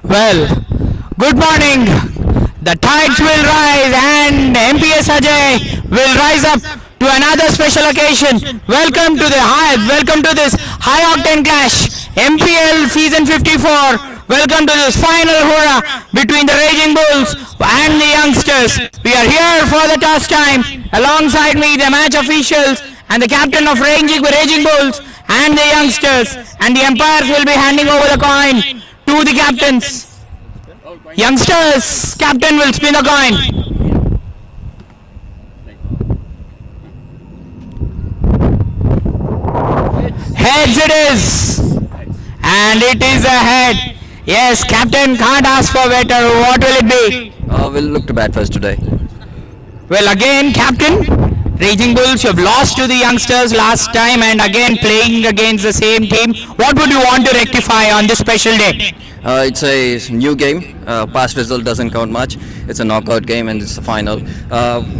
Well, good morning. The tides will rise and 𝗵𝗵𝗃𝗲 will rise up to another special occasion. Welcome to this high octane clash. MVL season 54. Welcome to this final hurrah between the Raging Bulls and the youngsters. We are here for the toss time. Alongside me, the match officials and the captain of Raging Bulls and the youngsters. And the umpires will be handing over the coin to the captains. Youngsters, captain will spin the coin. Heads it is. And it is a head. Yes, captain can't ask for better. What will it be? We'll look to bat first today. Well, again, captain, Raging Bulls, you have lost to the youngsters last time and again playing against the same team. What would you want to rectify on this special day? It's a new game. Past result doesn't count much. It's a knockout game and it's the final.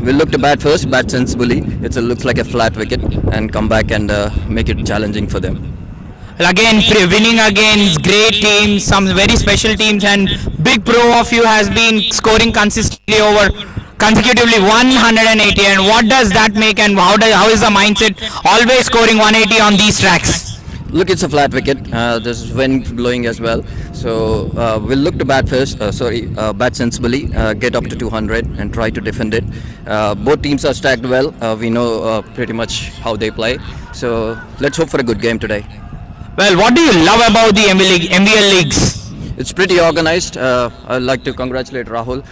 We'll look to bat first, bat sensibly. It looks like a flat wicket and come back and make it challenging for them. Well, again, winning against great teams, some very special teams, and big pro of you has been scoring consistently over consecutively 180. And what does that make, and how is the mindset always scoring 180 on these tracks? Look, it's a flat wicket. There's wind blowing as well. So we'll look to bat first. Bat sensibly, get up to 200 and try to defend it. Both teams are stacked well. We know pretty much how they play. So let's hope for a good game today. Well, what do you love about the MVL leagues? It's pretty organized. I'd like to congratulate Rahul.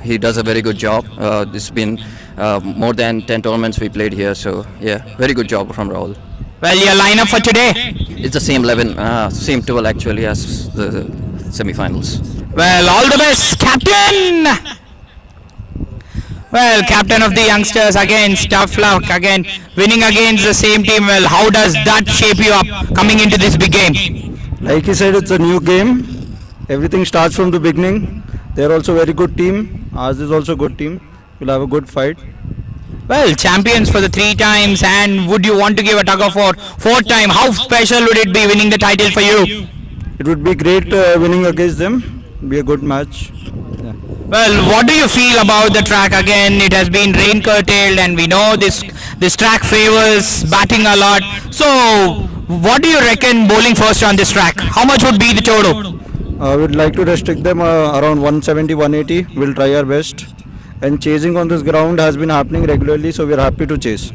He does a very good job. It's been more than 10 tournaments we played here. So yeah, very good job from Rahul. Well, your lineup for today? It's the same 11, same 12 actually as the semi-finals. Well, all the best, captain! Well, captain of the youngsters, again, tough luck, again, winning against the same team. Well, how does that shape you up coming into this big game? Like he said, it's a new game. Everything starts from the beginning. They're also a very good team. Ours is also a good team. We'll have a good fight. Well, champions for the 3 times, and would you want to give a tug of war 4th time? How special would it be winning the title for you? It would be great winning against them. It'd be a good match. Yeah. Well, what do you feel about the track? Again, it has been rain curtailed, and we know this track favors batting a lot. So, what do you reckon bowling first on this track? How much would be the total? We'd like to restrict them around 170, 180. We'll try our best. And chasing on this ground has been happening regularly, so we're happy to chase.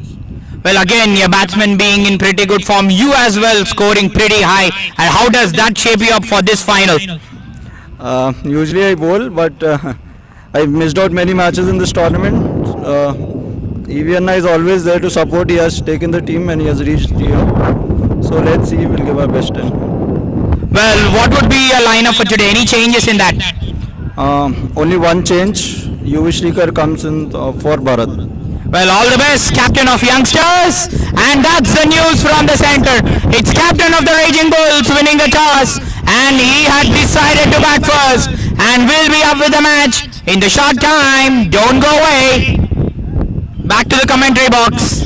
Well, again, your batsman being in pretty good form, you as well scoring pretty high. And how does that shape you up for this final? Usually I bowl, but I've missed out many matches in this tournament. 𝗵𝗺 is always there to support. He has taken the team and he has reached here. So let's see, we'll give our best. Well, what would be your lineup for today? Any changes in that? Only one change. 𝗬𝗁 comes in for Bharat. Well, all the best, captain of youngsters. And that's the news from the center. It's captain of the Raging Bulls winning the toss. And he had decided to bat first. And will be up with the match in the short time. Don't go away. Back to the commentary box.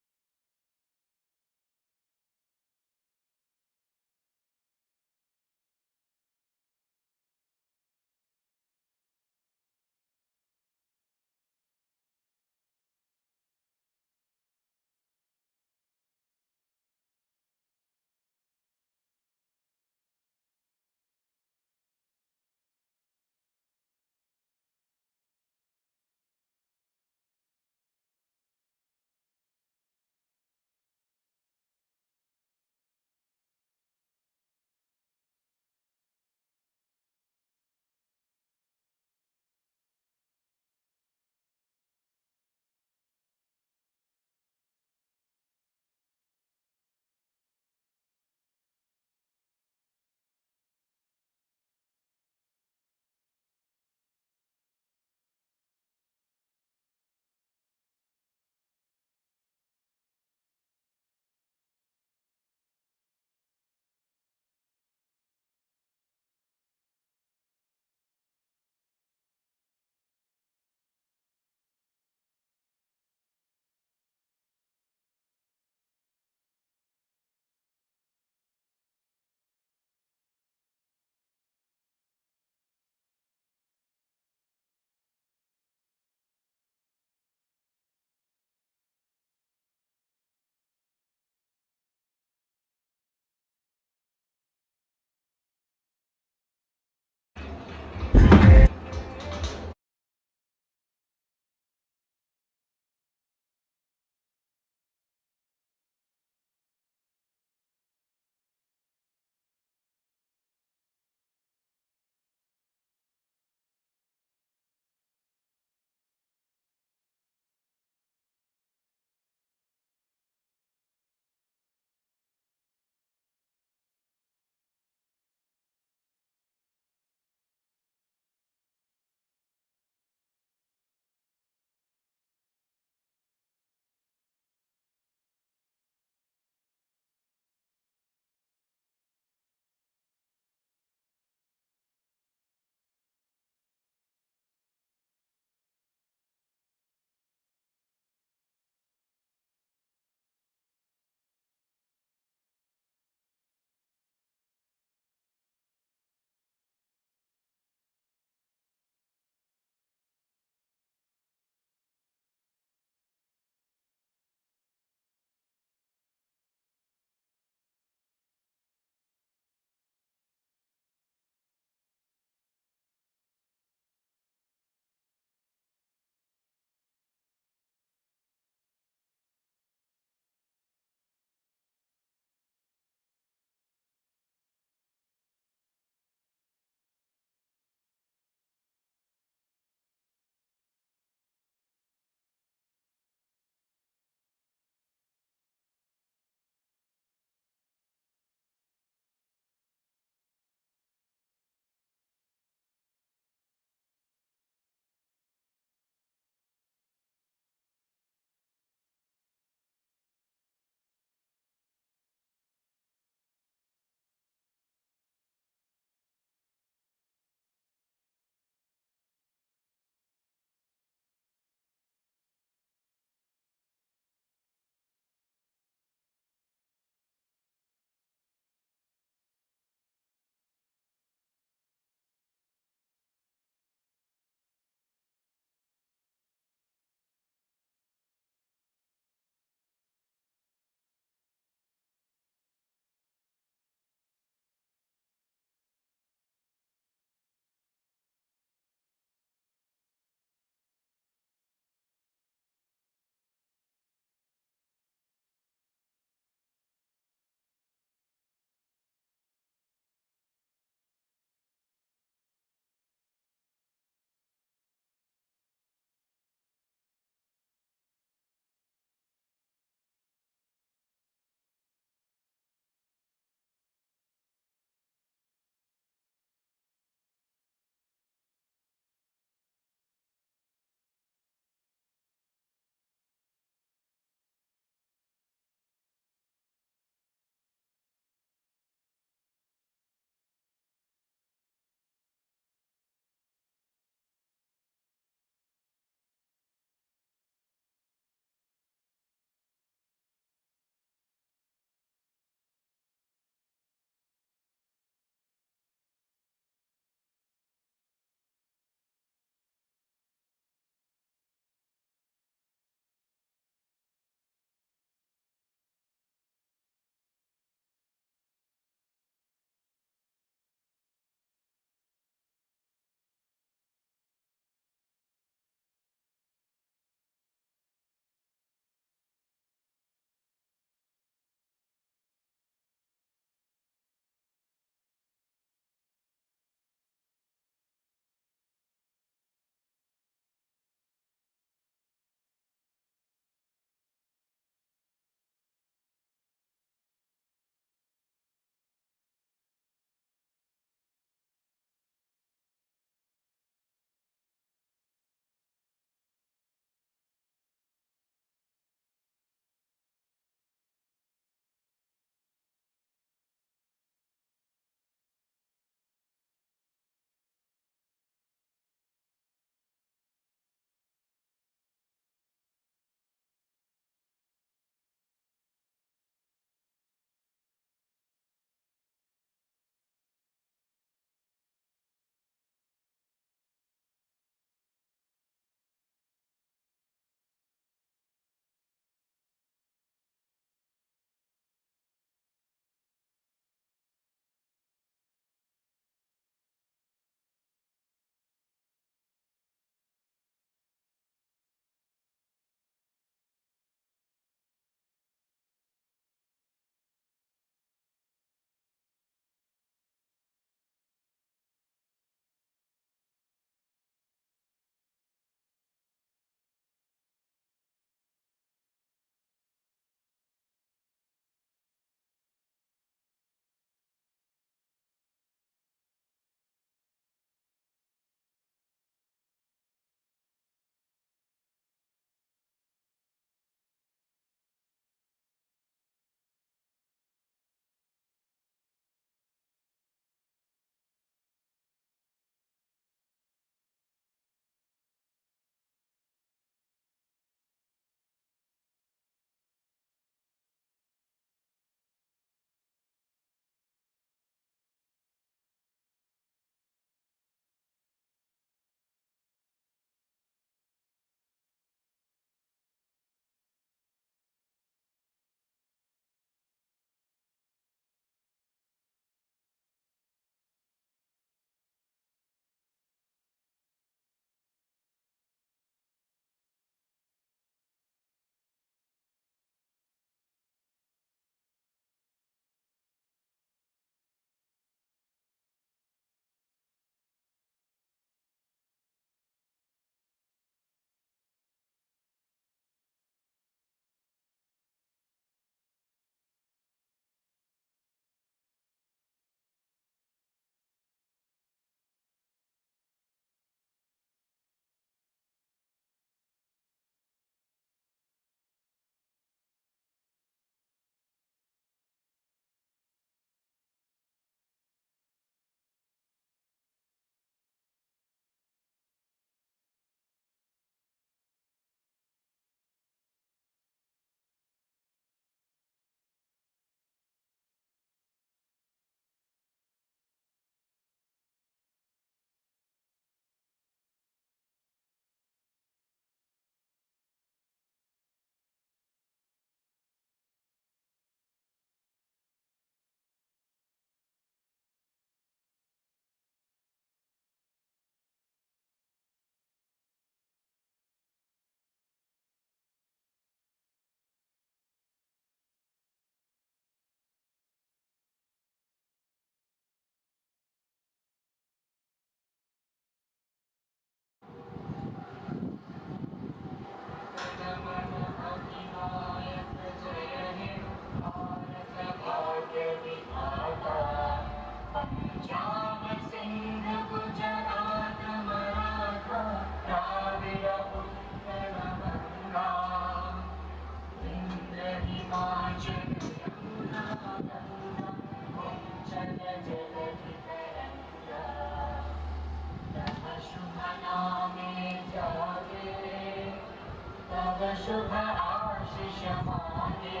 शुभ आशीष मांगे,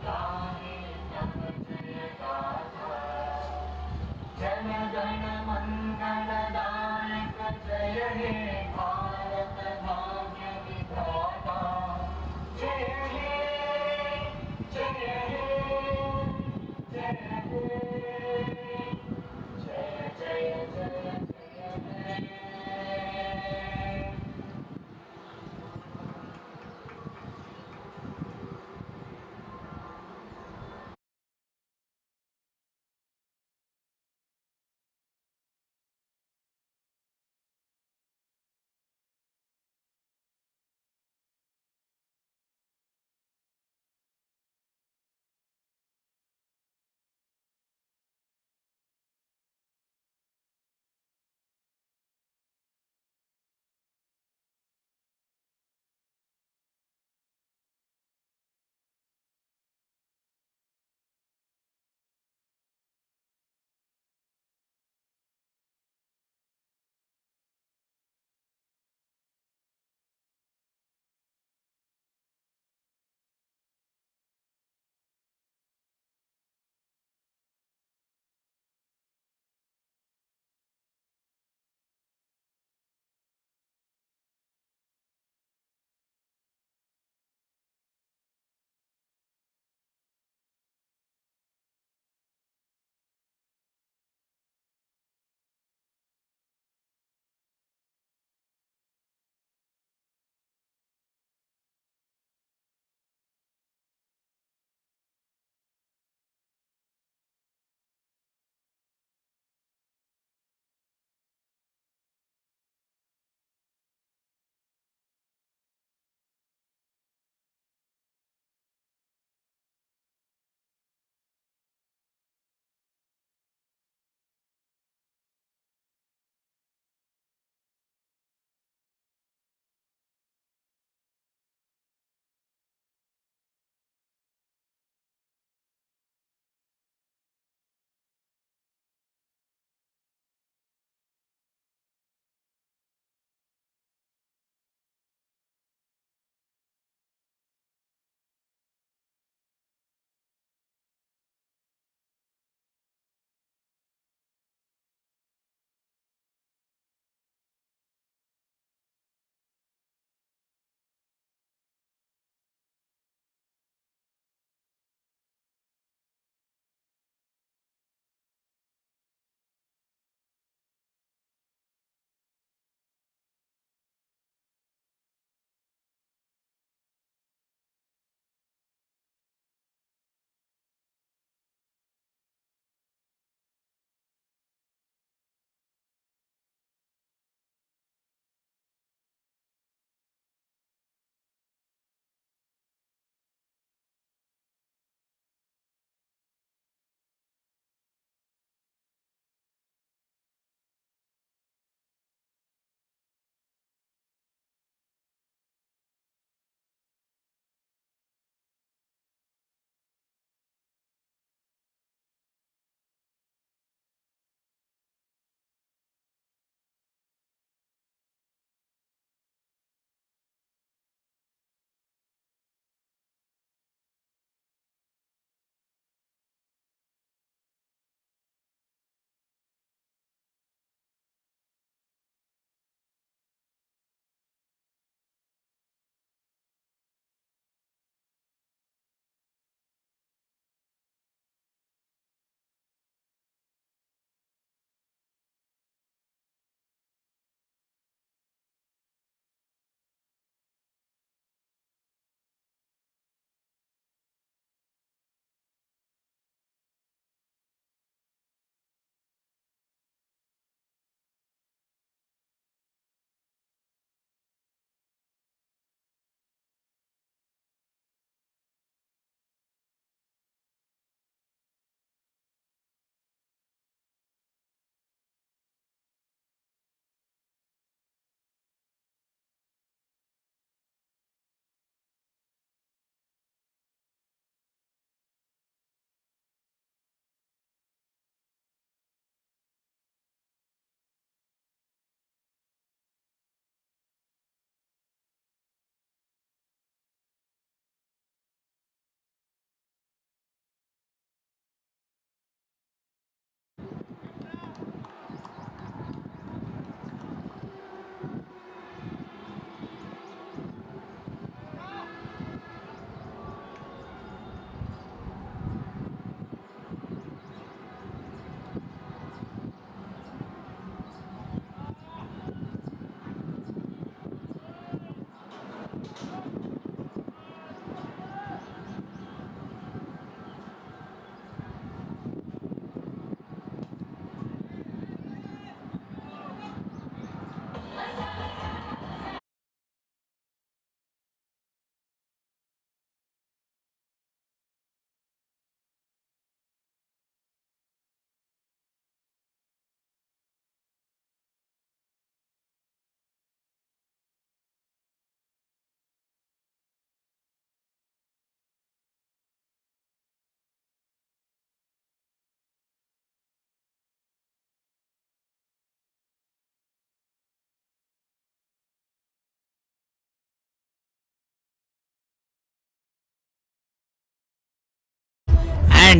गाहे तब जय गाथा। जन गण मंगलदायक जय हे भारत भाग्य विधाता। जय हे जय हे जय हे जय जय जय जय हे।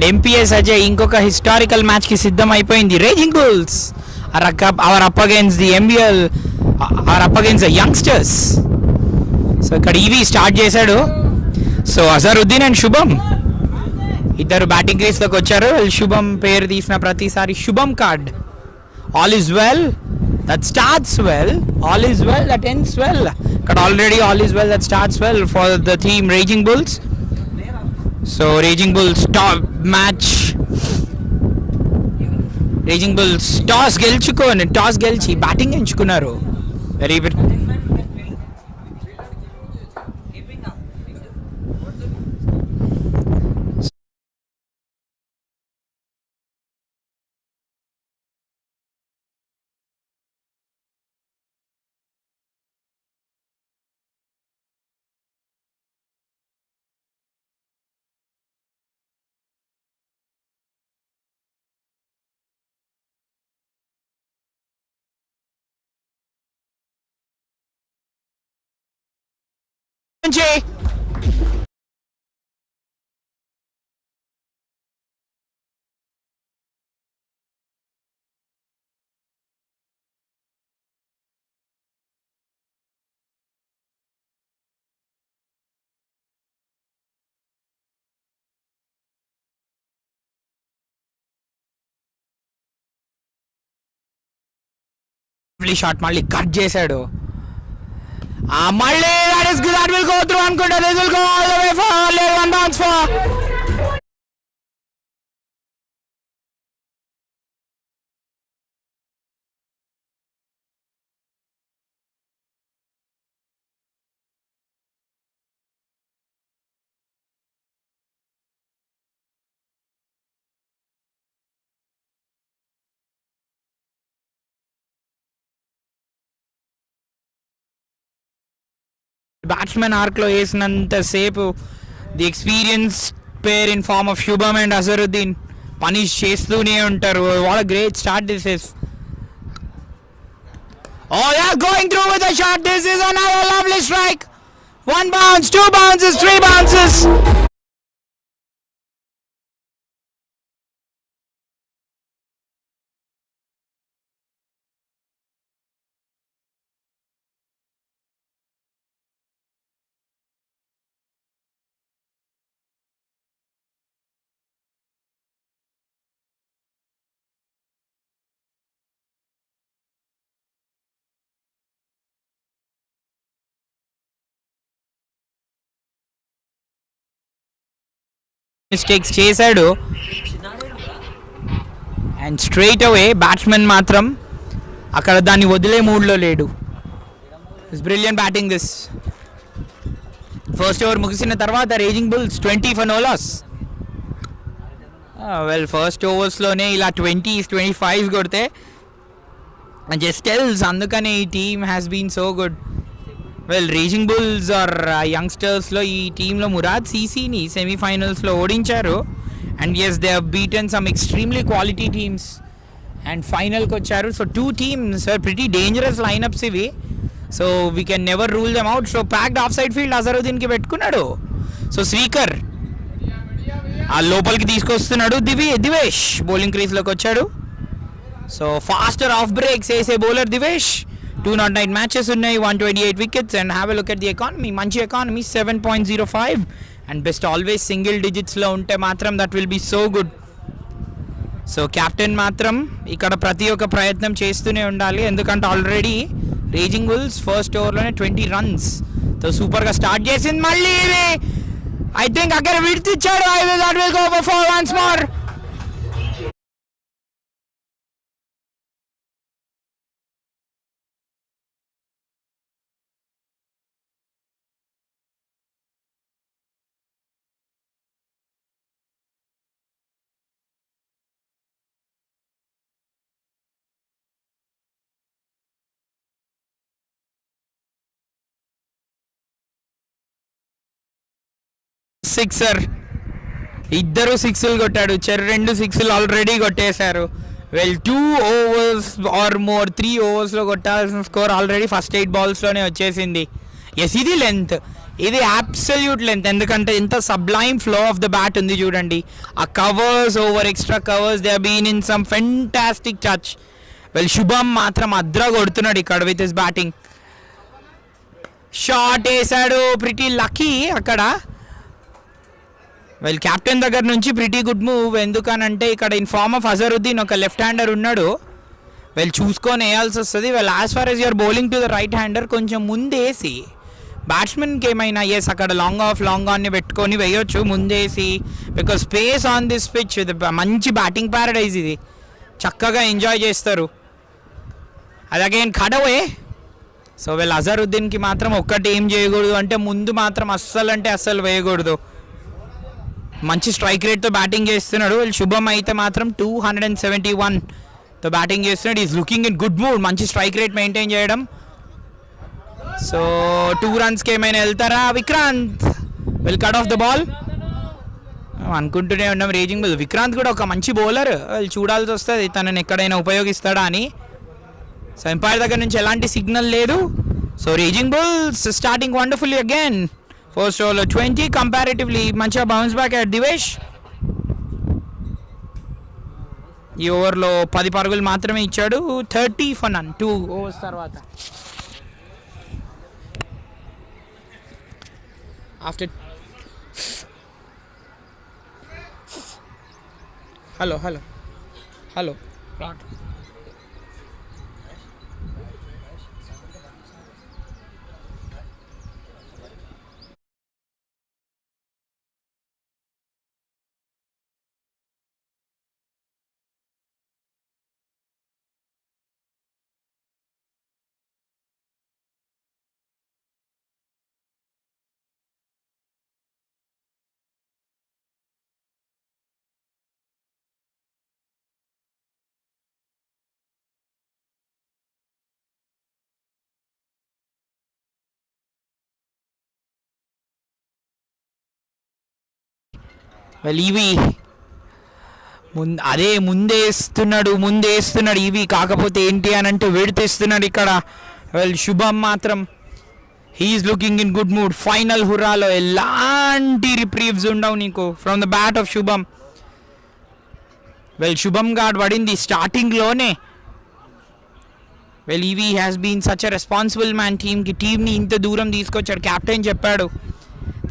అండ్ ఎంపీఎస్ అజయ్ ఇంకొక హిస్టారికల్ మ్యాచ్కి సిద్ధం అయిపోయింది. Raging bulls are up against the MVL are up against the youngsters. So ఇక్కడ ఈవీ స్టార్ట్ చేశాడు. సో అజరుద్దీన్ అండ్ శుభం ఇద్దరు బ్యాటింగ్ క్రీస్లోకి వచ్చారు. శుభం పేరు తీసిన ప్రతిసారి శుభం card. All is well that starts well, all is well that ends well. But already all is well that starts well for the team Raging Bulls. So Raging Bulls top match. Raging Bulls toss గెలిచి batting ఎంచుకున్నారు. Very shot మళ్ళీ cut చేశాడు. మళ్ళీ that will go through అనుకుంటా. This will go all the way for one bounce for batsmen ఆర్క్లో వేసినంత సేపు the experience pair in form of Shubham and Azharuddin punish చేస్తూనే ఉంటారు. What a great start this is. Oh, they are going through with the shot. This is another lovely strike. One bounce, two bounces, three bounces. Mistakes చేశాడు and straight away batsmen మాత్రం అక్కడ దాన్ని వదిలే మూడ్లో లేడు. It's brilliant batting this. First over ముగిసిన తర్వాత raging bulls 20 for no loss. Well first ఓవర్స్లోనే ఇలా 20s 25s కొడితే జస్ట్ టెల్స్ అందుకనే ఈ team has been so good. Well raging bulls are యంగ్స్టర్స్లో ఈ టీంలో మురాద్ సీసీని సెమీఫైనల్స్లో ఓడించారు. And yes they have beaten some extremely quality teams and ఫైనల్కి వచ్చారు. So two teams are pretty dangerous lineups ఇవి. So we can never rule them out. So packed off side field అజరుద్దీన్కి పెట్టుకున్నాడు. సో స్వీకర్ ఆ లోపలికి తీసుకొస్తున్నాడు. దివేష్ బౌలింగ్ క్రీజ్లోకి వచ్చాడు. సో ఫాస్టర్ ఆఫ్ బ్రేక్స్ వేసే బౌలర్ దివేష్. 209 మ్యాచెస్ ఉన్నాయి, 128 wickets. And have a look at the economy. మంచి economy 7.05 and best always single డిజిట్స్లో ఉంటే మాత్రం that will be so good. So captain మాత్రం ఇక్కడ ప్రతి ఒక్క ప్రయత్నం చేస్తూనే ఉండాలి. ఎందుకంటే ఆల్రెడీ రేజింగ్ బుల్స్ ఫస్ట్ ఓవర్లోనే 20 runs తో సూపర్గా స్టార్ట్ చేసింది. మళ్ళీ ఐ థింక్ అక్కడ విడితిచ్చాడు. That will go for 4 once more. Sixer ఇద్దరు సిక్స్లు కొట్టాడు. రెండు సిక్స్లు ఆల్రెడీ కొట్టేశారు. Well 2 overs or more 3 overs కొట్టాల్సిన స్కోర్ ఆల్రెడీ ఫస్ట్ 8 balls వచ్చేసింది. ఎస్ ఇది లెంత్. ఇది అబ్సల్యూట్ లెంత్, ఎందుకంటే ఇంత sublime flow of the bat ఉంది చూడండి. ఆ covers over extra covers they been in some fantastic touch. Well Shubham మాత్రం అద్రా కొడుతున్నాడు ఇక్కడ విత్ హిస్ బ్యాటింగ్. షాట్ వేసాడు, ప్రిటీ లక్కీ అక్కడ. వెల్ కెప్టెన్ దగ్గర నుంచి ప్రిటీ గుడ్ మూవ్, ఎందుకనంటే ఇక్కడ ఇన్ ఫార్మ్ ఆఫ్ అజరుద్దీన్ ఒక లెఫ్ట్ హ్యాండర్ ఉన్నాడు. వెల్ చూసుకొని వేయాల్సి వస్తుంది. Well as far as you're bowling to the right hander కొంచెం ముందేసి బ్యాట్స్మెన్కి ఏమైనా ఎస్ అక్కడ లాంగ్ ఆన్ని పెట్టుకొని వేయొచ్చు ముందేసి, because space on this pitch. ఇది మంచి బ్యాటింగ్ ప్యారడైజ్, ఇది చక్కగా ఎంజాయ్ చేస్తారు. అది అగైన్ కడవే. సో వీళ్ళు అజరుద్దీన్కి మాత్రం ఒక్కటి ఏం చేయకూడదు అంటే ముందు మాత్రం అస్సలు వేయకూడదు. మంచి స్ట్రైక్ రేట్తో బ్యాటింగ్ చేస్తున్నాడు. వీళ్ళు శుభం అయితే మాత్రం 271తో బ్యాటింగ్ చేస్తున్నాడు. Is looking in good mood, మంచి స్ట్రైక్ రేట్ మెయింటైన్ చేయడం. సో 2 రన్స్కి ఏమైనా వెళ్తారా Vikrant? Will cut off the ball అనుకుంటూనే ఉన్నాం. రేజింగ్ బుల్ విక్రాంత్ కూడా ఒక మంచి బౌలర్, వాళ్ళు చూడాల్సి వస్తుంది తనని ఎక్కడైనా ఉపయోగిస్తాడా అని. సో ఎంపైర్ దగ్గర నుంచి ఎలాంటి సిగ్నల్ లేదు. So raging bulls starting wonderfully again. First ఓవర్లో 20 కంపారేటివ్లీ మంచిగా బౌన్స్ బ్యాక్ అట్ దివేష్. ఈ ఓవర్లో 10 పరుగులు మాత్రమే ఇచ్చాడు. 30 for none 2 ఓవర్స్ తర్వాత. ఆఫ్టర్ హలో వెల్ ఈవి ముందేస్తున్నాడు ఈవి. కాకపోతే ఏంటి అని అంటే వేడితేస్తున్నాడు ఇక్కడ. వెల్ శుభం మాత్రం he's looking in good mood. Final హుర్రాలో ఎలాంటి రిప్రీవ్స్ ఉండవు నీకు from the bat of Shubham. Well Shubham గాడ్ పడింది స్టార్టింగ్లోనే. వెల్ ఈవి has been such a responsible man. టీమ్ని ఇంత దూరం తీసుకొచ్చాడు. కెప్టెన్ చెప్పాడు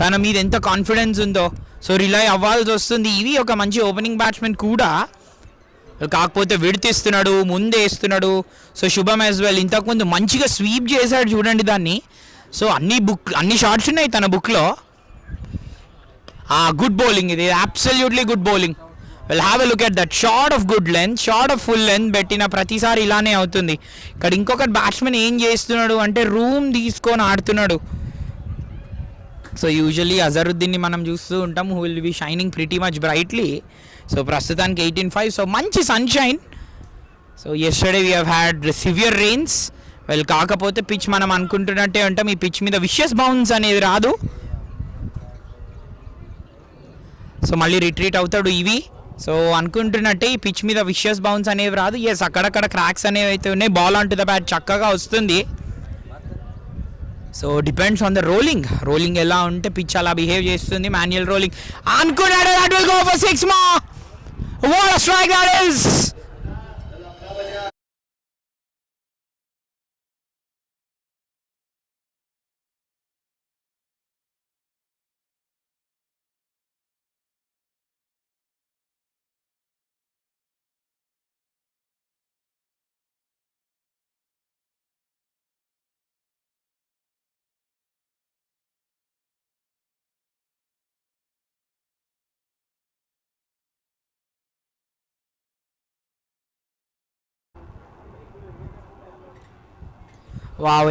తన మీద ఎంత కాన్ఫిడెన్స్ ఉందో. సో రిలై అవ్వాల్సి వస్తుంది. ఇవి ఒక మంచి ఓపెనింగ్ బ్యాట్స్మెన్ కూడా, కాకపోతే విడితీస్తున్నాడు, ముందేస్తున్నాడు. సో శుభం యాజ్ వెల్ ఇంతకుముందు మంచిగా స్వీప్ చేశాడు చూడండి దాన్ని. సో అన్ని షాట్స్ ఉన్నాయి తన బుక్లో. గుడ్ బౌలింగ్ ఇది, absolutely good bowling. Well have a look at that short of good length, short of full length పెట్టిన ప్రతిసారి ఇలానే అవుతుంది. ఇక్కడ ఇంకొకటి బ్యాట్స్మెన్ ఏం చేస్తున్నాడు అంటే రూమ్ తీసుకొని ఆడుతున్నాడు. సో యూజువల్లీ అజరుద్దీన్ని మనం చూస్తూ ఉంటాం, who will be shining pretty much brightly. So ప్రస్తుతానికి 18-5. సో మంచి sunshine. So yesterday we had severe rains. Well కాకపోతే పిచ్ మనం అనుకుంటున్నట్టే ఉంటాం, ఈ పిచ్ మీద విషియస్ బౌన్స్ అనేది రాదు. సో మళ్ళీ రిట్రీట్ అవుతాడు ఇవి. సో అనుకుంటున్నట్టే ఈ పిచ్ మీద విషియస్ బౌన్స్ అనేవి రాదు. ఎస్ అక్కడక్కడ క్రాక్స్ అనేవి అయితే ఉన్నాయి. Ball on to the bat చక్కగా వస్తుంది. So depends on the rolling ఎలా ఉంటే పిచ్ అలా బిహేవ్ చేస్తుంది. మాన్యువల్ రోలింగ్ అనుకున్నాడు, that will go for 6 more. What a strike that is.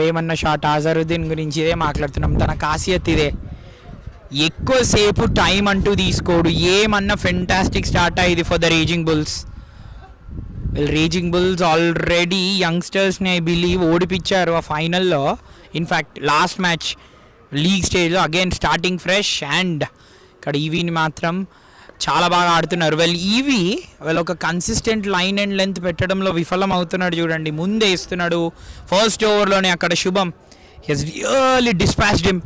ఏమన్నా షాట్ అజరుద్దీన్ గురించి ఇదే మాట్లాడుతున్నాం. తన ఖాసియత్ ఇదే, ఎక్కువసేపు టైం అంటూ తీసుకోడు. ఏమన్నా ఫెంటాస్టిక్ స్టార్ట్ అయ్యింది for the raising bulls. Raging bulls already యంగ్స్టర్స్ని ఐ బిలీవ్ ఓడిపించారు ఆ ఫైనల్లో. ఇన్ఫ్యాక్ట్ లాస్ట్ మ్యాచ్ లీగ్ స్టేజ్లో అగైన్ స్టార్టింగ్ ఫ్రెష్. అండ్ ఇక్కడ ఈవీని మాత్రం చాలా బాగా ఆడుతున్నారు. ఈవీ ఒక కన్సిస్టెంట్ లైన్ అండ్ లెంత్ పెట్టడంలో విఫలం అవుతున్నాడు చూడండి. ముందే ఇస్తున్నాడు ఫస్ట్ ఓవర్లోనే. అక్కడ Shubham he's really dispatched him.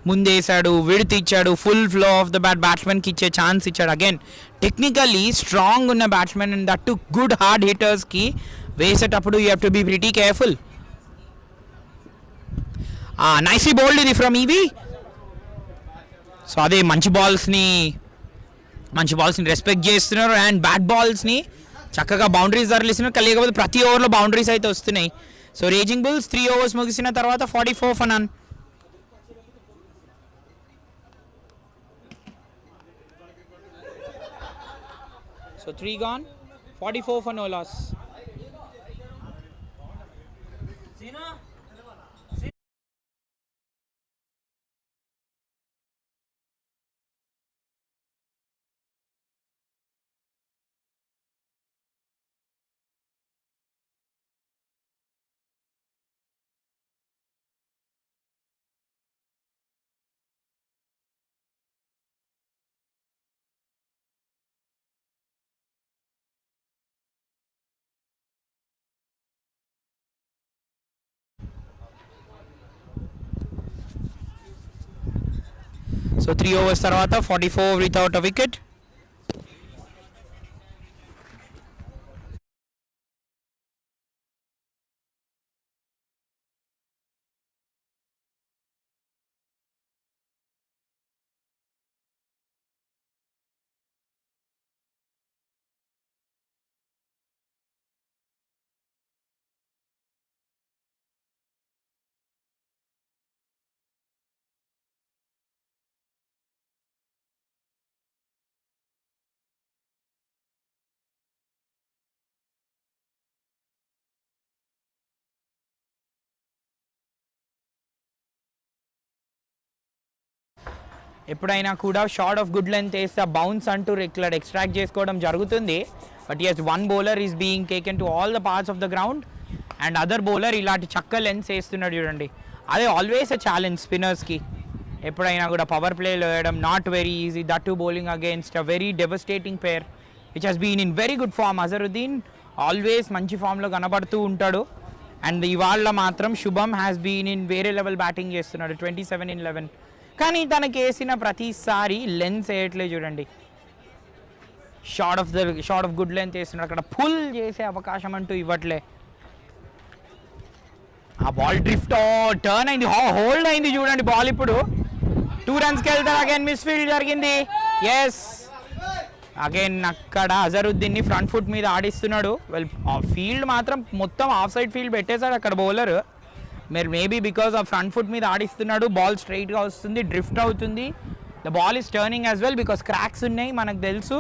ముందేశాడు, విడ్త్ ఇచ్చాడు, ఫుల్ ఫ్లో ఆఫ్ ద బ్యాట్స్మెన్కి ఇచ్చే ఛాన్స్ ఇచ్చాడు. అగైన్ టెక్నికల్లీ స్ట్రాంగ్ ఉన్న batsmen and that to good hard హిట్టర్స్కి వేసేటప్పుడు you have to be pretty careful. Nicely bowled ఇది ఫ్రమ్ ఈవీ. సో అదే మంచి బాల్స్ని రెస్పెక్ట్ చేస్తున్నారు అండ్ బ్యాట్ బాల్స్ని చక్కగా బౌండరీస్ తరలిస్తున్నారు. లేకపోతే ప్రతి ఓవర్లో బౌండరీస్ అయితే వస్తున్నాయి. సో రేజింగ్ బుల్స్ 3 overs ముగిసిన తర్వాత 44 for none. So 3 gone, 44 for no loss. So 3 overs తర్వాత 44 without a wicket. ఎప్పుడైనా కూడా షార్ట్ ఆఫ్ గుడ్ లెంత్ వేస్తే బౌన్స్ అంటూ ఇక్కడ ఎక్స్ట్రాక్ట్ చేసుకోవడం జరుగుతుంది. But as one bowler is being taken to all the parts of the ground and other bowler ఇలాంటి చక్క లెన్స్ వేస్తున్నాడు చూడండి. అదే ఆల్వేస్ ఎ ఛాలెంజ్ స్పిన్నర్స్కి. ఎప్పుడైనా కూడా పవర్ ప్లేలో వేయడం not very easy, that to bowling against a very devastating pair which has been in very good form. Azharuddin always మంచి ఫామ్లో కనబడుతూ ఉంటాడు అండ్ ఇవాళ మాత్రం శుభం హ్యాస్ బీన్ ఇన్ వేరే లెవెల్ బ్యాటింగ్ చేస్తున్నాడు 27 in 11. కానీ తనకి వేసిన ప్రతిసారి లెన్స్ వేయట్లే చూడండి. షార్ట్ ఆఫ్ గుడ్ లెంత్ వేస్తున్నాడు, అక్కడ పుల్ చేసే అవకాశం అంటూ ఇవ్వట్లే. ఆ బాల్ డ్రిఫ్ట్ టర్న్ అయింది, హోల్డ్ అయింది చూడండి బాల్. ఇప్పుడు 2 runsకి వెళ్తారు. అగైన్ మిస్ ఫీల్డ్ జరిగింది. ఎస్ అగైన్ అక్కడ అజరుద్దీన్ని ఫ్రంట్ ఫుట్ మీద ఆడిస్తున్నాడు. వెల్ ఫీల్డ్ మాత్రం మొత్తం ఆఫ్ సైడ్ ఫీల్డ్ పెట్టేశాడు అక్కడ బౌలర్. మేబీ బికాస్ ఆ ఫ్రంట్ ఫుట్ మీద ఆడిస్తున్నాడు, బాల్ స్ట్రైట్గా వస్తుంది, డ్రిఫ్ట్ అవుతుంది. The ball is turning as well because cracks ఉన్నాయి మనకు తెలుసు.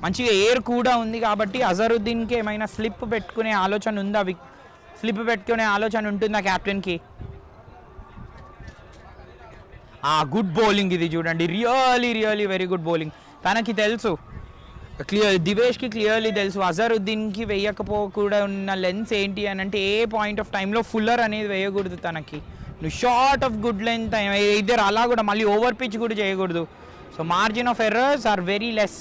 మంచిగా ఎయిర్ కూడా ఉంది కాబట్టి అజరుద్దీన్కి ఏమైనా స్లిప్ పెట్టుకునే ఆలోచన ఉందా? స్లిప్ పెట్టుకునే ఆలోచన ఉంటుందా క్యాప్టెన్కి? గుడ్ బౌలింగ్ ఇది చూడండి, రియలీ వెరీ గుడ్ బౌలింగ్. తనకి తెలుసు, దివేష్కి క్లియర్లీ తెలుసు అజరుద్దీన్కి వేయకపోకుండా ఉన్న లెన్స్ ఏంటి అని అంటే ఏ పాయింట్ ఆఫ్ టైంలో ఫుల్లర్ అనేది వేయకూడదు తనకి. నువ్వు షార్ట్ ఆఫ్ గుడ్ లెంత్ ఇద్దరు అలా కూడా మళ్ళీ ఓవర్ పిచ్ కూడా చేయకూడదు. So margin of errors are very less.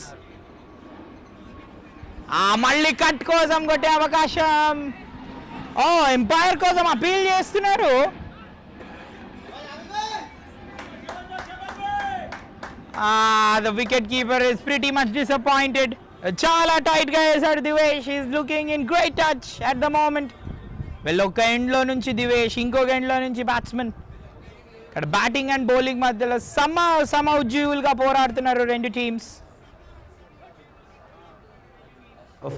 మళ్ళీ కట్ కోసం కొట్టే అవకాశం. ఎంపైర్ కోసం అపీల్ చేస్తున్నారు. The wicket keeper is pretty much disappointed. చాలా టైట్గా వేశాడు Divesh. Is looking in great touch at the moment. వీళ్ళు ఒక ఎండ్లో నుంచి దివేష్, ఇంకొక ఎండ్లో నుంచి బ్యాట్స్మెన్. ఇక్కడ బ్యాటింగ్ అండ్ బౌలింగ్ మధ్యలో సమౌజ్జీవులుగా పోరాడుతున్నారు రెండు teams.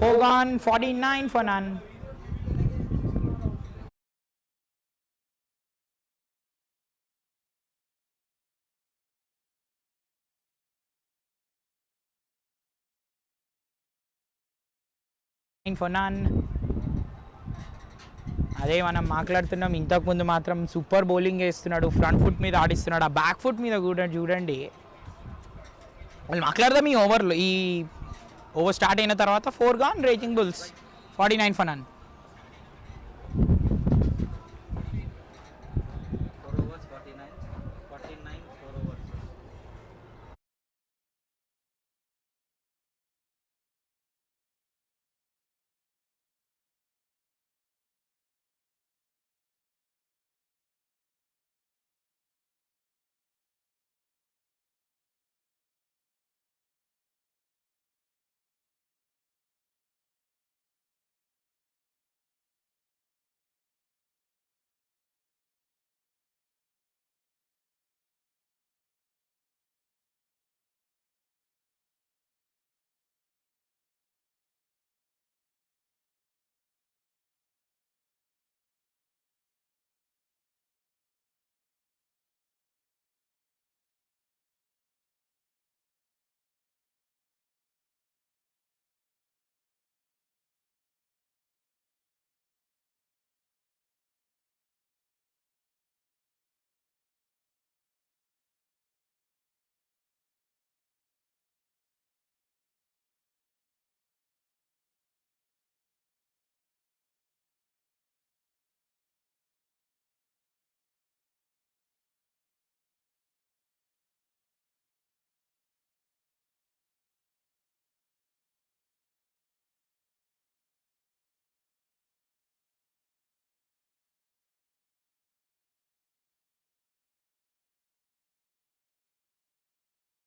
4 gone, 49 for none. For none. అదే మనం మాట్లాడుతున్నాం. ఇంతకుముందు మాత్రం సూపర్ బౌలింగ్ వేస్తున్నాడు, ఫ్రంట్ ఫుట్ మీద ఆడిస్తున్నాడు, ఆ బ్యాక్ ఫుట్ మీద కూడా చూడండి. వాళ్ళు మాట్లాడదాం ఈ ఓవర్లో. ఈ ఓవర్ స్టార్ట్ అయిన తర్వాత 4 gone, raging bulls 49 for none.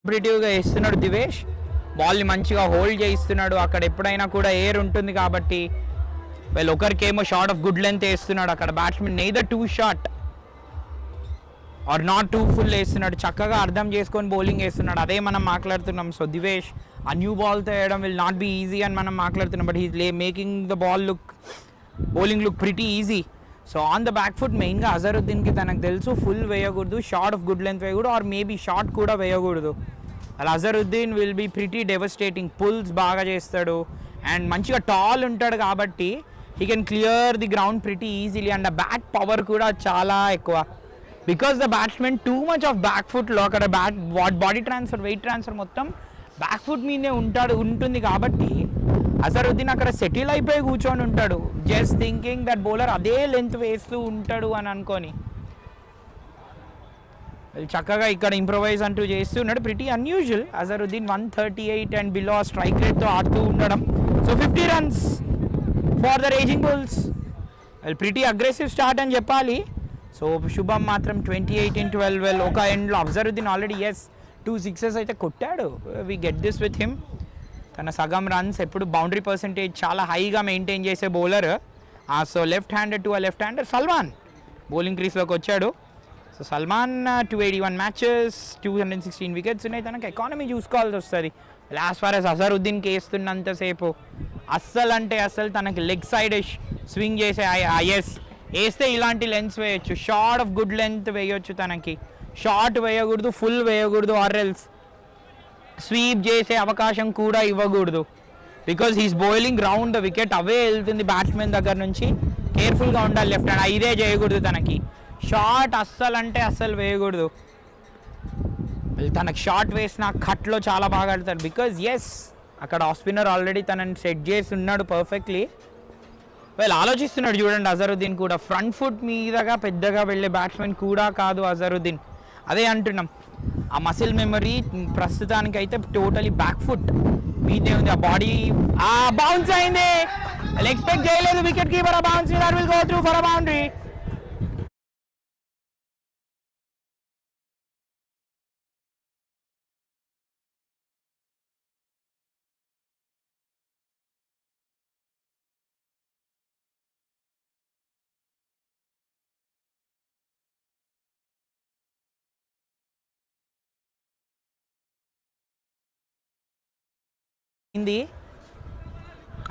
కాంపిటేటివ్గా వేస్తున్నాడు దివేష్. బాల్ని మంచిగా హోల్డ్ చేయిస్తున్నాడు. అక్కడ ఎప్పుడైనా కూడా ఎయిర్ ఉంటుంది కాబట్టి ఒకరికేమో షార్ట్ ఆఫ్ గుడ్ లెంత్ వేస్తున్నాడు. అక్కడ batsmen neither too short or not too full వేస్తున్నాడు. చక్కగా అర్థం చేసుకొని బౌలింగ్ వేస్తున్నాడు. అదే మనం మాట్లాడుతున్నాం. సో దివేష్ ఆ న్యూ బాల్తో వేయడం విల్ నాట్ బీ ఈజీ అని మనం మాట్లాడుతున్నాం. But he making the bowling look pretty easy. So on the back foot మెయిన్గా అజరుద్దీన్కి తనకు తెలుసు ఫుల్ వేయకూడదు, షార్ట్ ఆఫ్ గుడ్ లెంత్ వేయకూడదు, ఆర్ మేబీ షార్ట్ కూడా వేయకూడదు. అలా Azharuddin will be pretty devastating. Pulls బాగా చేస్తాడు అండ్ మంచిగా టాల్ ఉంటాడు కాబట్టి he can clear the ground pretty easily. And ఆ బ్యాట్ పవర్ కూడా చాలా ఎక్కువ. Because the batsmen too much of back ఫుట్లో అక్కడ బాడీ ట్రాన్స్ఫర్, వెయిట్ ట్రాన్స్ఫర్ మొత్తం బ్యాక్ ఫుట్ మీదే ఉంటుంది కాబట్టి అజరుద్దీన్ అక్కడ సెటిల్ అయిపోయి కూర్చొని ఉంటాడు. జస్ట్ థింకింగ్ దట్ బౌలర్ అదే లెంత్ వేస్తూ ఉంటాడు అని అనుకొని చక్కగా ఇక్కడ ఇంప్రొవైజ్ అంటూ చేస్తున్నాడు. Pretty unusual. Azharuddin 138 and below strike రేట్తో ఆడుతూ ఉండడం. So 50 runs for the raising bulls. Pretty aggressive start అని చెప్పాలి. సో శుభం మాత్రం 28 in 12. ఒక ఎండ్లో అజరుద్దీన్ ఆల్రెడీ 2 sixes అయితే కొట్టాడు. We get this with him. తన సగం రన్స్ ఎప్పుడు బౌండరీ పర్సెంటేజ్ చాలా హైగా మెయింటైన్ చేసే bowler. So left handed to left hander Salman bowling క్రీస్లోకి వచ్చాడు. సో సల్మాన్ 281 matches, 216 wickets ఉన్నాయి. తనకు ఎకానమీ చూసుకోవాల్సి వస్తుంది. లాస్ట్ ఫార్ ఎస్ అజరుద్దీన్కి వేస్తున్నంతసేపు అస్సలు అంటే అస్సలు తనకి లెగ్ సైడ్ స్వింగ్ చేసే వేస్తే ఇలాంటి లెన్స్ వేయొచ్చు. షార్ట్ ఆఫ్ గుడ్ లెంత్ వేయొచ్చు. తనకి షార్ట్ వేయకూడదు, ఫుల్ వేయకూడదు, ఆర్ఎల్స్ స్వీప్ చేసే అవకాశం కూడా ఇవ్వకూడదు. Because he's bowling round the wicket away వెళ్తుంది బ్యాట్స్మెన్ దగ్గర నుంచి. కేర్ఫుల్గా ఉండాలి లెఫ్ట్ హ్యాండ్. ఇదే చేయకూడదు తనకి. షార్ట్ అస్సలు అంటే అస్సలు వేయకూడదు. తనకు షార్ట్ వేసిన కట్లో చాలా బాగా ఆడతాడు. బికాజ్ అక్కడ ఆఫ్ స్పిన్నర్ ఆల్రెడీ తనని సెట్ చేసి ఉన్నాడు పర్ఫెక్ట్లీ. ఆలోచిస్తున్నాడు చూడండి అజరుద్దీన్ కూడా. ఫ్రంట్ ఫుట్ మీదగా పెద్దగా వెళ్ళే బ్యాట్స్మెన్ కూడా కాదు అజరుద్దీన్. అదే అంటున్నాం, ఆ మసిల్ మెమరీ ప్రస్తుతానికి అయితే టోటలీ బ్యాక్ ఫుట్ మీదే ఉంది. ఆ బాడీ బౌన్స్ అయింది. ఎక్స్పెక్ట్ చేయలేదు వికెట్ కీపర్ ఆ bounce will go through for a boundary.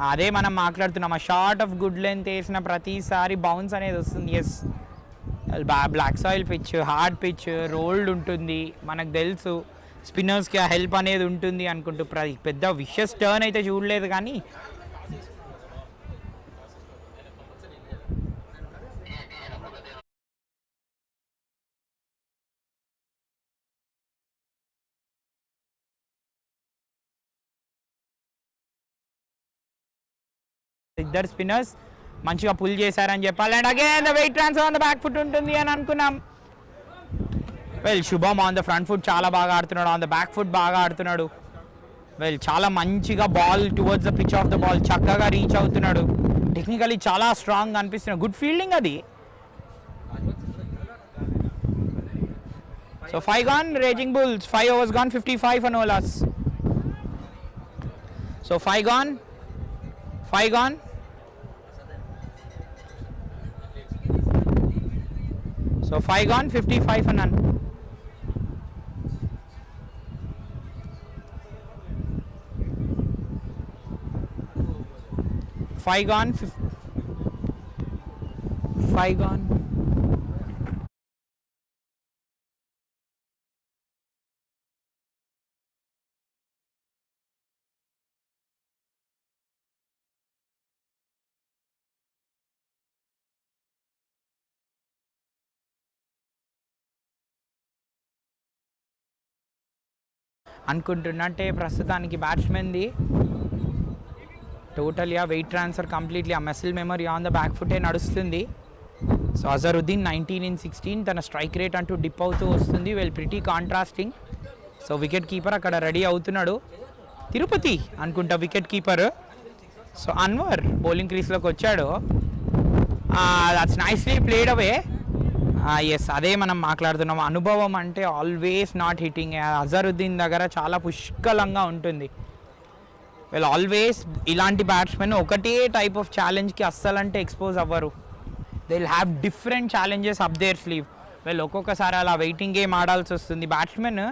అదే మనం మాట్లాడుతున్నాం. ఆ షార్ట్ ఆఫ్ గుడ్ లెంత్ వేసిన ప్రతిసారి బౌన్స్ అనేది వస్తుంది. Black soil pitch, hard pitch, rolled ఉంటుంది. మనకు తెలుసు స్పిన్నర్స్కి ఆ హెల్ప్ అనేది ఉంటుంది అనుకుంటూ పెద్ద విషస్ టర్న్ అయితే చూడలేదు. కానీ ఇద్దరు స్పిన్నర్స్ మంచిగా పుల్ చేశారని చెప్పాలి. And again the weight transfer on the back foot ఉంటుంది అని అనుకున్నాం. శుభం ఆన్ ద ఫ్రంట్ ఫుట్ చాలా బాగా ఆడుతున్నాడు. ఆన్ ద బ్యాక్ ఫుట్ బాగా ఆడుతున్నాడు. చాలా మంచిగా ball towards the pitch of the ball చక్కగా రీచ్ అవుతున్నాడు. టెక్నికలీ చాలా స్ట్రాంగ్ అనిపిస్తున్నాడు. గుడ్ ఫీల్డింగ్ అది. So 5 gone raging bulls. 5 overs gone, 55 for no loss. So 5 gone. So 5 gone, 55 for none. Five gone. అనుకుంటున్నా అంటే ప్రస్తుతానికి బ్యాట్స్మెన్ది టోటల్ వెయిట్ ట్రాన్స్ఫర్ కంప్లీట్లీ ఆ muscle memory on the back ఫుటే నడుస్తుంది. సో అజరుద్దీన్ 19 in 16 తన స్ట్రైక్ రేట్ అంటూ డిప్ అవుతూ వస్తుంది. Pretty contrasting. So wicket keeper అక్కడ రెడీ అవుతున్నాడు. తిరుపతి అనుకుంటా wicket keeper. So Anwar bowling క్రీస్లోకి వచ్చాడు. That's nicely played away. Yes అదే మనం మాట్లాడుతున్నాం. అనుభవం అంటే ఆల్వేస్ నాట్ హిట్టింగ్. అజరుద్దీన్ దగ్గర చాలా పుష్కలంగా ఉంటుంది. వీళ్ళు ఆల్వేస్ ఇలాంటి బ్యాట్స్మెన్ ఒకటే టైప్ ఆఫ్ ఛాలెంజ్కి అస్సలంటే ఎక్స్పోజ్ అవ్వరు. They will have different challenges up their sleeve. వీళ్ళు ఒక్కొక్కసారి అలా వెయిటింగ్ గేమ్ ఆడాల్సి వస్తుంది. బ్యాట్స్మెన్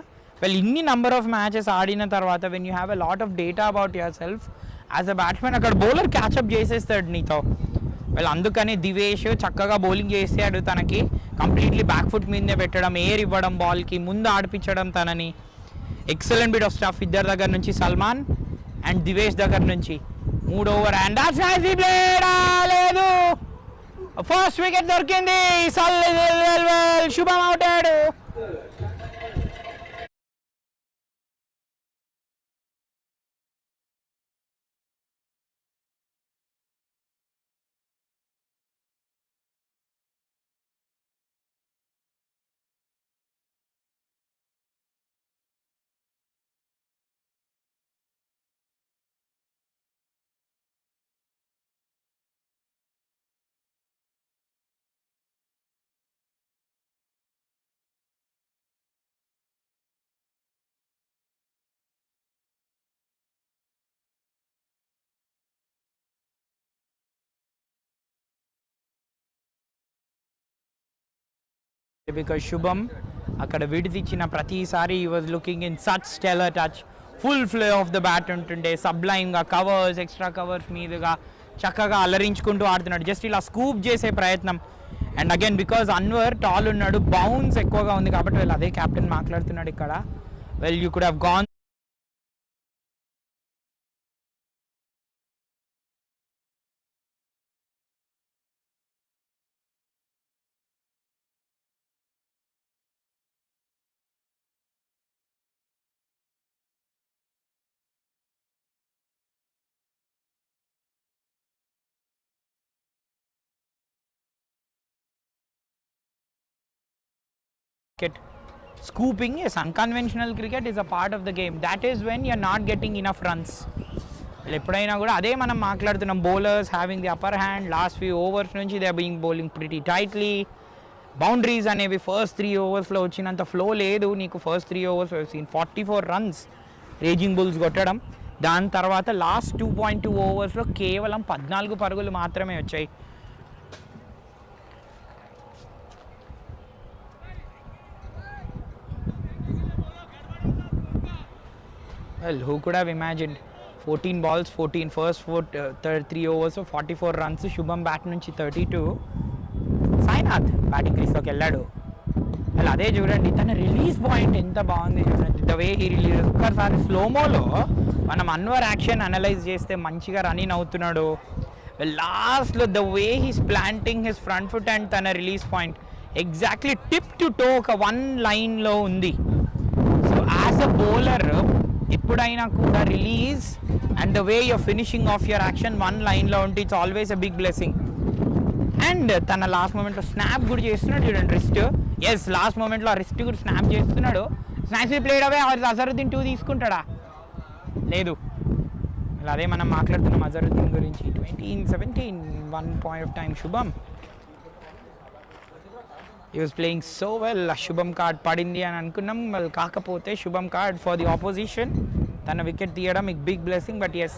వీళ్ళు ఇన్ని నెంబర్ ఆఫ్ మ్యాచెస్ ఆడిన తర్వాత when you have a lot of data about your self as a batsmen, అక్కడ బౌలర్ క్యాచప్ చేసేస్తాడు నీతో. వీళ్ళు అందుకని దివేష్ చక్కగా బౌలింగ్ చేసాడు. తనకి కంప్లీట్లీ బ్యాక్ ఫుట్ మీదనే పెట్టడం, ఎయిర్ ఇవ్వడం, బాల్కి ముందు ఆడిపించడం తనని. ఎక్సలెంట్ బిట్ ఆఫ్ స్టఫ్ ఇద్దరి దగ్గర నుంచి, సల్మాన్ అండ్ దివేష్ దగ్గర నుంచి. 3 ఓవర్ అండ్ లేదు, ఫస్ట్ వికెట్ దొరికింది. శుభం అవుట్ అయ్యాడు. Because Shubham akkada vidithichina pratisari he was looking in such stellar touch, full flow of the bat untunde, sublime ga covers, extra covers meeduga chakkaga alarinchukuntu ఆడుతున్నాడు. Just ఇలా scoop చేసే ప్రయత్నం. And again because Anwar tall ఉన్నాడు, bounce ఎక్కువగా ఉంది కాబట్టి వీళ్ళు అదే కెప్టెన్ మాట్లాడుతున్నాడు ఇక్కడ. Well you could have gone. Scooping, yes, unconventional cricket is a part of the game. That is when you're not getting enough runs. ఎప్పుడైనా కూడా అదే మనం మాట్లాడుతున్నాం. Bowlers having the upper hand. Last few overs నుంచి they are being bowling pretty tightly. Boundaries అనేవి first 3 ఓవర్స్లో వచ్చినంత flow లేదు నీకు. First 3 overs seen 44 runs raging bulls కొట్టడం. దాని తర్వాత లాస్ట్ 2.2 ఓవర్స్లో కేవలం 14 పరుగులు మాత్రమే వచ్చాయి. Well, who could have imagined 14 balls, 14 first 3 overs, 44 runs. Shubham bat నుంచి 32. సాయినాథ్ బ్యాటింగ్ క్రీస్లోకి వెళ్ళాడు. అలా అదే చూడండి, తన రిలీజ్ పాయింట్ ఎంత బాగుంది చూడండి. The way he release. ఒక్కసారి స్లోమోలో మనం అన్వర్ యాక్షన్ అనలైజ్ చేస్తే మంచిగా రన్నింగ్ అవుతున్నాడు. లాస్ట్లో the way he's planting his front foot and తన release point exactly tip to toe ఒక 1 లైన్లో ఉంది. సో యాజ్ అ బౌలర్ ఎప్పుడైనా కూడా release and the way your finishing of your action 1 లైన్లో ఉంటే it's always a big blessing. And తన last మూమెంట్లో స్నాప్ కూడా చేస్తున్నాడు చూడండి, రిస్ట్. ఎస్, లాస్ట్ మూమెంట్లో ఆ రిస్ట్ కూడా స్నాప్ చేస్తున్నాడు. స్నాప్స్ ప్లేడ్ అవే. అజరుద్దీన్ 2 తీసుకుంటాడా? లేదు. అదే మనం మాట్లాడుతున్నాం అజరుద్దీన్ గురించి. 2017 1 point of time Shubham. He was playing so well. Shubham card పడింది అని అనుకున్నాం. కాకపోతే Shubham card for the opposition. తన వికెట్ తీయడం big blessing. But yes,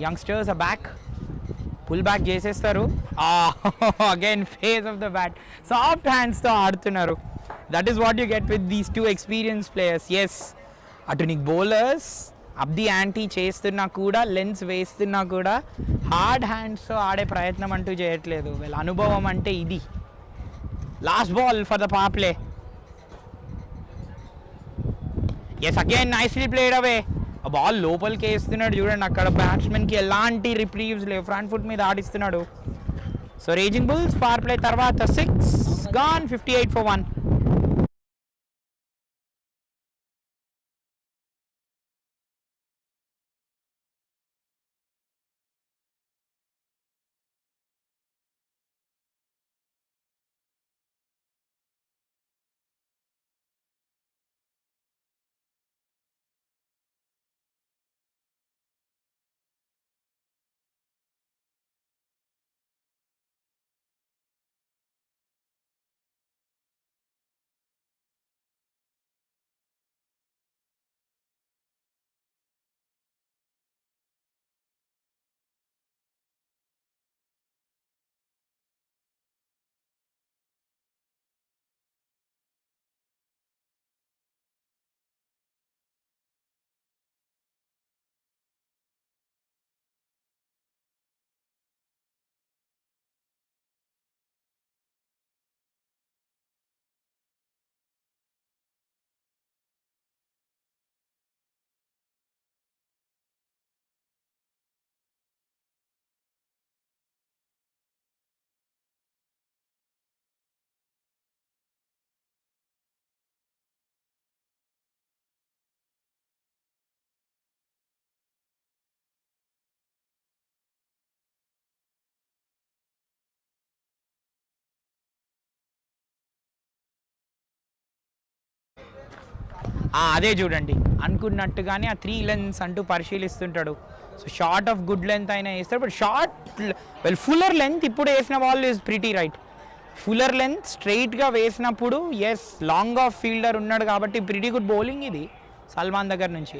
youngsters are back. Pull back చేసేస్తారు. Again face of the bat. Soft హ్యాండ్స్తో ఆడుతున్నారు. That is what you get with these 2 experience players. Yes, అటు నీకు బౌలర్స్ అప్ ది యాంటీ చేస్తున్నా కూడా, lens వేస్తున్నా కూడా హార్డ్ హ్యాండ్స్తో ఆడే ప్రయత్నం అంటూ చేయట్లేదు. వీళ్ళ అనుభవం అంటే ఇది. Last ball for the power play. Yes, again nicely played away. A ball లోపలికి వేస్తున్నాడు చూడండి. అక్కడ బ్యాట్స్మెన్కి ఎలాంటి రిప్రీవ్స్ లేవు, ఫ్రంట్ ఫుట్ మీద ఆడిస్తున్నాడు. So raging bulls power play తర్వాత 6 gone, 58 for 1. అదే చూడండి అనుకున్నట్టుగానే ఆ 3 లెన్స్ అంటూ పరిశీలిస్తుంటాడు. So short of good length అయినా వేస్తాడు, బట్ ఫుల్లర్ లెంత్ ఇప్పుడు వేసిన ball is pretty right. Fuller length స్ట్రైట్గా వేసినప్పుడు ఎస్ లాంగ్ ఆఫ్ ఫీల్డర్ ఉన్నాడు కాబట్టి ప్రిటీ గుడ్ బౌలింగ్ ఇది సల్మాన్ దగ్గర నుంచి.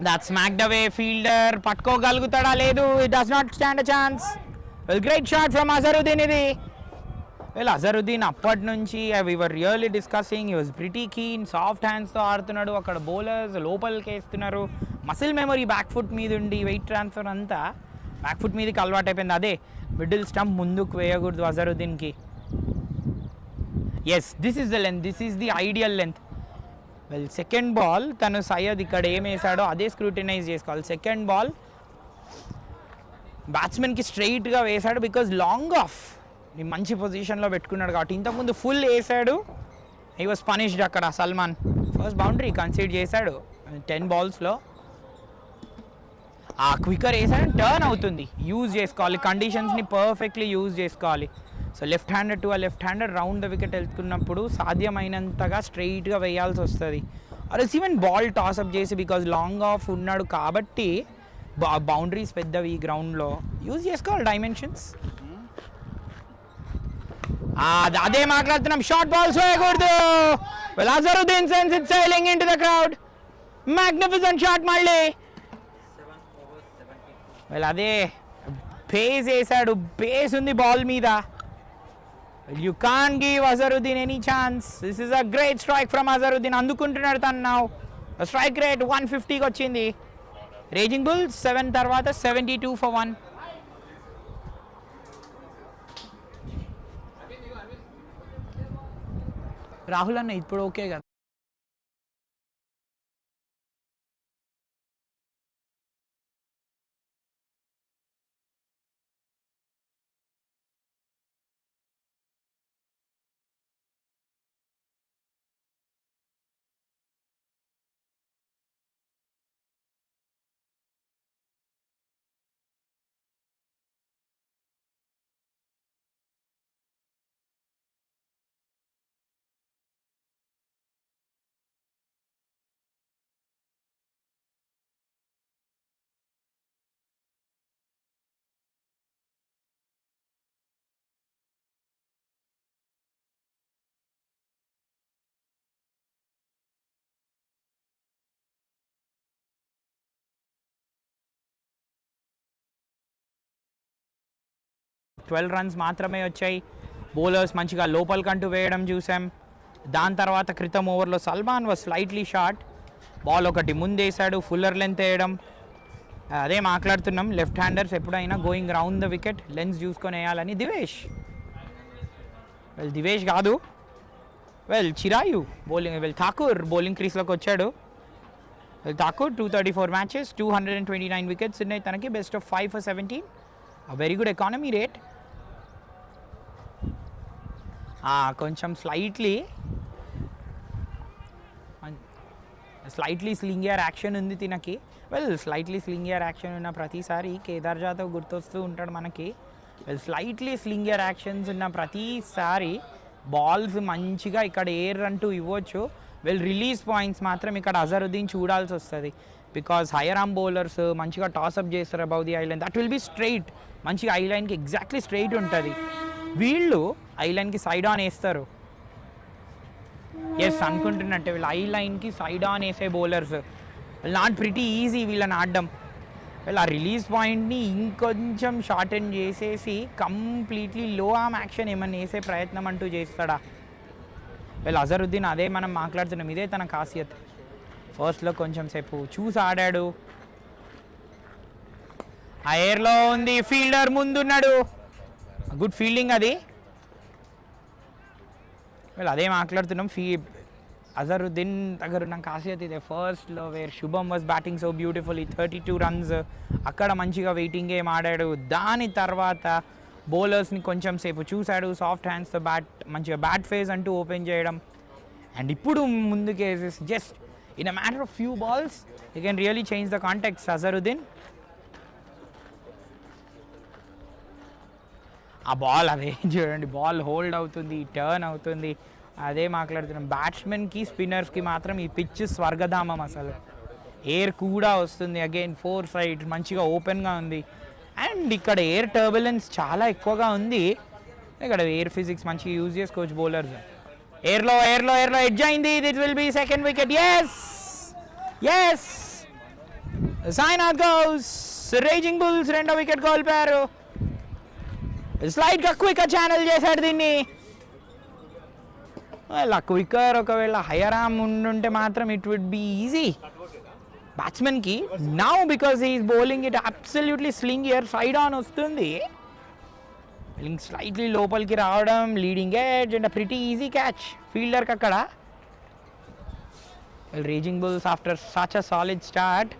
దట్ స్మాక్డ్ అవే ఫీల్డర్ పట్టుకోగలుగుతాడా లేదు, it does not stand a chance. Well great shot from Azharuddin ఇది. వెల్ అజరుద్దీన్ అప్పటి నుంచి we were really discussing, he was pretty keen, soft హ్యాండ్స్తో ఆడుతున్నాడు, అక్కడ బౌలర్స్ లోపలికి వేస్తున్నారు, మసిల్ మెమరీ బ్యాక్ ఫుట్ మీద ఉండి వెయిట్ ట్రాన్స్ఫర్ అంతా బ్యాక్ ఫుట్ మీదకి అలవాటు అయిపోయింది. అదే మిడిల్ స్టంప్ ముందుకు వేయకూడదు అజరుద్దీన్కి. Yes this is the length, this is the ideal length. Well second ball తను సయ్యద్ ఇక్కడ ఏం వేసాడో అదే స్క్రూటినైజ్ చేసుకోవాలి. సెకండ్ బాల్ బ్యాట్స్మెన్కి స్ట్రైట్గా వేశాడు బికాజ్ లాంగ్ ఆఫ్ మంచి పొజిషన్లో పెట్టుకున్నాడు కాబట్టి. ఇంతకుముందు ఫుల్ వేసాడు, హీ వాజ్ పనిష్డ్ అక్కడ సల్మాన్. ఫస్ట్ బౌండరీ కన్సీడ్ చేశాడు 10 బాల్స్లో. ఆ క్వికర్ వేసాడు, టర్న్ అవుతుంది, యూజ్ చేసుకోవాలి, కండిషన్స్ని పర్ఫెక్ట్లీ యూజ్ చేసుకోవాలి. సో లెఫ్ట్ హ్యాండెడ్ టు ఆ left handed round the wicket వెళ్తున్నప్పుడు సాధ్యమైనంతగా స్ట్రైట్గా వేయాల్సి వస్తుంది. అరెస్ ఈవెన్ బాల్ టాస్అప్ చేసి బికాజ్ లాంగ్ ఆఫ్ ఉన్నాడు కాబట్టి బౌండరీస్ పెద్దవి ఈ గ్రౌండ్లో యూజ్ చేసుకోవాలి డైమెన్షన్స్. అదే మాట్లాడుతున్నాం, షార్ట్ బాల్స్ వేయకూడదు. Well Azharuddin sense it sailing into the crowd, magnificent shot మళ్ళీ. వెల్ అదే పేస్ వేసాడు, పేస్ ఉంది బాల్ మీద. You can give Azharuddin any chance. This is a great strike from Azharuddin. అందుకుంటున్నాడు తను నౌ. స్ట్రైక్ రేట్ 150కి వచ్చింది. రేజింగ్ బుల్స్ 7 తర్వాత 72 for 1. రాహుల్ అన్న ఇప్పుడు ఓకే కదా? ట్వెల్వ్ రన్స్ మాత్రమే వచ్చాయి. బౌలర్స్ మంచిగా లోపలికంటూ వేయడం చూసాం. దాని తర్వాత క్రితం ఓవర్లో Salman was slightly short, ball ఒకటి ముందేసాడు, ఫుల్లర్ లెంత్ వేయడం. అదే మాట్లాడుతున్నాం, లెఫ్ట్ హ్యాండర్స్ ఎప్పుడైనా going round the wicket lens చూసుకొని వేయాలని. దివేష్ కాదు, చిరాయు బౌలింగ్, ఠాకూర్ బౌలింగ్ క్రీస్లోకి వచ్చాడు. ఠాకూర్ 234 మ్యాచెస్, 229 వికెట్స్ ఉన్నాయి తనకి, best of 5 for 17, very good economy rate. కొంచెం స్లైట్లీ స్లింగియర్ యాక్షన్ ఉంది తినకి. స్లైట్లీ స్లింగియర్ యాక్షన్ ఉన్న ప్రతిసారి కేదార్ జాదవ్ గుర్తొస్తూ ఉంటాడు మనకి. స్లైట్లీ స్లింగియర్ యాక్షన్స్ ఉన్న ప్రతిసారి బాల్స్ మంచిగా ఇక్కడ ఎయిర్ అంటూ ఇవ్వచ్చు. రిలీజ్ పాయింట్స్ మాత్రం ఇక్కడ అజరుద్దీన్ చూడాల్సి వస్తుంది బికాజ్ హైయర్ ఆర్మ్ బౌలర్స్ మంచిగా టాస్అప్ చేస్తారు above the eye line. That will be straight, మంచిగా ఐలైన్కి ఎగ్జాక్ట్లీ స్ట్రైట్ ఉంటుంది. వీళ్ళు ఐలైన్కి సైడ్ ఆన్ వేస్తారు. ఎస్ అనుకుంటున్నట్టే వీళ్ళు ఐలైన్కి సైడ్ ఆన్ వేసే బౌలర్స్. నాట్ ప్రిటీ ఈజీ వీళ్ళని ఆడడం. ఆ రిలీజ్ పాయింట్ని ఇంకొంచెం షార్టెన్ చేసేసి కంప్లీట్లీ లో ఆర్మ్ యాక్షన్ ఏమన్నా వేసే ప్రయత్నం అంటూ చేస్తాడా? అజరుద్దీన్ అదే మనం మాట్లాడుతున్నాం, ఇదే తన ఖాసియత్. ఫస్ట్లో కొంచెం సేపు చూసి ఆడాడు. ఆ ఎయిర్లో ఉంది, ఫీల్డర్ ముందున్నాడు, గుడ్ ఫీల్డింగ్ అది. అదే మాట్లాడుతున్నాం, అజరుద్దీన్ దగ్గర ఉన్న ఖాసియత్ ఇదే. ఫస్ట్లో శుభం was batting so beautifully, 32 runs, అక్కడ మంచిగా వెయిటింగ్ గేమ్ ఆడాడు. దాని తర్వాత బౌలర్స్ని కొంచెం సేపు చూశాడు, సాఫ్ట్ హ్యాండ్స్తో మంచిగా బ్యాట్ ఫేస్ అంటూ ఓపెన్ చేయడం. అండ్ ఇప్పుడు ముందుకే just in a matter of few balls you can really change the contacts. Azharuddin ఆ బాల్ అదే చూడండి, బాల్ హోల్డ్ అవుతుంది, టర్న్ అవుతుంది. అదే మాట్లాడుతున్నాం. బ్యాట్స్మెన్కి స్పిన్నర్స్కి మాత్రం ఈ పిచ్ స్వర్గధామం. అసలు ఎయిర్ కూడా వస్తుంది. అగైన్ 4 సైడ్స్ మంచిగా ఓపెన్గా ఉంది. అండ్ ఇక్కడ ఎయిర్ టర్బులెన్స్ చాలా ఎక్కువగా ఉంది. ఇక్కడ ఎయిర్ ఫిజిక్స్ మంచిగా యూజ్ చేసుకోవచ్చు బౌలర్స్. ఎయిర్లో ఎడ్జ్ అయింది. That will be second wicket. Yes Sainath goes. Raging bulls రెండో వికెట్ కోల్పోయారు. స్లైడ్గా క్వికర్ ఛానల్ చేశాడు దీన్ని. క్వికర్ ఒకవేళ హయ్యర్ ఆర్మ్ ఉండుంటే మాత్రం ఇట్ వుడ్ బి ఈజీ బ్యాట్స్మెన్కి. Now because he's bowling it absolutely slingier. Side on వస్తుంది. స్లైట్లీ లోపలికి రావడం, leading edge and pretty easy catch ఫీల్డర్కి అక్కడ. Raging bulls after such a solid start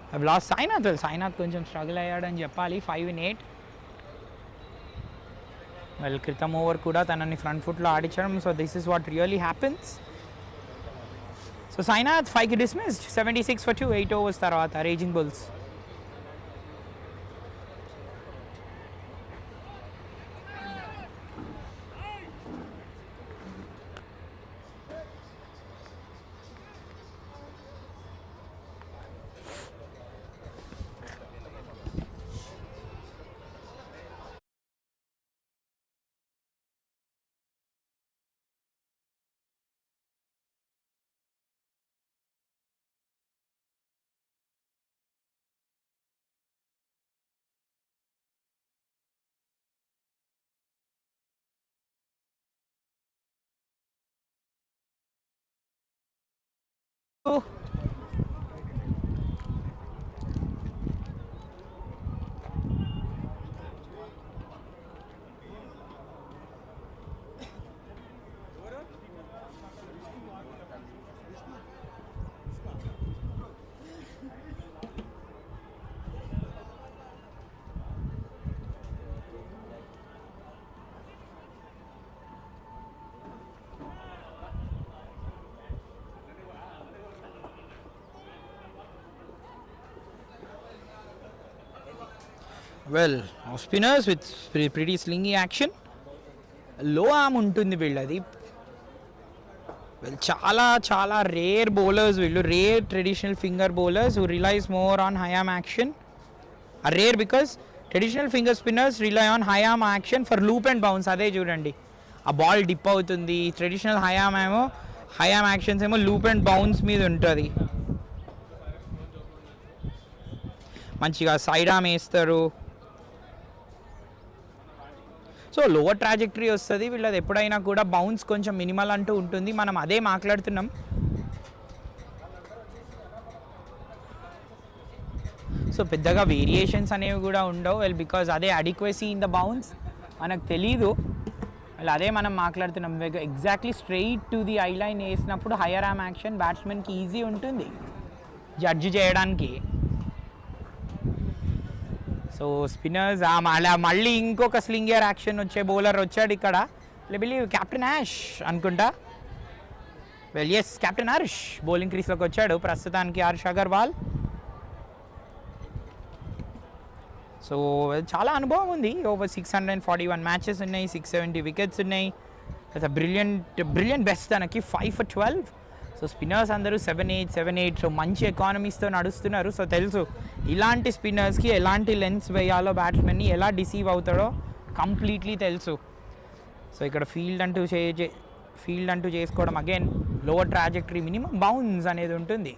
have lost Sainath. Sainath కొంచెం struggle అయ్యాడని చెప్పాలి. 5 in 8. క్రితం ఓవర్ కూడా తనని ఫ్రంట్ ఫుట్లో ఆడించడం. So this is what really happens. So Sainath 5కి డిస్మిస్డ్. 76 for 2, 8 overs తర్వాత raging bulls. Well spinners with pretty slingy action. Low arm ఉంటుంది వీళ్ళది. వెల్ చాలా రేర్ బౌలర్స్ వీళ్ళు. Rare traditional finger bowlers who relies more on high arm action. Rare because traditional finger spinners rely on high arm action for loop and bounce. అదే చూడండి, ఆ ball dip అవుతుంది. Traditional high arm actions ఏమో loop and bounce మీద ఉంటుంది. మంచిగా side arm వేస్తారు. So lower trajectory వస్తుంది వీళ్ళది. ఎప్పుడైనా కూడా బౌన్స్ కొంచెం మినిమల్ అంటూ ఉంటుంది. మనం అదే మాట్లాడుతున్నాం. సో పెద్దగా వేరియేషన్స్ అనేవి కూడా ఉండవు. వెల్ బికాజ్ అదే అడిక్వసీ ఇన్ ద బౌన్స్ మనకు తెలీదు. well అదే మనం మాట్లాడుతున్నాం. Exactly straight to the eye line వేసినప్పుడు హయ్యర్ ఆర్మ్ యాక్షన్ బ్యాట్స్మెన్కి ఈజీ ఉంటుంది జడ్జి చేయడానికి. సో స్పిన్నర్స్ మళ్ళీ ఇంకొక స్లింగర్ యాక్షన్ వచ్చే బౌలర్ వచ్చాడు ఇక్కడ. బిలీవ్ కెప్టెన్ యాష్ అనుకుంటా. Well yes captain Harsh bowling క్రీస్లోకి వచ్చాడు ప్రస్తుతానికి. హర్ష్ అగర్వాల్. సో చాలా అనుభవం ఉంది. ఓవర్ 641 మ్యాచెస్ ఉన్నాయి, 670 వికెట్స్ ఉన్నాయి. బ్రిలియంట్ బెస్ట్ తనకి 5 for 12. సో స్పిన్నర్స్ అందరూ 7-8. సో మంచి ఎకానమీస్తో నడుస్తున్నారు. సో తెలుసు ఇలాంటి స్పిన్నర్స్కి ఎలాంటి లెన్స్ వేయాలో, బ్యాట్స్మెన్ని ఎలా డిసీవ్ అవుతాడో కంప్లీట్లీ తెలుసు. సో ఇక్కడ ఫీల్డ్ అంటూ చేసుకోవడం again lower trajectory, minimum bounce అనేది ఉంటుంది.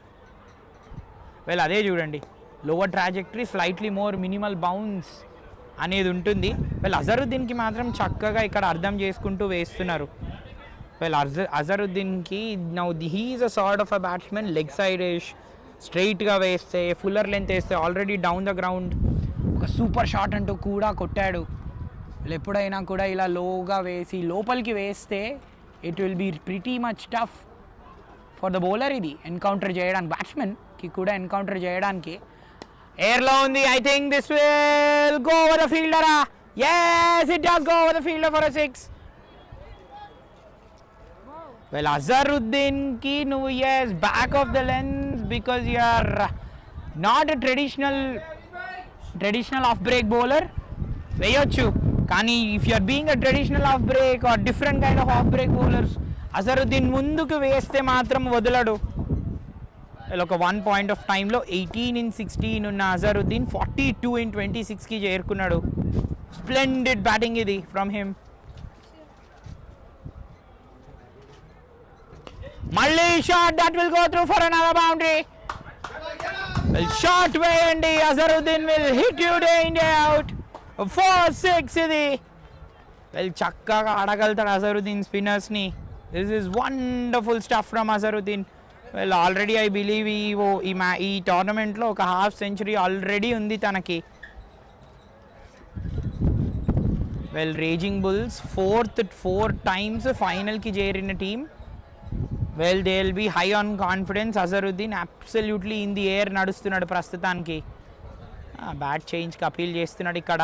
వెల్ అదే చూడండి, lower trajectory slightly more minimal bounce అనేది ఉంటుంది. వెల్ అజరుద్దీన్కి మాత్రం చక్కగా ఇక్కడ అర్థం చేసుకుంటూ వేస్తున్నారు. వెల్ అజరుద్దీన్కి now he is a sort of a batsmen. Leg side స్ట్రైట్గా వేస్తే, ఫుల్లర్ లెంత్ వేస్తే, ఆల్రెడీ డౌన్ ద గ్రౌండ్ ఒక సూపర్ షాట్ అంటూ కూడా కొట్టాడు. ఎప్పుడైనా కూడా ఇలా లోగా వేసి లోపలికి వేస్తే it will be pretty much tough for the bowler ఇది ఎన్కౌంటర్ చేయడానికి, బ్యాట్స్మెన్కి కూడా ఎన్కౌంటర్ చేయడానికి. ఎయిర్లో ఉంది. I think this will go over the fielder. yes it does go over the fielder for a 6. well Azharuddin ki nu yes back of the lens because you are not a traditional off break bowler. వేయొచ్చు కానీ if you are being a traditional off break or different kind of off break bowlers Azharuddin ముందుకు వేస్తే మాత్రం వదలడు. ఒక 1 point of టైంలో 18-16 ఉన్న అజరుద్దీన్ 42-26కి చేరుకున్నాడు. స్ప్లెండెడ్ బ్యాటింగ్ ఇది ఫ్రమ్ హిమ్. మళ్ళీ shot that will go through for another boundary. Shot వేయండి, Azharuddin will hit you day in day out. 4-6 ఇది. చక్కగా ఆడగలుగుతాడు అజరుద్దీన్ స్పిన్నర్స్ని. This is wonderful stuff from Azharuddin. Already I believe ఈ టోర్నమెంట్లో ఒక హాఫ్ సెంచరీ ఆల్రెడీ ఉంది తనకి. రేజింగ్ బుల్స్ 4 times ఫైనల్కి చేరిన team. They will be high on confidence. Azharuddin absolutely in the air నడుస్తున్నాడు ప్రస్తుతానికి. బ్యాట్ చేంజ్కి అపీల్ చేస్తున్నాడు ఇక్కడ.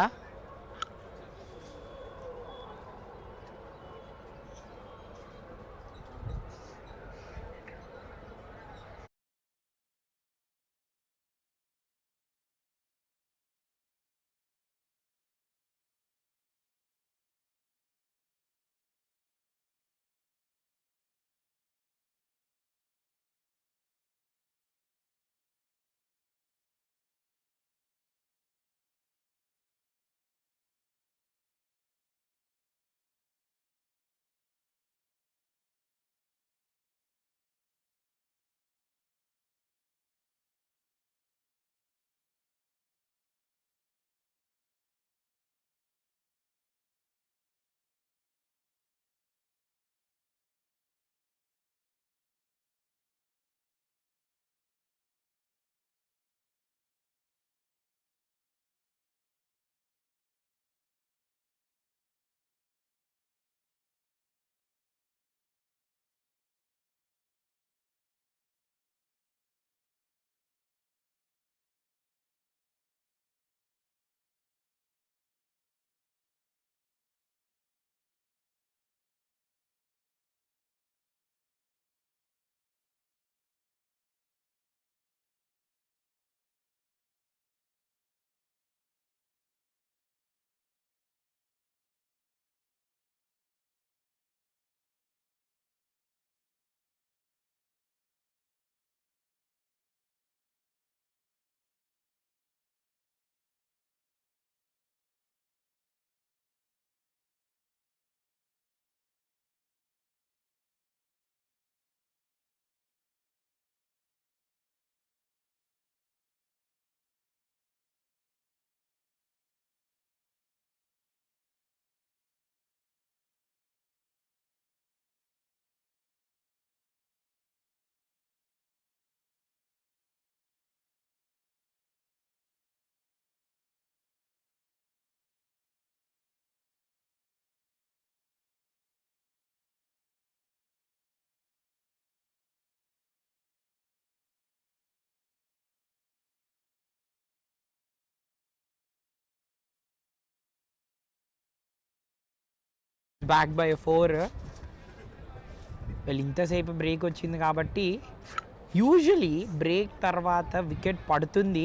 Back by 4. ఇంతసేపు బ్రేక్ వచ్చింది కాబట్టి యూజువలీ బ్రేక్ తర్వాత వికెట్ పడుతుంది.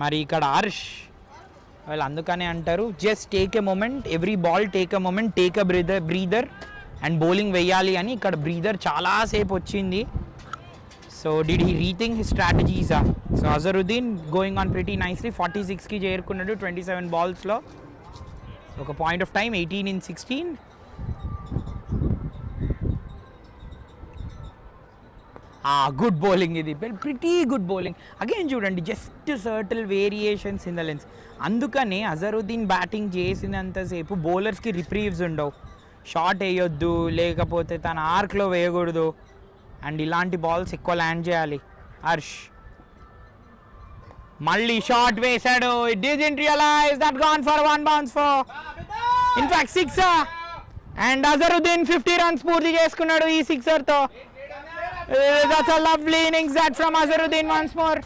మరి ఇక్కడ హర్ష్ అందుకనే అంటారు just take a moment, every ball take a moment, take a breather and bowling వేయాలి అని. ఇక్కడ బ్రీదర్ చాలాసేపు వచ్చింది. So did he rethink his స్ట్రాటజీసా? So Azharuddin going on pretty nicely. 46కి చేరుకున్నాడు 27 balls. ఒక point of time 18-16. Good bowling ఇది, ప్రిటీ గుడ్ బౌలింగ్. అగైన్ చూడండి just subtle variations in the lengths. అందుకనే అజరుద్దీన్ బ్యాటింగ్ చేసినంతసేపు బౌలర్స్కి రిప్రీవ్స్ ఉండవు. షాట్ వేయొద్దు, లేకపోతే తన ఆర్క్లో వేయకూడదు, అండ్ ఇలాంటి బాల్స్ ఎక్కువ ల్యాండ్ చేయాలి. హర్ష్ మళ్ళీ షాట్ వేశాడు. It didn't realise that gone for 1 bounce for in fact 6. And Azharuddin 50 runs పూర్తి చేసుకున్నాడు ఈ 6తో. That's a lovely innings that from Azharuddin once more.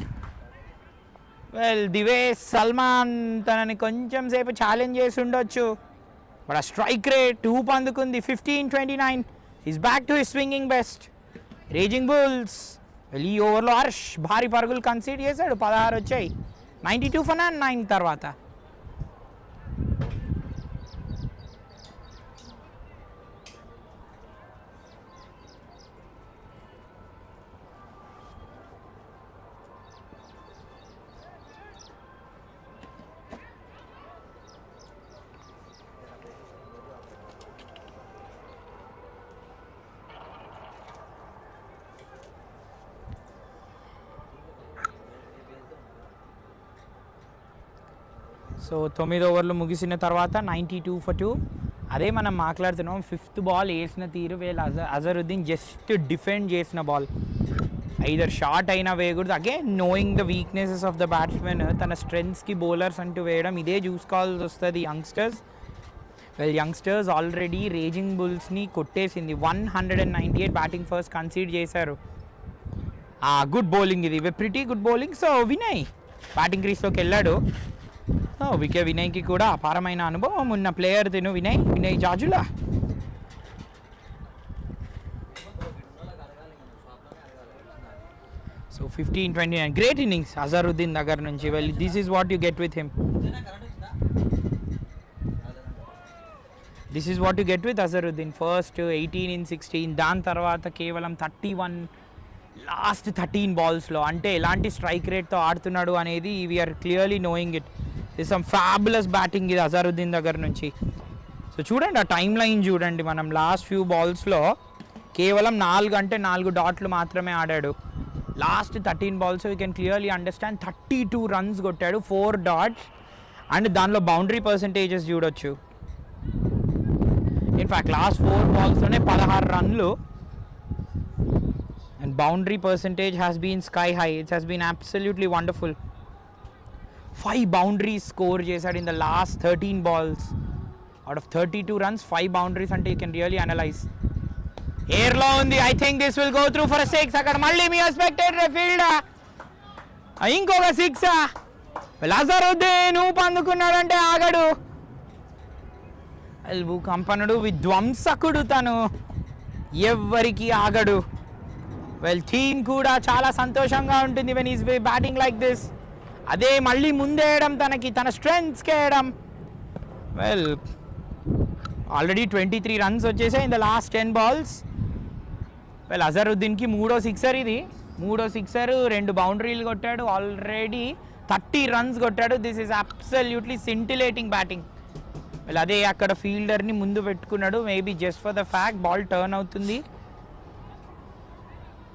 The way Salman తనని కొంచెం సేపు ఛాలెంజ్ చేసి ఉండొచ్చు, బట్ ఆ స్ట్రైక్ రేట్ ఊపు అందుకుంది. 15-29. Is back to his swinging best. Raging bulls ఈ ఓవర్లో హర్ష్ భారీ పరుగులు కన్సీడ్ చేశాడు. 16 వచ్చాయి. 92 for 9 తర్వాత. సో 9 ఓవర్లు ముగిసిన తర్వాత 92 for 2. అదే మనం మాట్లాడుతున్నాం, 5th బాల్ వేసిన తీరు వీళ్ళు అజరుద్దీన్ జస్ట్ డిఫెండ్ చేసిన బాల్, ఐదర్ షార్ట్ అయినా వేయకూడదు. Again knowing the weaknesses of the batsmen, తన స్ట్రెంగ్స్కి బౌలర్స్ అంటూ వేయడం, ఇదే చూసుకోవాల్సి వస్తుంది యంగ్స్టర్స్. యంగ్స్టర్స్ ఆల్రెడీ రేజింగ్ బుల్స్ని కొట్టేసింది. 198 బ్యాటింగ్ ఫస్ట్ కన్సీడ్ చేశారు. గుడ్ బౌలింగ్, ఇది pretty good bowling. So Vinay batting క్రీస్లోకి వెళ్ళాడు. వినయ్కి కూడా అపారమైన అనుభవం ఉన్న ప్లేయర్ తిను Vinay Jajula. So 15-29 great innings Azharuddin దగ్గర నుంచి. Well this is what you get with him, this is what you get with Azharuddin. First 18 in 16, దాని తర్వాత కేవలం 31 లాస్ట్ 13 balls. అంటే ఎలాంటి స్ట్రైక్ రేట్తో ఆడుతున్నాడు అనేది we're clearly knowing it. Is some fabulous batting ఇది అజరుద్దీన్ దగ్గర నుంచి. సో చూడండి ఆ టైం లైన్ చూడండి, మనం లాస్ట్ ఫ్యూ బాల్స్లో కేవలం 4 డాట్లు మాత్రమే ఆడాడు. Last 13 balls you can clearly understand 32 runs కొట్టాడు, 4 dots, అండ్ దానిలో బౌండరీ పర్సంటేజెస్ చూడొచ్చు. In fact last 4 balls-లోనే 16 runs, and boundary percentage has been sky high. It has been absolutely wonderful. 5 boundaries score చేశాడు in the last 13 balls. Out of 32 runs 5 boundaries అంటే you can really analyze. ఎయిర్లో ఉంది, I think this will go through for 6. అక్కడ మళ్ళీ మీ expected field, ఇంకొక 6. అజరుద్దీన్ అందుకున్నాడంటే ఆగడు, భూకంపనుడు విధ్వంసకుడు తను, ఎవ్వరికి ఆగడు. Well team కూడా చాలా సంతోషంగా ఉంటుంది when is batting like this. అదే మళ్ళీ ముందేయడం, తన స్ట్రెంగ్స్కి వేయడం. వెల్ ఆల్రెడీ 23 runs వచ్చేసాయి in the last 10 balls. Well అజరుద్దీన్కి 3వ సిక్సర్ ఇది, 3వ సిక్సర్, 2 బౌండరీలు కొట్టాడు, ఆల్రెడీ 30 runs కొట్టాడు. This is absolutely scintillating batting. Well అదే అక్కడ ఫీల్డర్ని ముందు పెట్టుకున్నాడు, maybe just for the fact ball turn అవుతుంది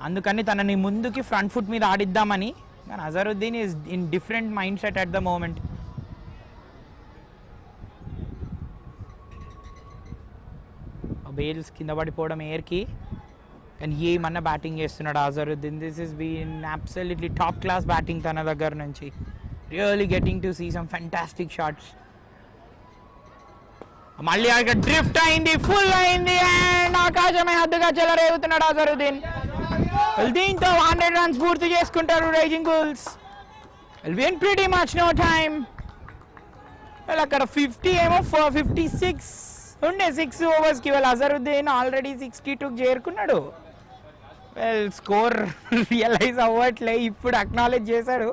అందుకని తనని ముందుకి ఫ్రంట్ ఫుట్ మీద ఆడిద్దామని. కానీ Azharuddin is in different mind set at the moment. Bails కింద పడిపోవడం ఎయిర్కి, కానీ ఏమన్నా బ్యాటింగ్ చేస్తున్నాడు Azharuddin. This is been absolutely top class batting తన దగ్గర నుంచి. Really getting to see some fantastic shots. మళ్ళీ అక్కడ డ్రిఫ్ట్ అయింది, ఫుల్ అయింది, అండ్ ఆకాశమే హద్దుగా చెలరేగుతున్నాడు అజరుద్దీన్. దీంతో 100 runs పూర్తి చేసుకుంటారు rising bulls. Win pretty much no time. అక్కడ 50 ఏమో 56 ఉండే 6 ఓవర్స్కి. వాళ్ళు అజరుద్దీన్ ఆల్రెడీ 62కి చేరుకున్నాడు. వెల్ స్కోర్ రియలైజ్ అవ్వట్లే, ఇప్పుడు అక్నాలెడ్జ్ చేశాడు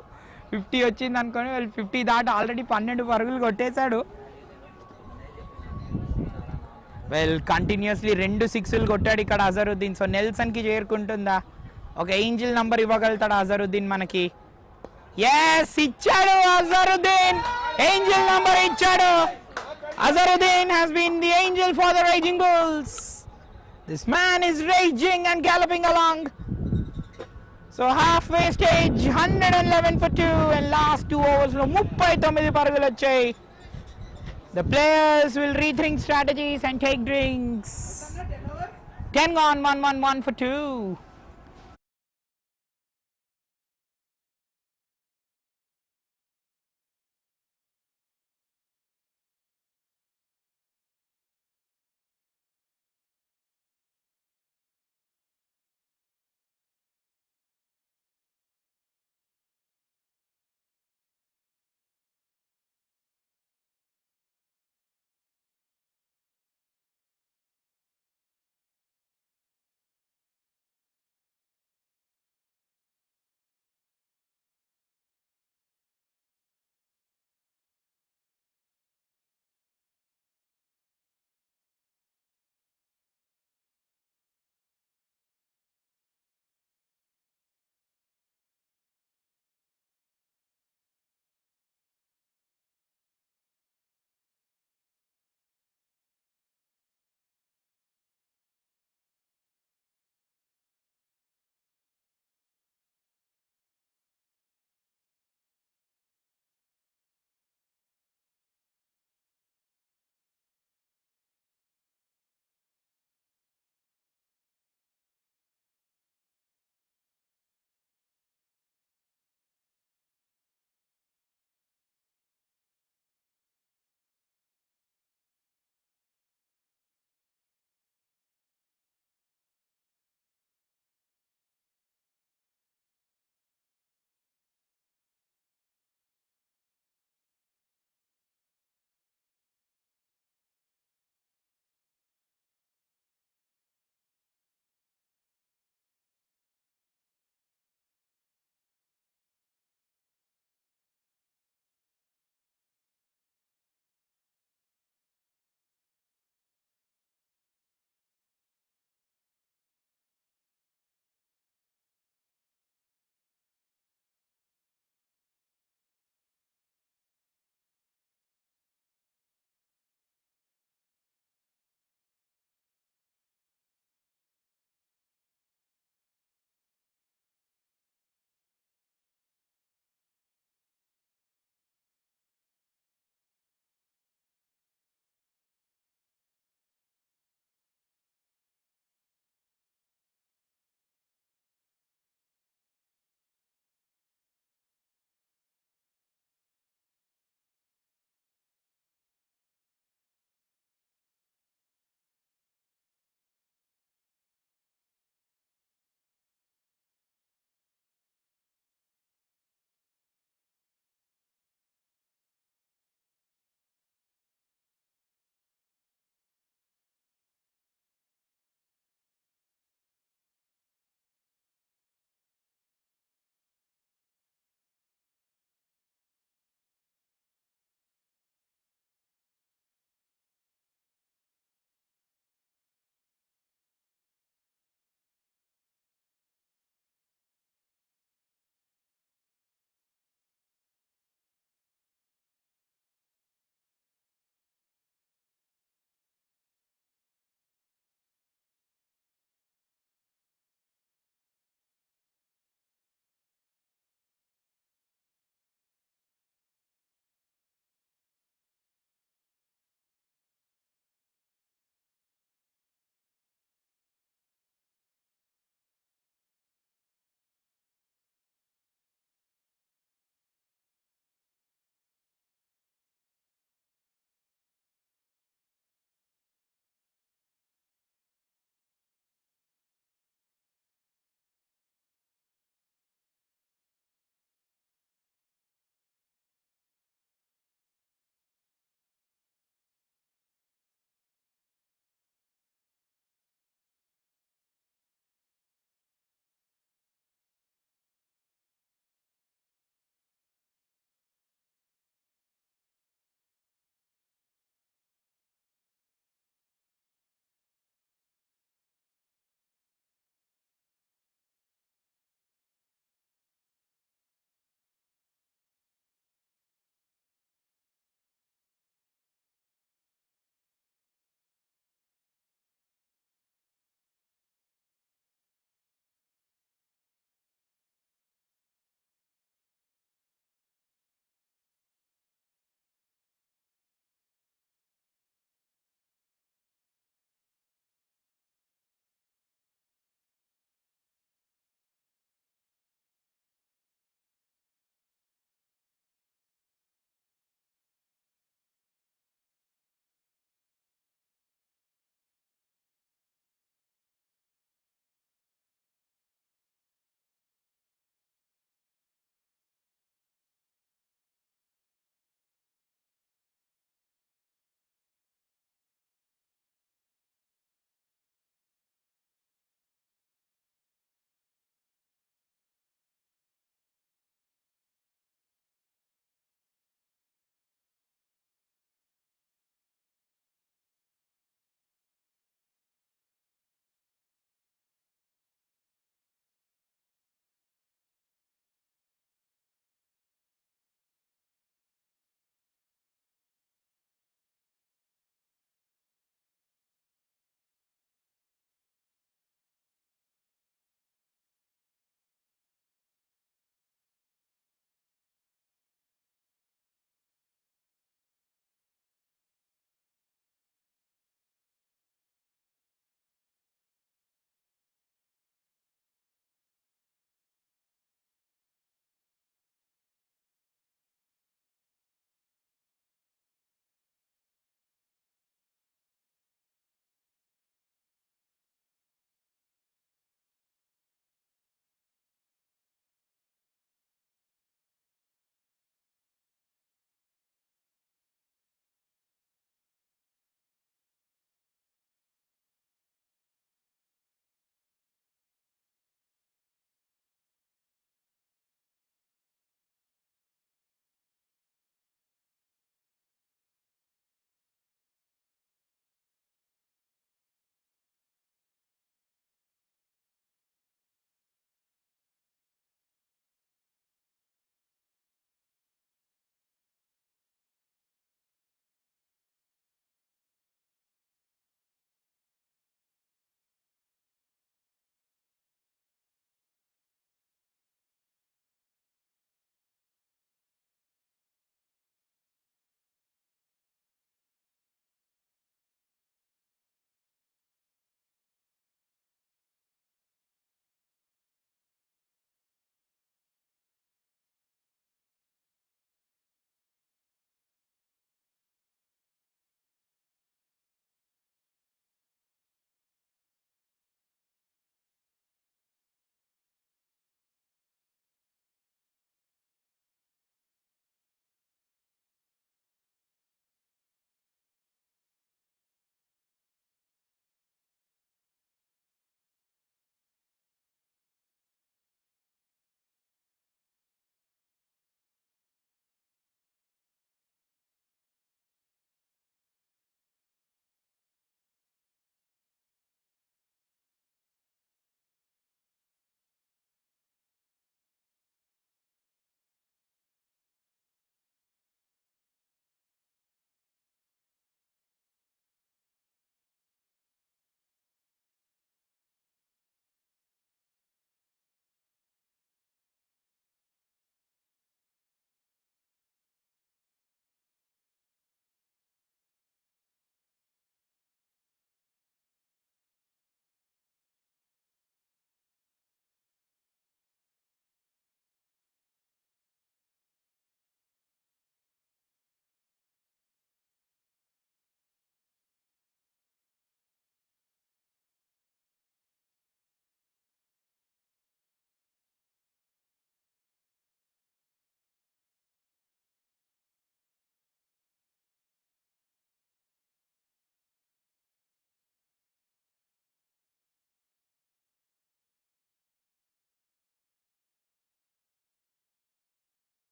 50 వచ్చింది అనుకొని. వాళ్ళు 50 దాటి ఆల్రెడీ 12 పరుగులు కొట్టేశాడు. వెల్ కంటిన్యూస్లీ 2 6లు కొట్టాడు ఇక్కడ అజరుద్దీన్. సో నెల్సన్కి చేరుకుంటుందా, ఒక ఏంజిల్ నంబర్ ఇవ్వగలుగుతాడు అజరుద్దీన్ మనకి. ఎస్ ఇచ్చాడు అజరుద్దీన్, ఏంజిల్ నంబర్ ఇచ్చాడు. Azharuddin has been the angel for the Raging Bulls. This man is raging and galloping along. So halfway stage 111 for 2, and last 2 overs lo 39 paragulu vachayi. The players will rethink strategies and take drinks. 10 gone, 111 for 2.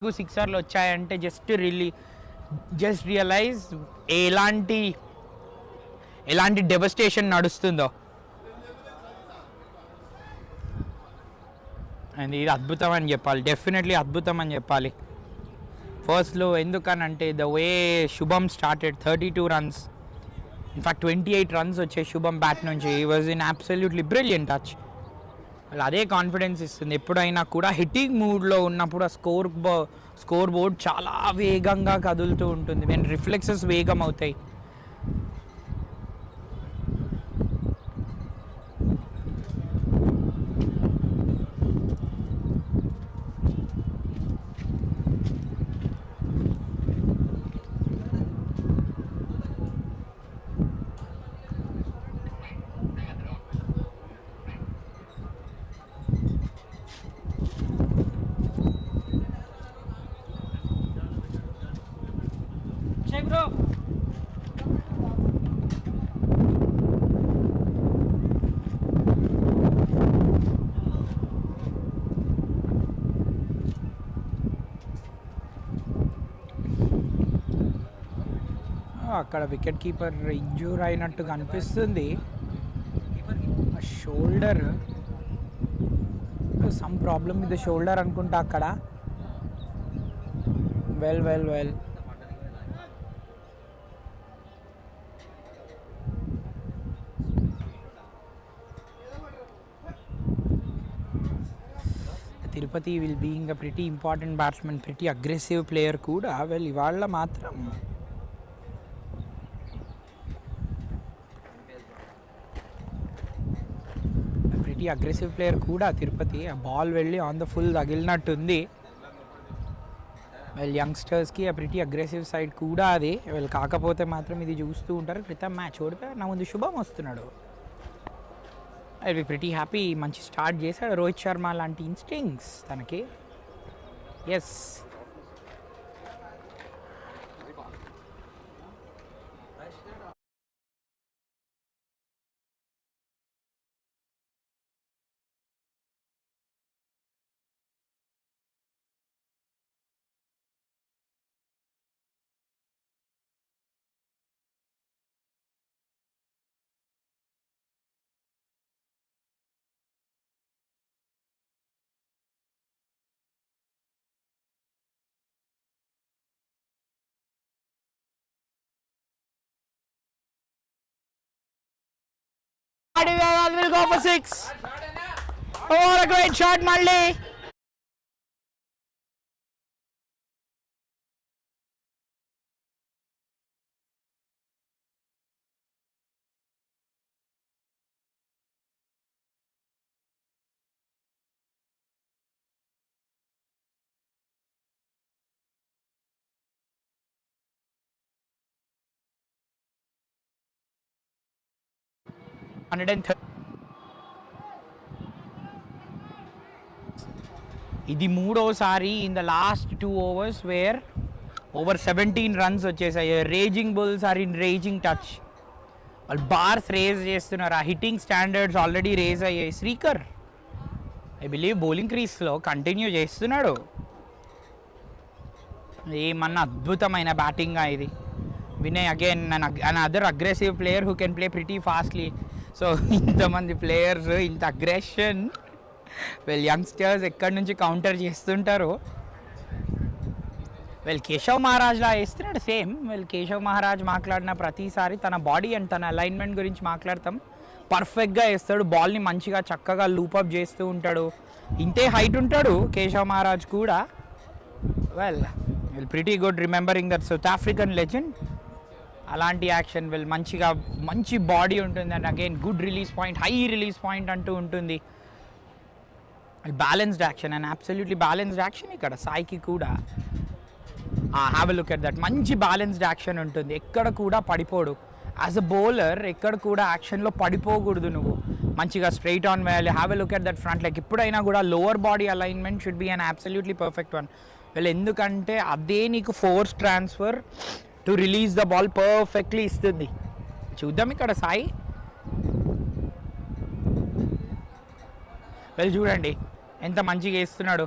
సిక్సర్లు వచ్చాయంటే just realise ఎలాంటి devastation నడుస్తుందో. And ఇది అద్భుతం అని చెప్పాలి, definitely అద్భుతం అని చెప్పాలి. ఫస్ట్లో ఎందుకనంటే ద వే శుభం స్టార్టెడ్ 32 రన్స్, ఇన్ఫ్యాక్ట్ 28 రన్స్ వచ్చాయి శుభం బ్యాట్ నుంచి. ఈ was in absolutely brilliant touch. వాళ్ళు అదే కాన్ఫిడెన్స్ ఇస్తుంది. ఎప్పుడైనా కూడా హిట్టింగ్ మూడ్లో ఉన్నప్పుడు ఆ స్కోర్ బోర్డ్ చాలా వేగంగా కదులుతూ ఉంటుంది, నేను రిఫ్లెక్సెస్ వేగం అవుతాయి. అక్కడ వికెట్ కీపర్ ఇంజూర్ అయినట్టుగా అనిపిస్తుంది. Shoulder, some problem with the shoulder అనుకుంటా అక్కడ. Well Tirupati will being a pretty important batsmen, pretty aggressive player కూడా. ఇవాళ మాత్రం అగ్రెసివ్ ప్లేయర్ కూడా తిరుపతి. ఆ బాల్ వెళ్ళి ఆన్ ద ఫుల్ తగిలినట్టుంది. యంగ్స్టర్స్కి ఆ ప్రిటీ అగ్రెసివ్ సైడ్ కూడా అది. కాకపోతే మాత్రం ఇది చూస్తూ ఉంటారు, క్రితం మ్యాచ్ ఓడిపోయి నా ముందు శుభం వస్తున్నాడు. I will be pretty happy. మంచి స్టార్ట్ చేశాడు రోహిత్ శర్మ లాంటి ఇన్స్టింగ్స్ తనకి. Yes, will go for 6. Oh, a great shot, Malli. ఇది మూడోసారి in the last 2 overs where over 17 runs వచ్చేసాయి. Raging bulls are in raging touch. వాళ్ళు బార్స్ రేజ్ చేస్తున్నారు. ఆ హిట్టింగ్ స్టాండర్డ్స్ ఆల్రెడీ రేజ్ అయ్యాయి. శ్రీకర్ ఐ బిలీవ్ బౌలింగ్ క్రీస్లో continue చేస్తున్నాడు. ఏమన్నా అద్భుతమైన బ్యాటింగ్ ఇది. Vinay again an other aggressive player who can play pretty fastly. So ఇంతమంది ప్లేయర్స్, ఇంత అగ్రెషన్, యంగ్స్టర్స్ ఎక్కడి నుంచి కౌంటర్ చేస్తుంటారు. కేశవ్ మహారాజ్లా వేస్తున్నాడు సేమ్. కేశవ్ మహారాజ్ మాట్లాడిన ప్రతిసారి తన బాడీ అండ్ తన అలైన్మెంట్ గురించి మాట్లాడతాం. పర్ఫెక్ట్గా వేస్తాడు, బాల్ని మంచిగా చక్కగా లూపప్ చేస్తూ ఉంటాడు. ఇంతే హైట్ ఉంటాడు కేశవ్ మహారాజ్ కూడా. Pretty good remembering that south African legend. అలాంటి యాక్షన్ మంచి బాడీ ఉంటుంది. And again good release point, high release point అంటూ ఉంటుంది. Balanced action and absolutely balanced action ఇక్కడ సాయికి కూడా. Have a look at that. మంచి బ్యాలెన్స్డ్ యాక్షన్ ఉంటుంది, ఎక్కడ కూడా పడిపోడు. యాజ్ అ బౌలర్ ఎక్కడ కూడా యాక్షన్లో పడిపోకూడదు. నువ్వు మంచిగా స్ట్రైట్ ఆన్ వేయాలి. Have a look at that front leg. ఎప్పుడైనా కూడా lower body alignment should be an absolutely perfect one. ఎందుకంటే అదే నీకు force transfer to release the ball perfectly ఇస్తుంది. చూద్దాం ఇక్కడ సాయి. చూడండి ఎంత మంచిగా వేస్తున్నాడు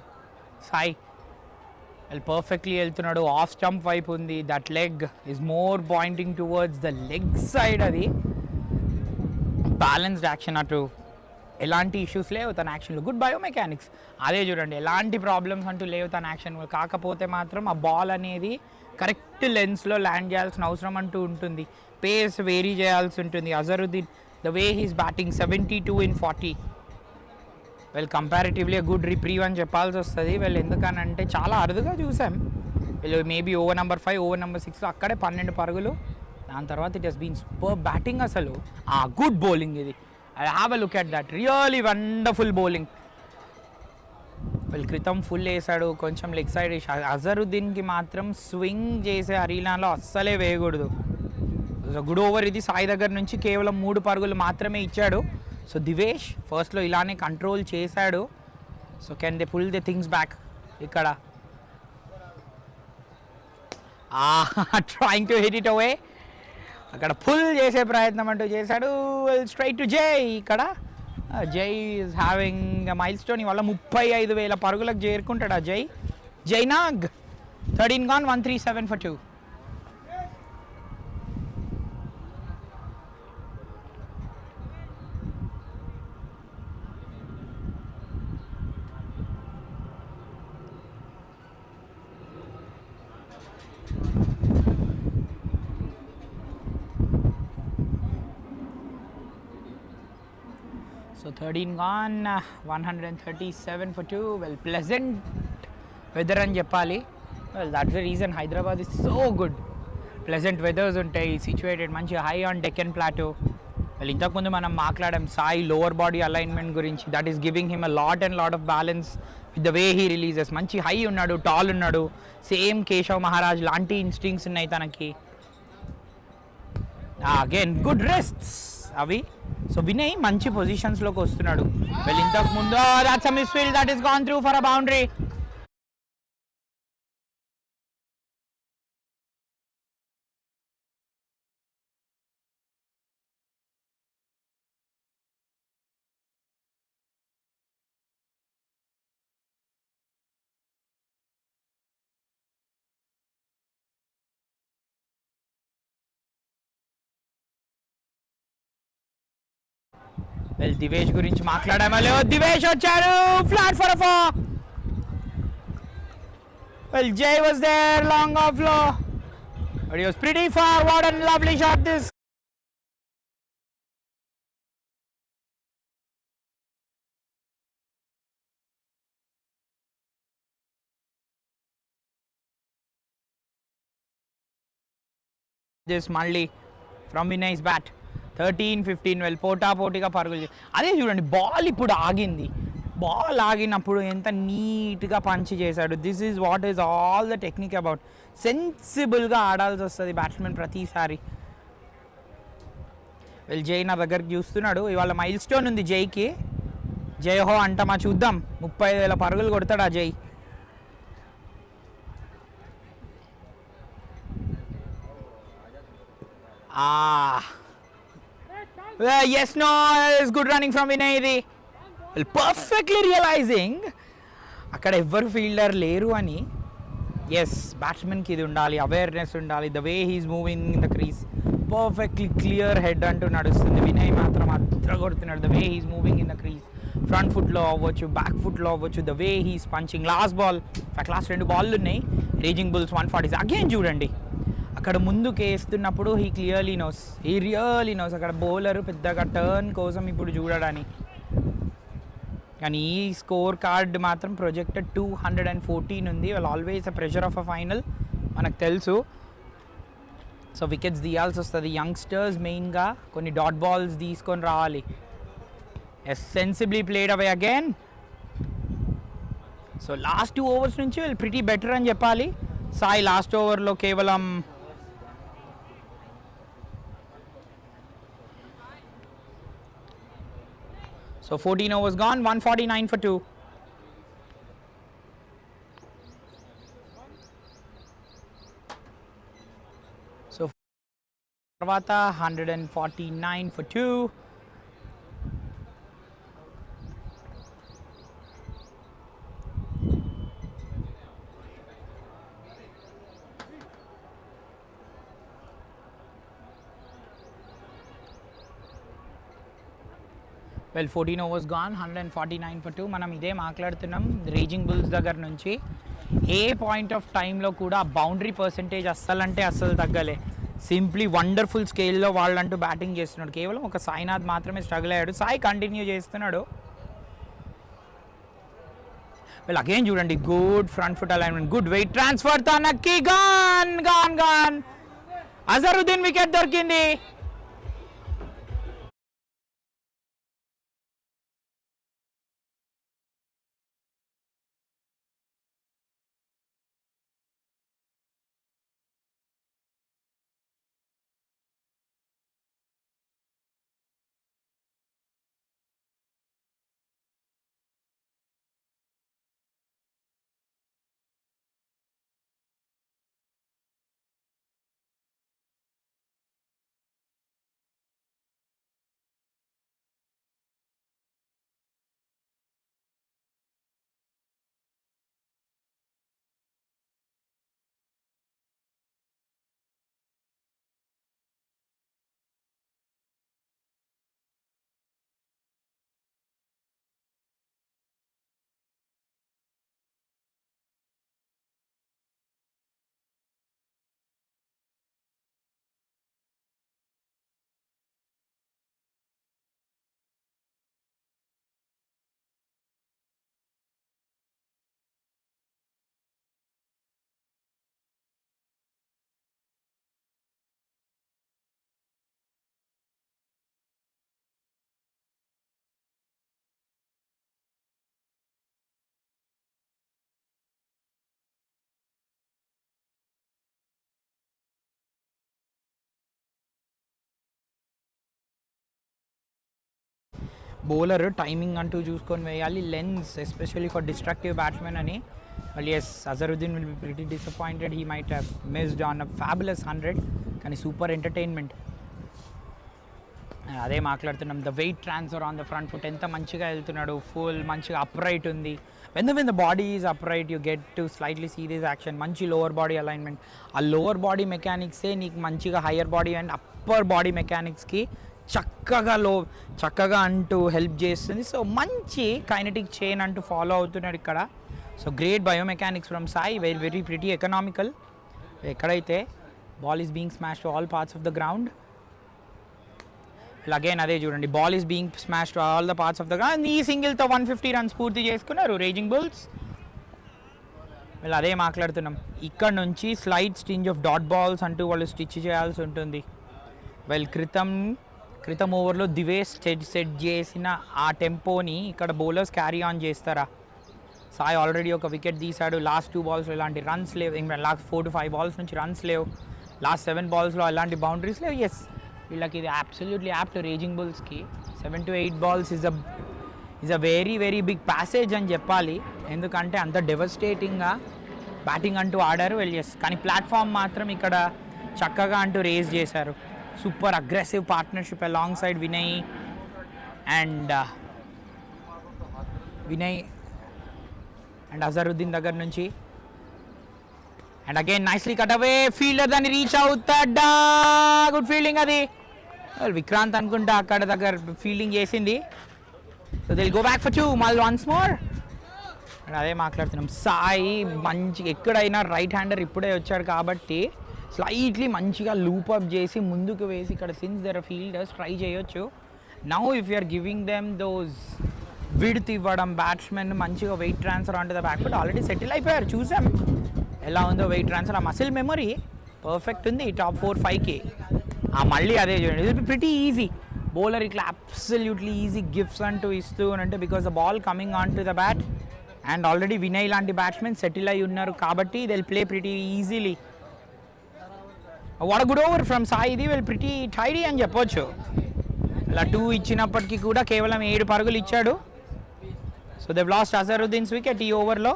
సాయి. Well, perfectly వెళ్తున్నాడు. ఆఫ్ స్టంప్ వైపు ఉంది. That leg is more Poynting towards the leg side. అది బ్యాలెన్స్డ్ యాక్షన్, అటు ఎలాంటి ఇష్యూస్ లేవు తన యాక్షన్లో. Good biomechanics. అదే చూడండి, ఎలాంటి ప్రాబ్లమ్స్ అంటూ లేవు తన యాక్షన్. కాకపోతే మాత్రం ఆ బాల్ అనేది కరెక్ట్ లెన్స్లో ల్యాండ్ చేయాల్సిన అవసరం అంటూ ఉంటుంది. పేస్ వేరీ చేయాల్సి ఉంటుంది. Azharuddin the way he's batting 72 in 40. Well comparatively good reprieve అని చెప్పాల్సి వస్తుంది. వీళ్ళు ఎందుకనంటే చాలా అరుదుగా చూసాం వీళ్ళు maybe over number 5 over number 6లో అక్కడే 12 పరుగులు. దాని తర్వాత it has been super batting. అసలు గుడ్ బౌలింగ్ ఇది. I have a look at that, really wonderful bowling. వీళ్ళు క్రితం ఫుల్ వేసాడు, కొంచెం లెగ్ సైడ్. అజరుద్దీన్కి మాత్రం స్వింగ్ చేసే అరీనాలో అస్సలే వేయకూడదు. గుడ్ ఓవర్ ఇది. సాయి దగ్గర నుంచి కేవలం 3 పరుగులు మాత్రమే ఇచ్చాడు. సో దివేష్ ఫస్ట్లో ఇలానే కంట్రోల్ చేశాడు. So can they pull the things back ఇక్కడ. Trying to hit it away. అక్కడ పుల్ చేసే ప్రయత్నం అంటూ చేశాడు. స్ట్రైట్ టు జై. ఇక్కడ జై ఈజ్ హ్యావింగ్ మైల్ స్టోన్. ఇవాళ 35,000 పరుగులకు చేరుకుంటాడు ఆ జై. Naag 13 gone, 137 for 2. So 13 gone, 137 for 2. Well, pleasant weather అని చెప్పాలి. Well, that's the reason Hyderabad is so good. Pleasant weathers ఉంటాయి, situated మంచి high on Deccan plateau. well ఇంతకుముందు మనం మాట్లాడాం సాయి లోవర్ బాడీ అలైన్మెంట్ గురించి. That is giving him a lot of balance with the way he releases. మంచి high ఉన్నాడు, tall ఉన్నాడు. Same Keshav Maharaj లాంటి ఇన్స్టింగ్స్ ఉన్నాయి తనకి. అగైన్ గుడ్ రెస్ట్స్ అవి. సో వినయ్ మంచి పొజిషన్స్లోకి వస్తున్నాడు. వెల్ ఇంతకు ముందు that's a misfield that is gone through for a boundary. Well Divesh గురించి మాట్లాడామో దివేష్ వచ్చాడు. Flat for 4. Well Jai was there long off లో, but he was pretty far. What a lovely shot this. మళ్ళీ ఫ్రమ్ వినయ్స్ బ్యాట్ 13-15. వెల్ పోటాపోటీగా పరుగులు. అదే చూడండి, ball ఇప్పుడు ఆగింది. బాల్ ఆగినప్పుడు ఎంత నీట్గా పంచ్ చేశాడు. This is what is all the technique about. సెన్సిబుల్గా ఆడాల్సి వస్తుంది బ్యాట్స్మెన్ ప్రతిసారి. వెల్ జై నా దగ్గరికి చూస్తున్నాడు. ఇవాళ మైల్ స్టోన్ ఉంది జైకి. జై హో అంటమా చూద్దాం. 35,000 పరుగులు కొడతాడు ఆ జై. Yes, no, it's good running from Vinay. Well, perfectly realizing అక్కడ ఎవ్వరు ఫీల్డర్ లేరు అని. ఎస్, బ్యాట్స్మెన్కి ఇది ఉండాలి, అవేర్నెస్ ఉండాలి. The way he's moving in the crease, perfectly clear head అంటూ నడుస్తుంది. వినయ్ మాత్రం అద్ర కొడుతున్నాడు. The way he's moving in the crease, front ఫుట్లో అవ్వచ్చు, బ్యాక్ ఫుట్లో అవ్వచ్చు. The way he's punching. Last ball, last 2 బాల్లు ఉన్నాయి. Raising bulls 140. అగైన్ చూడండి, అక్కడ ముందుకు వేస్తున్నప్పుడు he clearly knows, he really knows అక్కడ బౌలర్ పెద్దగా టర్న్ కోసం ఇప్పుడు చూడడానికి. కానీ ఈ స్కోర్ కార్డ్ మాత్రం ప్రొజెక్టెడ్ 214 ఉంది. వాళ్ళు always a pressure of a final మనకు తెలుసు. సో వికెట్స్ తీయాల్సి వస్తుంది. యంగ్స్టర్స్ మెయిన్గా కొన్ని డాట్ బాల్స్ తీసుకొని రావాలి. సెన్సిబ్లీ ప్లేడ్ అవే అగైన్. సో లాస్ట్ 2 overs నుంచి వీళ్ళు ప్రిటీ బెటర్ అని చెప్పాలి. సాయి లాస్ట్ ఓవర్లో కేవలం So 14 overs gone, 149 for 2. So తర్వాత 149 for 2. Well 14 overs gone, 149 for 2. మనం ఇదే మాట్లాడుతున్నాం రేజింగ్ బుల్స్ దగ్గర నుంచి. ఏ పాయింట్ ఆఫ్ టైంలో కూడా బౌండరీ పర్సెంటేజ్ అస్సలు తగ్గలే. సింప్లీ వండర్ఫుల్ స్కేల్లో వాళ్ళంటూ బ్యాటింగ్ చేస్తున్నాడు. కేవలం ఒక సాయినాథ్ మాత్రమే స్ట్రగుల్ అయ్యాడు. సాయి కంటిన్యూ చేస్తున్నాడు. వెల్ అగైన్ చూడండి, good front foot alignment, good weight transfer, తనకి గాన్. అజరుద్దీన్ వికెట్ దొరికింది. బౌలర్ టైమింగ్ అంటూ చూసుకొని వేయాలి, lengths especially for destructive batsmen అని. మళ్ళీ yes, Azharuddin will be pretty disappointed. He might have missed on a fabulous 100, కానీ సూపర్ ఎంటర్టైన్మెంట్. అదే మాట్లాడుతున్నాం, the weight transfer on the front foot ఎంత మంచిగా వెళ్తున్నాడు. ఫుల్ మంచిగా అప్రైట్ ఉంది. When the body is upright you get to slightly see this action. మంచి lower body alignment. ఆ లోవర్ బాడీ మెకానిక్సే నీకు మంచిగా higher body and upper body మెకానిక్స్కి చక్కగా అంటూ హెల్ప్ చేస్తుంది. సో మంచి కైనటిక్ చైన్ అంటూ ఫాలో అవుతున్నాడు ఇక్కడ. So great biomechanics from Sai, very pretty economical. ఎక్కడైతే ball is being smash to all parts of the ground. Again అదే చూడండి, ball is being smash to all the parts of the ground. ఈ సింగిల్తో 150 runs పూర్తి చేసుకున్నారు raising bulls. వీళ్ళు అదే మాట్లాడుతున్నాం, ఇక్కడ నుంచి slide sting of dot balls అంటూ వాళ్ళు స్టిచ్ చేయాల్సి ఉంటుంది. వెల్ క్రితం ఓవర్లో దివేష్ సెట్ చేసిన ఆ టెంపోని ఇక్కడ బౌలర్స్ క్యారీ ఆన్ చేస్తారా? సాయి ఆల్రెడీ ఒక వికెట్ తీశాడు. లాస్ట్ 2 balls ఎలాంటి రన్స్ లేవు. లాస్ట్ 4 to 5 balls నుంచి రన్స్ లేవు. లాస్ట్ 7 balls ఎలాంటి బౌండరీస్ లేవు. ఎస్, వీళ్ళకి ఇది అబ్సల్యూట్లీ యాప్ట్ రేజింగ్ బుల్స్కి. 7 to 8 balls is a very big passage అని చెప్పాలి. ఎందుకంటే అంత డెవస్టేటింగ్గా బ్యాటింగ్ అంటూ ఆడారు. వెల్ ఎస్, కానీ ప్లాట్ఫామ్ మాత్రం ఇక్కడ చక్కగా అంటూ రేస్ చేశారు. Super aggressive partnership alongside Vinay and Azharuddin దగ్గర నుంచి. And again nicely cut away, fielder దాన్ని రీచ్ అవుతాడా? గుడ్ ఫీల్డింగ్ అది. విక్రాంత్ అనుకుంటా అక్కడ దగ్గర ఫీల్డింగ్ చేసింది. So they'll go back for 2 మళ్ళీ వన్స్ మోర్. అండ్ అదే మాట్లాడుతున్నాం, సాయి మంచి ఎక్కడైనా రైట్ హ్యాండర్ ఇప్పుడే వచ్చాడు కాబట్టి స్లైట్లీ మంచిగా లూపప్ చేసి ముందుకు వేసి ఇక్కడ సిన్స్ దర్ ఫీల్డర్స్ ట్రై చేయొచ్చు. Now if you're giving them those width ఇవ్వడం, బ్యాట్స్మెన్ మంచిగా weight transfer on to the back foot already settle అయిపోయారు. చూసాం ఎలా ఉందో వెయిట్ ట్రాన్స్ఫర్. ఆ మసిల్ మెమరీ పర్ఫెక్ట్ ఉంది టాప్ 4-5కి. మళ్ళీ అదే చూడండి, ఇట్ ప్రిటీ ఈజీ. బౌలర్ ఇట్లా అబ్సల్యూట్లీ ఈజీ గిఫ్ట్స్ అంటూ ఇస్తూ అంటే because the ball coming on to the bat and already Vinay లాంటి బ్యాట్స్మెన్ సెటిల్ అయి ఉన్నారు కాబట్టి they will play pretty easily. What good over from Sai. ఇది వెల్ ప్రిటీ టైడీ అని చెప్పొచ్చు. అలా 2 ఇచ్చినప్పటికీ కూడా కేవలం 7 పరుగులు ఇచ్చాడు. So they lost Azharuddin's wicket ఈ ఓవర్లో.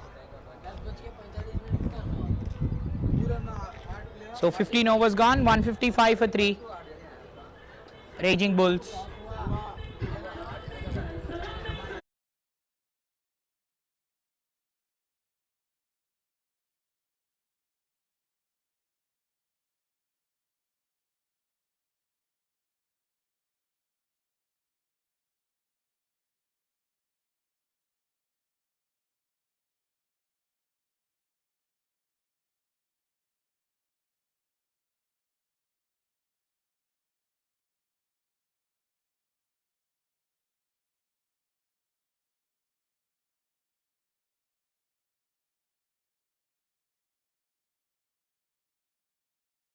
So 15 overs gone, 155 for 3 raging bulls.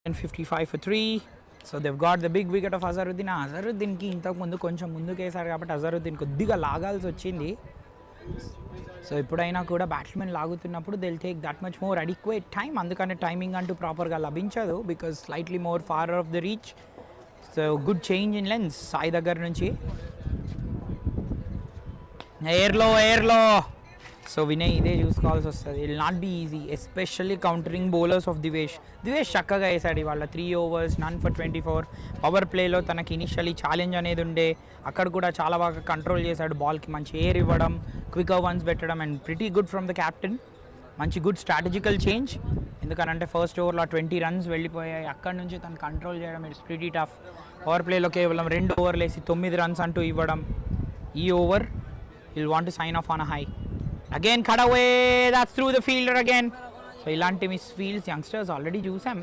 55 for 3. So they've got the big wicket of 𝗻𝗓𝗓. 𝗻𝗓𝗓కి ఇంతకు ముందు కొంచెం ముందుకేసారు కాబట్టి 𝗻𝗓𝗓 కొద్దిగా లాగాల్సి వచ్చింది. సో ఎప్పుడైనా కూడా బ్యాట్స్మెన్ లాగుతున్నప్పుడు they will take that much more adequate time. అందుకనే టైమింగ్ అంటూ ప్రాపర్గా లభించదు because slightly more far off the reach. So good change in lengths Sai దగ్గర నుంచి. ఎయిర్లో సో వినయ్ ఇదే చూసుకోవాల్సి వస్తుంది. It will not be easy especially countering bowlers of Divesh చక్కగా వేసాడు ఇవాళ. 3 overs నన్ ఫర్ 24. పవర్ ప్లేలో తనకి ఇనిషియలీ ఛాలెంజ్ అనేది ఉండే, అక్కడ కూడా చాలా బాగా కంట్రోల్ చేశాడు. బాల్కి మంచి ఎయిర్ ఇవ్వడం, క్వికర్ వన్స్ పెట్టడం and pretty good from the captain. మంచి గుడ్ స్ట్రాటజికల్ చేంజ్. ఎందుకనంటే ఫస్ట్ ఓవర్లో 20 runs వెళ్ళిపోయాయి. అక్కడ నుంచి తను కంట్రోల్ చేయడం ఇట్స్ ప్రిటీ టఫ్. పవర్ ప్లేలో కేవలం 2 overs వేసి 9 runs అంటూ ఇవ్వడం. ఈ over will want to sign off on a high. Again cut away, that's through the fielder again. So ఇలాంటి మిస్ ఫీల్డ్స్ యంగ్స్టర్స్ ఆల్రెడీ చూసాం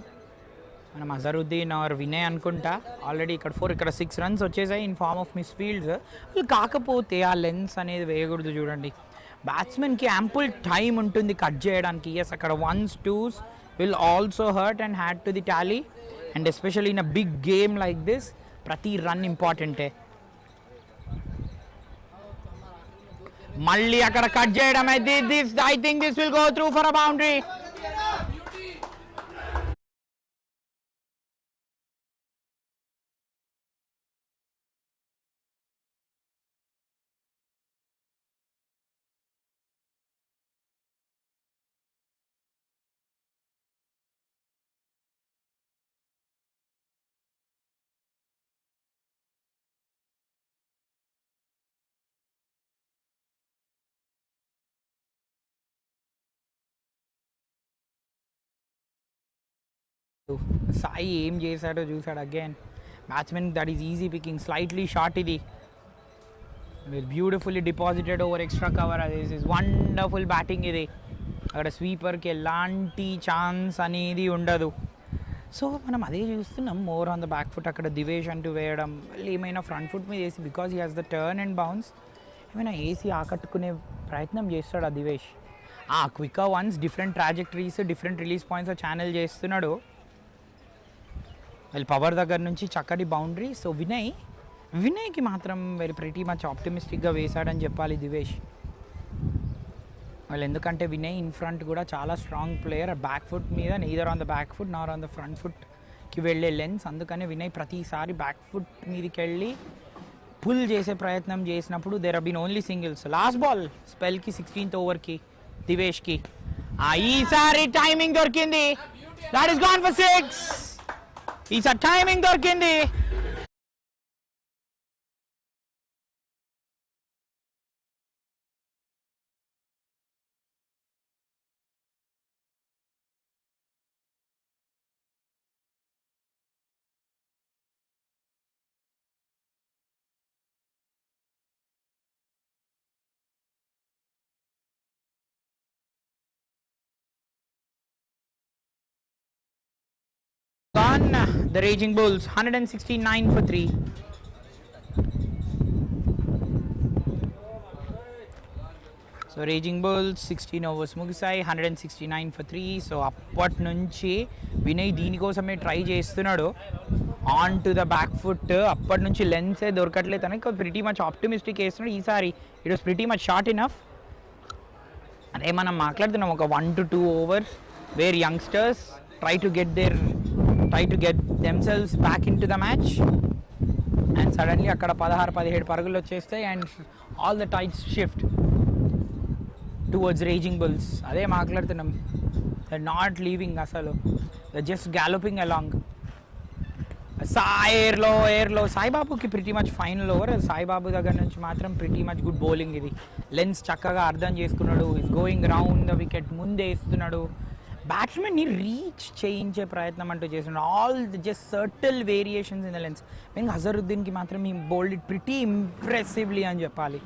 మనం. అజరుద్దీన్ ఆర్ వినయ్ అనుకుంటా ఆల్రెడీ ఇక్కడ 4, ఇక్కడ 6 runs వచ్చేసాయి in form of misfields. కాకపోతే ఆ లెన్స్ అనేది వేయకూడదు. చూడండి బ్యాట్స్మెన్కి యాంపుల్ టైం ఉంటుంది కట్ చేయడానికి. ఎస్ అక్కడ 1s 2s will also hurt and had to the tally. And especially in a big game like this ప్రతి రన్ ఇంపార్టెంటే. మళ్ళీ అక్కడ కట్ చేయడం అయితే I think this will go through for a boundary. Sai ఏం చేశాడో చూసాడు. Again batsmen that is easy picking, slightly short. ఇది beautifully deposited over extra cover. అది ఇస్ వండర్ఫుల్ బ్యాటింగ్. ఇది అక్కడ స్వీపర్కి ఎలాంటి ఛాన్స్ అనేది ఉండదు. సో మనం అదే చూస్తున్నాం more on the back foot. అక్కడ దివేష్ అంటూ వేయడం, ఏమైనా ఫ్రంట్ ఫుట్ మీద వేసి because he has the turn and bounce ఏమైనా వేసి ఆకట్టుకునే ప్రయత్నం చేస్తాడు ఆ Divesh. Quicker ones different trajectories, different release points channel చేస్తున్నాడు. వీళ్ళు పవర్ దగ్గర నుంచి చక్కటి బౌండరీ. సో వినయ్కి మాత్రం వెరీ ప్రిటీ మచ్ ఆప్టిమిస్టిక్గా వేశాడని చెప్పాలి దివేష్. వాళ్ళు ఎందుకంటే వినయ్ ఇన్ ఫ్రంట్ కూడా చాలా స్ట్రాంగ్ ప్లేయర్. బ్యాక్ ఫుట్ మీద neither on the back foot Nar on the front ఫుట్కి వెళ్ళే లెన్స్. అందుకనే వినయ్ ప్రతిసారి బ్యాక్ ఫుట్ మీదకి వెళ్ళి పుల్ చేసే ప్రయత్నం చేసినప్పుడు there have been only singles. Last ball స్పెల్కి 16th ఓవర్కి దివేష్కి ఈసారి టైమింగ్ దొరికింది. That is gone for 6. ఈసారి టైమింగ్ దొరికింది. Gone the Raging Bulls 169 for 3. So raging bulls 16 overs ముగిసాయి, 169 for 3. సో అప్పటి నుంచి వినయ్ దీనికోసమే ట్రై చేస్తున్నాడు on to the back foot. అప్పటి నుంచి లెన్సే దొరకట్లేదు తనకి. ప్రిటీ మచ్ ఆప్టిమిస్టిక్ వేస్తున్నాడు. ఈసారి it was pretty much short enough. అదే మనం మాట్లాడుతున్నాం ఒక 1 to 2 overs where youngsters try to get themselves back into the match and suddenly అక్కడ 16-17 పరుగులు వచ్చేస్తాయి and all the tides shift towards Raging Bulls. అదే మాట్లాడుతున్నాం. they're not leaving అసలు, they're just galloping along. ఎయిర్లో సాయిబాబుకి pretty much final over. Saibabu దగ్గర నుంచి మాత్రం ప్రిటీ మచ్ గుడ్ బౌలింగ్. ఇది లెన్స్ చక్కగా అర్థం చేసుకున్నాడు. Is going round the wicket, ముందే ఇస్తున్నాడు. బ్యాట్స్మెన్ని రీచ్ చేయించే ప్రయత్నం అంటూ చేస్తున్నాడు. All just subtle variations in the lengths. Main అజరుద్దీన్కి మాత్రం ఈ బౌల్డ్ ఇట్ ప్రిటీ ఇంప్రెసివ్లీ అని చెప్పాలి.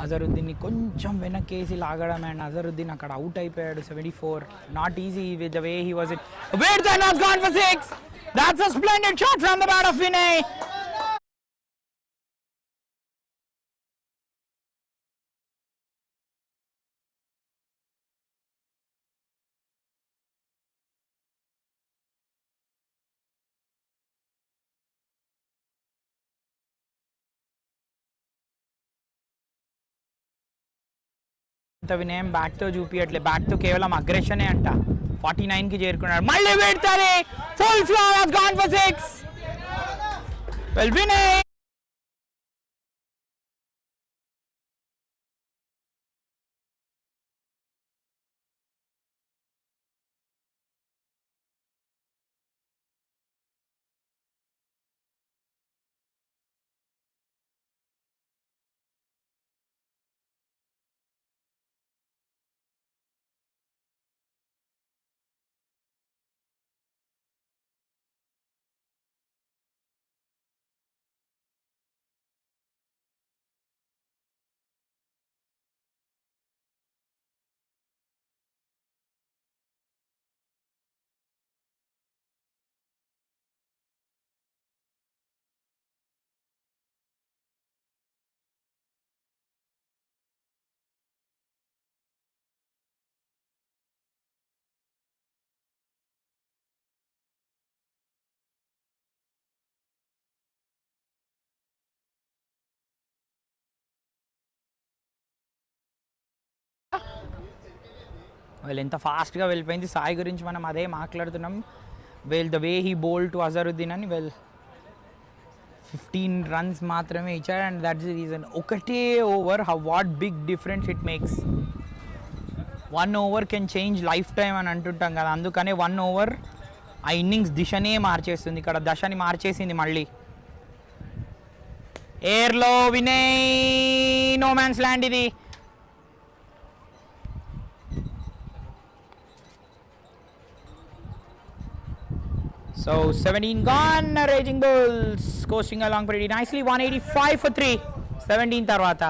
అజరుద్దీన్ని కొంచెం వెనకేసి లాగడం అండ్ అజరుద్దీన్ అక్కడ అవుట్ అయిపోయాడు. 74. Not easy with the way he was it. Where's the not gone for 6? That's a splendid shot from the bat of Vinay. వినయం బ్యాట్తో చూపించట్లే, బ్యాట్తో కేవలం అగ్రెషనే అంట. 49కి చేరుకున్నాడు. మళ్ళీ పెడతారు, full flow has gone for 6. Well, Vinay వాళ్ళు ఎంత ఫాస్ట్గా వెళ్ళిపోయింది. సాయి గురించి మనం అదే మాట్లాడుతున్నాం. The way he bowled to Azharuddin అని 15 runs మాత్రమే ఇచ్చాడు. And that's the reason. ఒకటే over what big difference it makes. 1 over can change lifetime అని అంటుంటాం కదా, అందుకనే 1 over ఆ ఇన్నింగ్స్ దిశనే మార్చేస్తుంది. ఇక్కడ దశని మార్చేసింది. మళ్ళీ ఎయిర్లో వినయ్, నో మ్యాన్స్ ల్యాండ్ ఇది. So 17 gone, Raging Bulls coasting along pretty nicely. 185 for 3. 17 తర్వాత.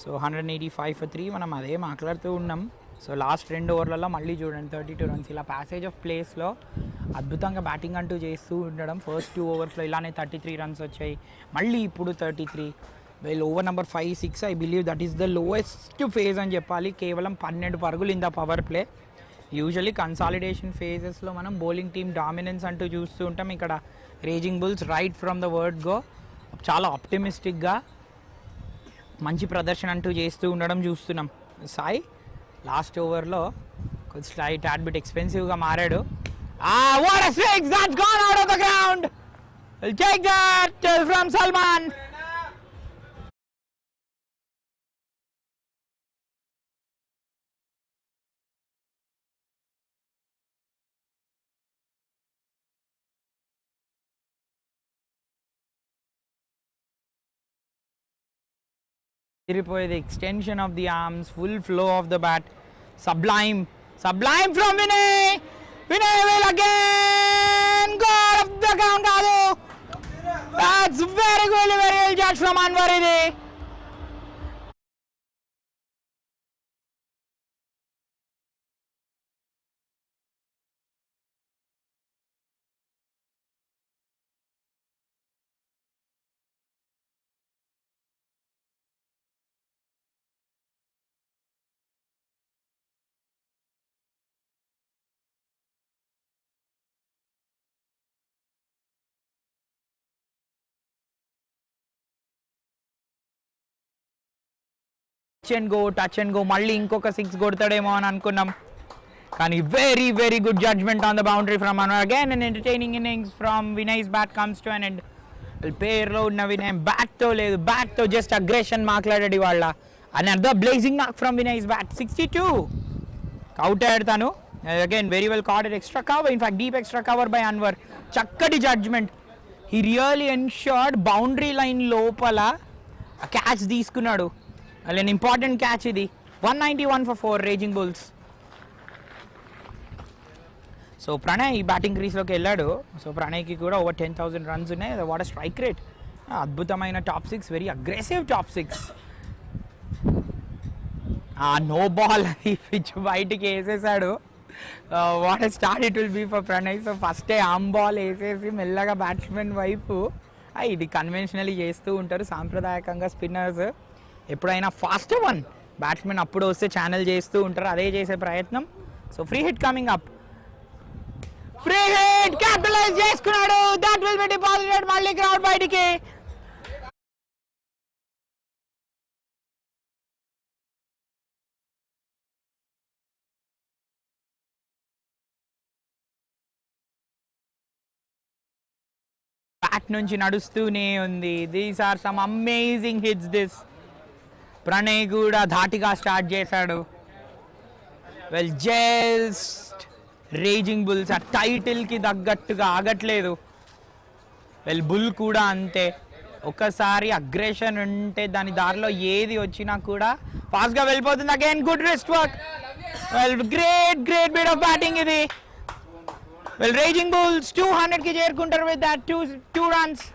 సో 185 for 3 మనం అదే మాట్లాడుతూ ఉన్నాం. సో లాస్ట్ 2 ఓవర్లలో మళ్ళీ చూడండి 32 runs. ఇలా ప్యాసేజ్ ఆఫ్ ప్లేస్లో అద్భుతంగా బ్యాటింగ్ అంటూ చేస్తూ ఉండడం. ఫస్ట్ 2 ఓవర్స్లో ఇలానే 33 runs వచ్చాయి. మళ్ళీ ఇప్పుడు 33. Well over number 5, 6 I believe that is the lowest phase అని చెప్పాలి. కేవలం 12 పరుగులు in the power play. Usually consolidation ఫేజెస్లో మనం బౌలింగ్ టీమ్ డామినెన్స్ అంటూ చూస్తూ ఉంటాం. ఇక్కడ raging bulls right from the word go చాలా ఆప్టిమిస్టిక్గా మంచి ప్రదర్శన అంటూ చేస్తూ ఉండడం చూస్తున్నాం. సాయి లాస్ట్ ఓవర్లో కొంచెం స్లైట్ టాడ్ బిట్ ఎక్స్పెన్సివ్గా మారాడు. What a six! That's gone out of the ground! We'll take that from Salman. The extension of the arms, full flow of the bat, sublime from Vinay. Vinay will again go off the ground. That's very good, very well judged from 𝗵𝗶𝗴𝗏𝗏. Touch and go మళ్ళీ ఇంకొక 6 కొడతాడేమో అని అనుకున్నాం. కానీ very very good judgement on the boundary from Anwar. Again and entertaining innings from Vinay's bat comes to an end. పేర్లో ఉన్న వినయ్ బ్యాట్తో లేదు, బ్యాట్తో just aggression మాట్లాడాడు ఇవాళ. And at the blazing knock from Vinay's bat. 62 out అయ్యాడు తను. Again very well caught extra cover, in fact deep extra cover by Anwar. చక్కటి judgement. He really ensured boundary line లోపల catch తీసుకున్నాడు. అన్ ఇంపార్టెంట్ క్యాచ్ ఇది. 191 for 4 raging bulls. So Pranay batting క్రీస్లోకి వెళ్ళాడు. So ప్రణయ్కి కూడా ఓవర్ 10,000 runs ఉన్నాయి. What a strike rate. అద్భుతమైన top 6, very aggressive top 6. No ball అది పిచ్ బయటికి వేసేసాడు. What a start it will be for Pranay. So ఫస్టే ఆమ్ బాల్ వేసేసి మెల్లగా బ్యాట్స్మెన్ వైపు. ఇది కన్వెన్షనలీ చేస్తూ ఉంటారు సాంప్రదాయకంగా స్పిన్నర్స్. ఎప్పుడైనా ఫాస్ట్ వన్ బ్యాట్స్మెన్ అప్పుడు వస్తే ఛానల్ చేస్తూ ఉంటారు. అదే చేసే ప్రయత్నం So free hit coming up. Free hit capitalize చేసుకున్నాడు. That will be deposited. మళ్ళీ crowd బయటికి. బ్యాక్ నుంచి నడుస్తూనే ఉంది. These are some amazing hits this. Pranay కూడా ధాటిగా స్టార్ట్ చేశాడు. వెల్ జస్ట్ రేజింగ్ బుల్స్ ఆ టైటిల్కి తగ్గట్టుగా ఆగట్లేదు. వెల్ బుల్ కూడా అంతే. ఒకసారి అగ్రెషన్ ఉంటే దాని దారిలో ఏది వచ్చినా కూడా ఫాస్ట్గా వెళ్ళిపోతుంది. Again good rest work. Well great bit of batting ఇది. వెల్ రేజింగ్ బుల్స్ 200కి చేరుకుంటారు with that two runs.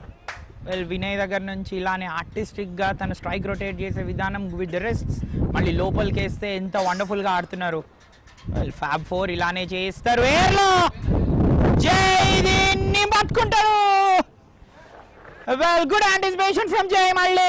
Well Vinay దగ్గర నుంచి ఇలానే ఆర్టిస్టిక్గా తన స్ట్రైక్ రొటేట్ చేసే విధానం విత్ ద రెస్ట్స్ మళ్ళీ లోపలికి వేస్తే ఎంత వండర్ఫుల్గా ఆడుతున్నారు. వెల్ 𝗵4 ఇలానే చేస్తారు. ఎయిర్లో జై దీన్ని పట్టుకుంటారు. వెల్ గుడ్ యాంటిసిపేషన్ ఫ్రమ్ జై. మళ్ళీ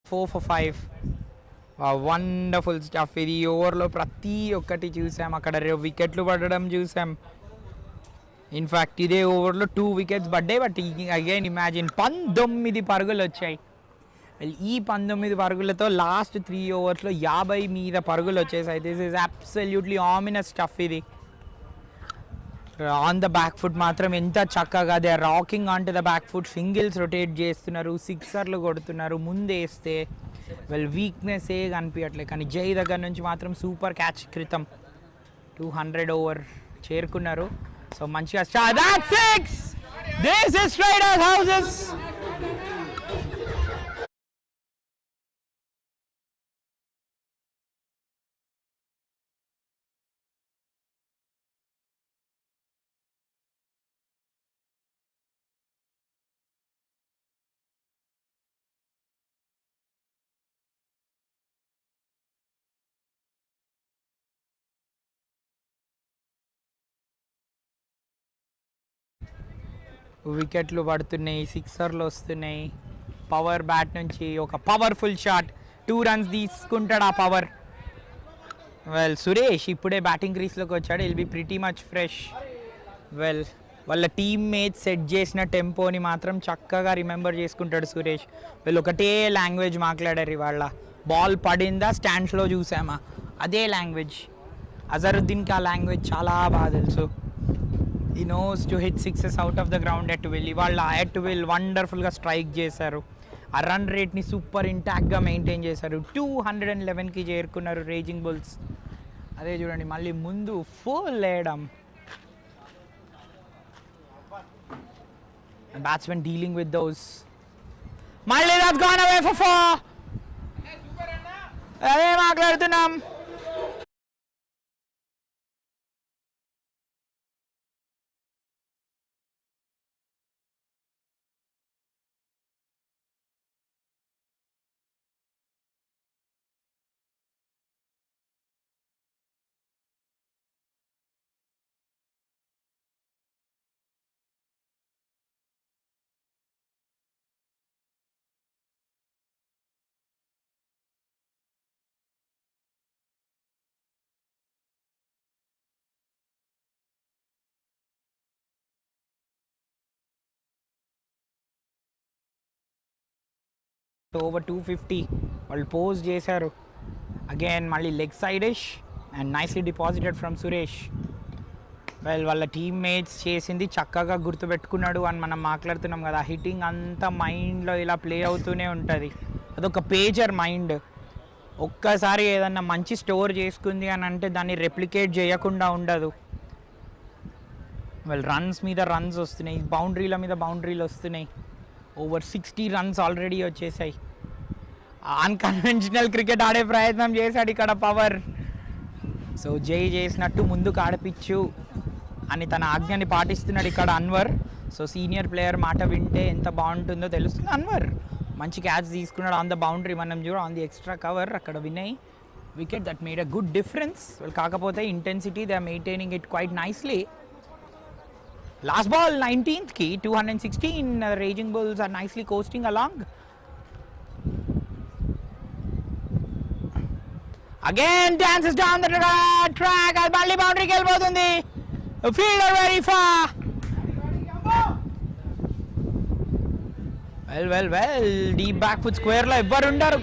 ఫోర్ ఫర్ 5. వండర్ఫుల్ స్టఫ్ ఇది. ఓవర్లో ప్రతి ఒక్కటి చూసాం. అక్కడ వికెట్లు పడడం చూసాం. ఇన్ఫ్యాక్ట్ ఇదే ఓవర్లో 2 వికెట్స్ పడ్డాయి. బట్ అగైన్ ఇమాజిన్ 19 పరుగులు వచ్చాయి. ఈ 19 పరుగులతో లాస్ట్ 3 ఓవర్స్లో 50 మీద పరుగులు వచ్చేసాయి. This is absolutely ominous stuff ఇది. ఆన్ ద బ్యాక్ ఫుట్ మాత్రం ఎంత చక్కగా they are rocking on to the back foot. Singles rotate చేస్తున్నారు, సిక్సర్లు కొడుతున్నారు. ముందేస్తే వెల్ వీక్నెస్ కనిపించట్లేదు. కానీ జై దగ్గర నుంచి మాత్రం సూపర్ క్యాచ్ క్రితం 200 ఓవర్ చేరుకున్నారు. సో మంచిగా start. That's 6. This is straight as houses. వికెట్లు పడుతున్నాయి, సిక్సర్లు వస్తున్నాయి. పవర్ బ్యాట్ నుంచి ఒక పవర్ఫుల్ షాట్. 2 రన్స్ తీసుకుంటాడు ఆ పవర్. వెల్ సురేష్ ఇప్పుడే బ్యాటింగ్ క్రీస్లోకి వచ్చాడు. Will be pretty much fresh. Well వాళ్ళ టీమ్ మేట్స్ సెట్ చేసిన టెంపోని మాత్రం చక్కగా రిమెంబర్ చేసుకుంటాడు సురేష్. వీళ్ళు ఒకటే లాంగ్వేజ్ మాట్లాడారు ఇవాళ. బాల్ పడిందా స్టాండ్స్లో చూసామా అదే లాంగ్వేజ్. అజరుద్దీన్కి ఆ లాంగ్వేజ్ చాలా బాగా తెలుసు. ఈ knows to hit 6 out of the ground at will. ఇవాళ ఎట్ విల్ వండర్ఫుల్గా స్ట్రైక్ చేశారు. ఆ రన్ రేట్ని సూపర్ ఇంటాక్ట్గా మెయింటైన్ చేశారు. 211కి చేరుకున్నారు రేజింగ్ బుల్స్. అదే చూడండి మళ్ళీ ముందు ఫుల్ వేయడం. Batsmen dealing with those. మళ్ళీ that's gone away for 4. అదే మాట్లాడుతున్నాం. ఓవర్ 250 వాళ్ళు పోస్ట్ చేశారు. అగైన్ మళ్ళీ లెగ్ సైడిష్ and nicely deposited from Suresh. వాళ్ళ టీమ్మేట్స్ చేసింది చక్కగా గుర్తుపెట్టుకున్నాడు అని మనం మాట్లాడుతున్నాం కదా. హిట్టింగ్ అంతా మైండ్లో ఇలా ప్లే అవుతూనే ఉంటుంది. అదొక పేజర్ మైండ్. ఒక్కసారి ఏదన్నా మంచి స్టోర్ చేసుకుంది అని అంటే దాన్ని రెప్లికేట్ చేయకుండా ఉండదు. రన్స్ మీద రన్స్ వస్తున్నాయి, బౌండరీల మీద బౌండరీలు వస్తున్నాయి. ఓవర్ 60 రన్స్ ఆల్రెడీ వచ్చేసాయి. అన్కన్వెన్షనల్ క్రికెట్ ఆడే ప్రయత్నం చేశాడు ఇక్కడ పవర్. సో జై చేసినట్టు ముందుకు ఆడిపించు అని తన ఆజ్ఞని పాటిస్తున్నాడు ఇక్కడ అన్వర్. సో సీనియర్ ప్లేయర్ మాట వింటే ఎంత బాగుంటుందో తెలుస్తుంది. అన్వర్ మంచి క్యాచ్ తీసుకున్నాడు ఆన్ ద బౌండరీ. మనం చూడ ఆన్ ది ఎక్స్ట్రా కవర్ అక్కడ Vinay wicket that made a good difference. కాకపోతే intensity they are maintaining it quite nicely. Last ball 19th ki 216. Raging Bulls are nicely coasting along. Again dances down the track. Balli boundary ki vellipotundi. Fielder very far. Well. Deep back foot square lo evvaru undaru.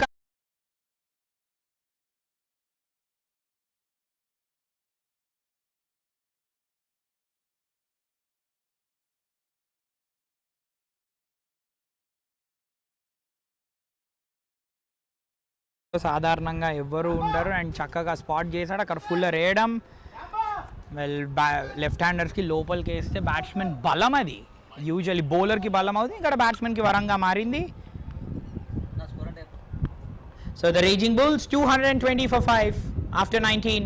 సాధారణంగా ఎవ్వరూ ఉండరు and చక్కగా spot చేశాడు అక్కడ. Full రేయడం. Left హ్యాండర్స్కి లోపలికి వేస్తే batsmen బలం. అది యూజువల్లీ బౌలర్కి బలం అవుతుంది, ఇక్కడ బ్యాట్స్మెన్కి వరంగా మారింది. So the raising bulls 220 for 5 after 19.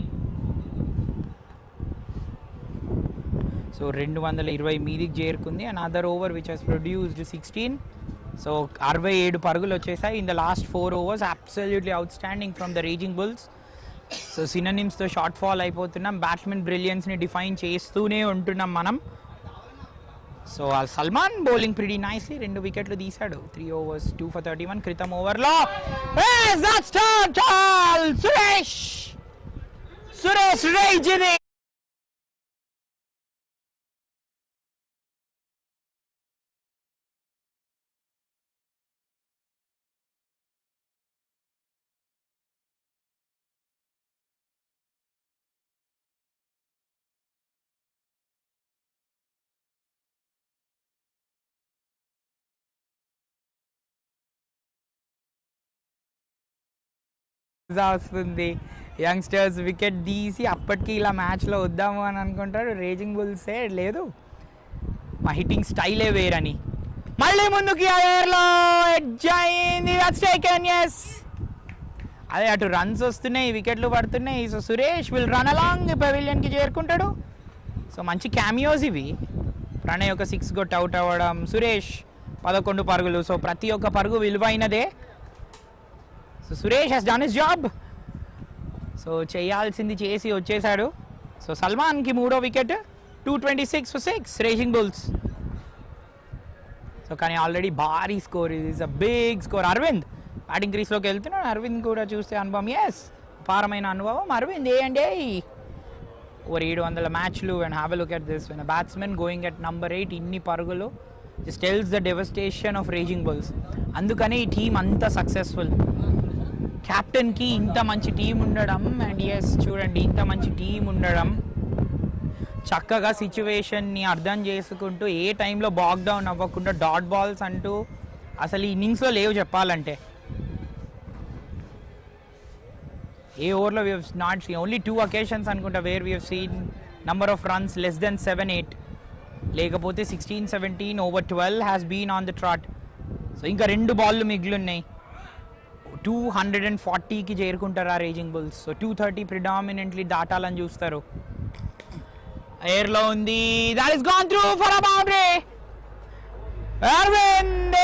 So 220 మీదికి చేరుకుంది. And other over which he's produced 16. So 67 పరుగులు వచ్చేసాయి in the last 4 overs. Absolutely outstanding from the raising bulls. So సినోనిమ్స్తో షార్ట్ ఫాల్ అయిపోతున్నాం. బ్యాట్స్మెన్ బ్రిలియన్స్ని డిఫైన్ చేస్తూనే ఉంటున్నాం మనం. So Salman bowling pretty nicely 2 వికెట్లు తీశాడు. 3 overs 2 for 31. క్రితం ఓవర్లో సురేష్ రేజిని వస్తుంది. యంగ్స్టర్స్ వికెట్ తీసి అప్పటికి ఇలా మ్యాచ్లో వద్దాము అని అనుకుంటారు. రేజింగ్ బుల్సే లేదు, మా హిట్టింగ్ స్టైలే వేరని. మళ్ళీ ముందుకి ఎయిర్లో ఎడ్జ్ అయింది. అదే అటు రన్స్ వస్తున్నాయి, వికెట్లు పడుతున్నాయి. So Suresh will run along పెవిలియన్కి చేరుకుంటాడు. సో మంచి క్యామియోస్ ఇవి. ప్రణయ్ ఒక 6 కొట్టి అవుట్ అవ్వడం, సురేష్ 11 పరుగులు. సో ప్రతి ఒక్క పరుగు విలువైనదే. So Suresh he's done his job. So చేయాల్సింది చేసి వచ్చేసాడు. సో సల్మాన్కి 3వ wicket. 226 for 6 raging bulls. So కానీ ఆల్రెడీ భారీ స్కోర్. ఇది is a big score. Arvind batting క్రీస్లోకి వెళ్తున్నాడు. అరవింద్ కూడా చూస్తే అనుభవం, అపారమైన అనుభవం. అరవింద్ ఓవర్ 700 మ్యాచ్లు. And have a look at this. When a batsmen going at number 8 ఇన్ని పరుగులు just tells the devastation of raging bulls. అందుకని ఈ టీం అంత సక్సెస్ఫుల్. క్యాప్టెన్కి ఇంత మంచి టీం ఉండడం, అండ్ చూడండి ఇంత మంచి టీం ఉండడం, చక్కగా సిచ్యువేషన్ని అర్థం చేసుకుంటూ ఏ టైంలో బాక్ డౌన్ అవ్వకుండా డాట్ బాల్స్ అంటూ అసలు ఈ ఇన్నింగ్స్లో లేవు చెప్పాలంటే. ఏ ఓవర్లో we have not seen, only 2 occasions అనుకుంటా where we have seen number of runs less than 7-8. లేకపోతే 16-17 over 12 has been on the trot. So ఇంకా 2 బాళ్ళు మిగిలిన్నాయి. 240కి చేరుకుంటారు ఆ రేజింగ్ బుల్స్. సో 230 ప్రిడామినెంట్లీ దాటాలని చూస్తారు. ఎయిర్లో ఉంది. That is gone through for a boundary. Aravind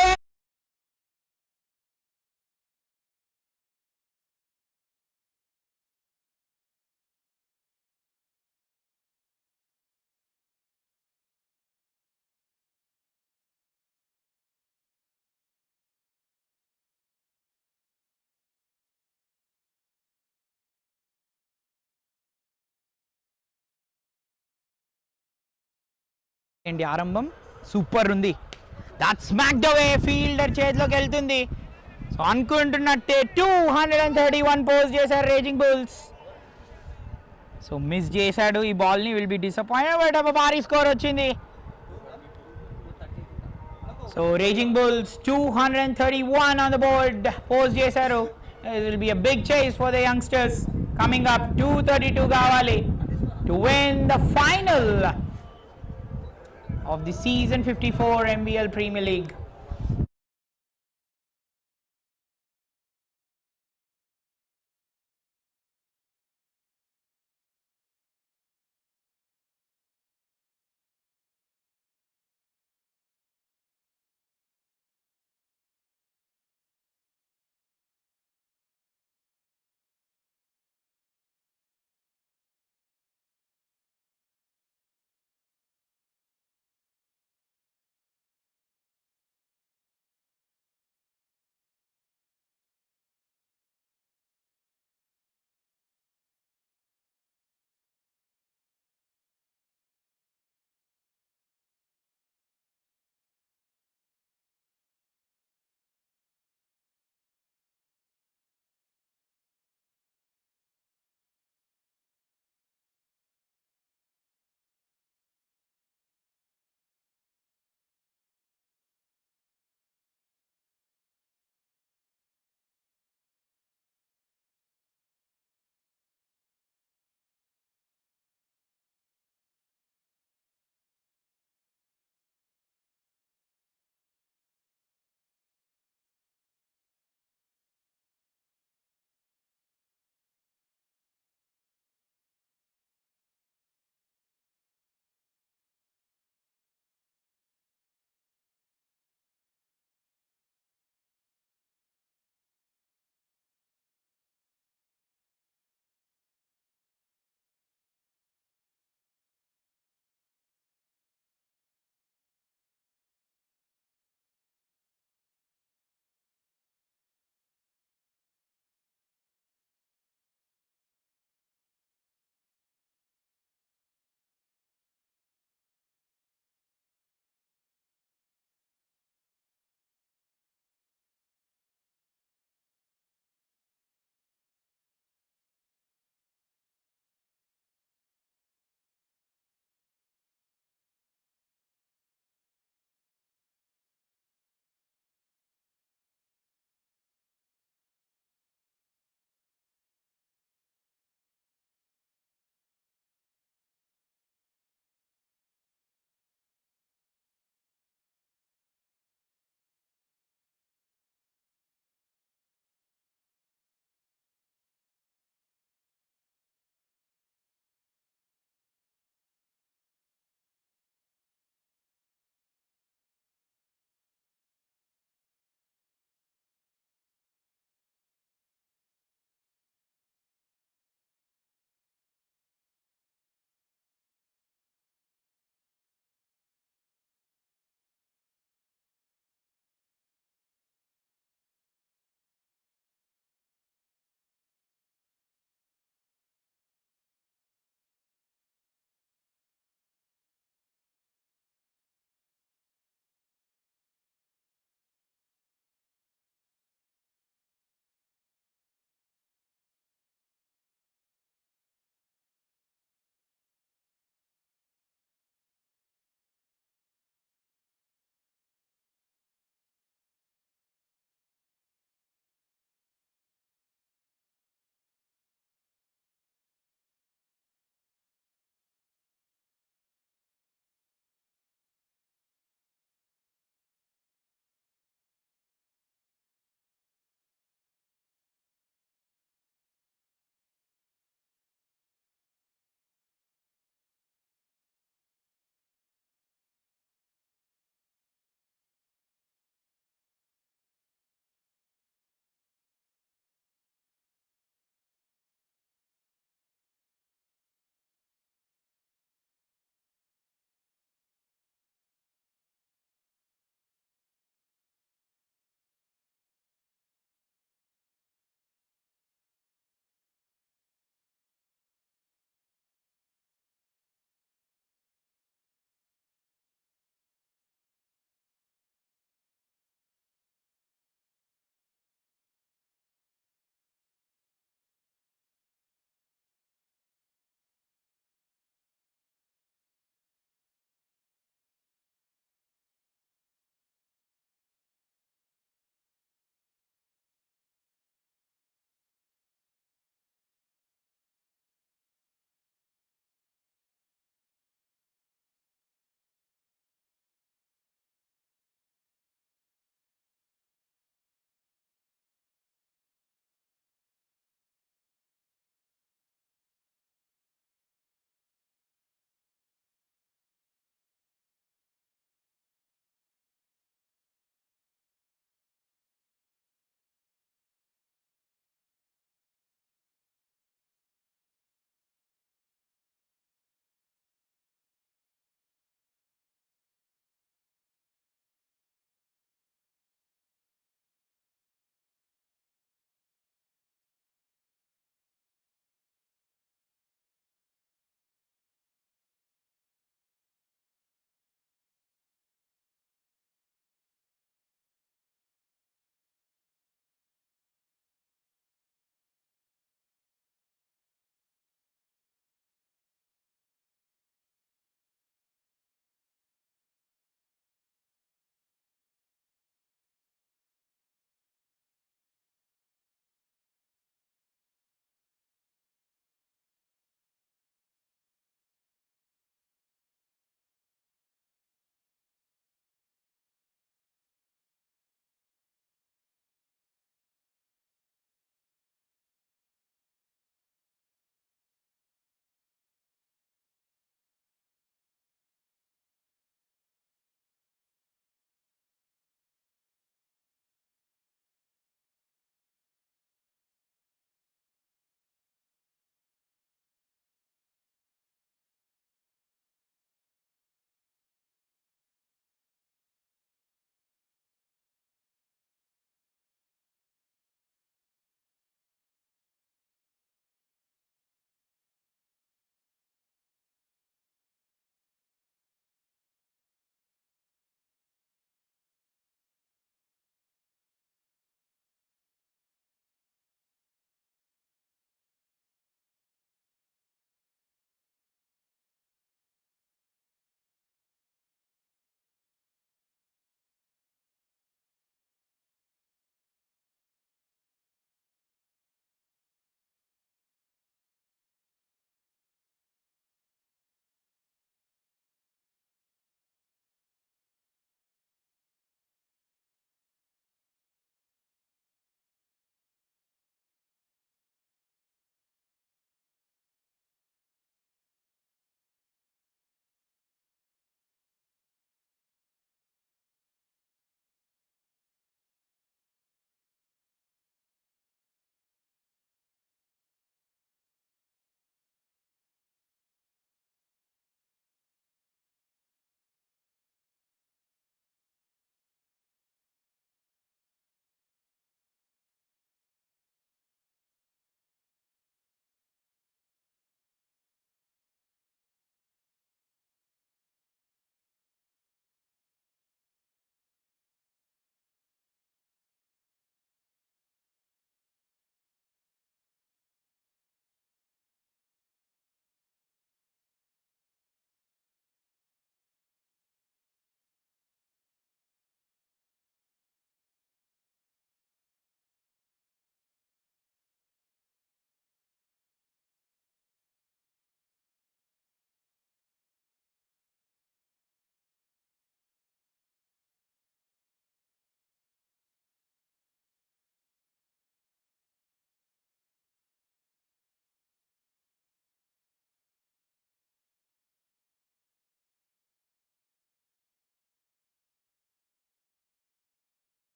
ఏంటి ఆరంభం సూపర్ ఉంది. That స్మాక్డ్ away. ఫీల్డర్ చేతిలోకి వెళ్తుంది. సో సో అనుకుంటున్నట్టే 231 పోస్ట్ చేశారు రేజింగ్ బుల్స్. సో మిస్ చేశాడు ఈ బాల్ని. విల్ బి డిసప్పాయింటెడ్ బట్ ఒక భారీ స్కోర్ వచ్చింది. So raging bulls 231 on the board post చేశారు. It will be a big chase for the youngsters. Coming up 232 కావాలి to win the final of the season 54 MVL Premier League.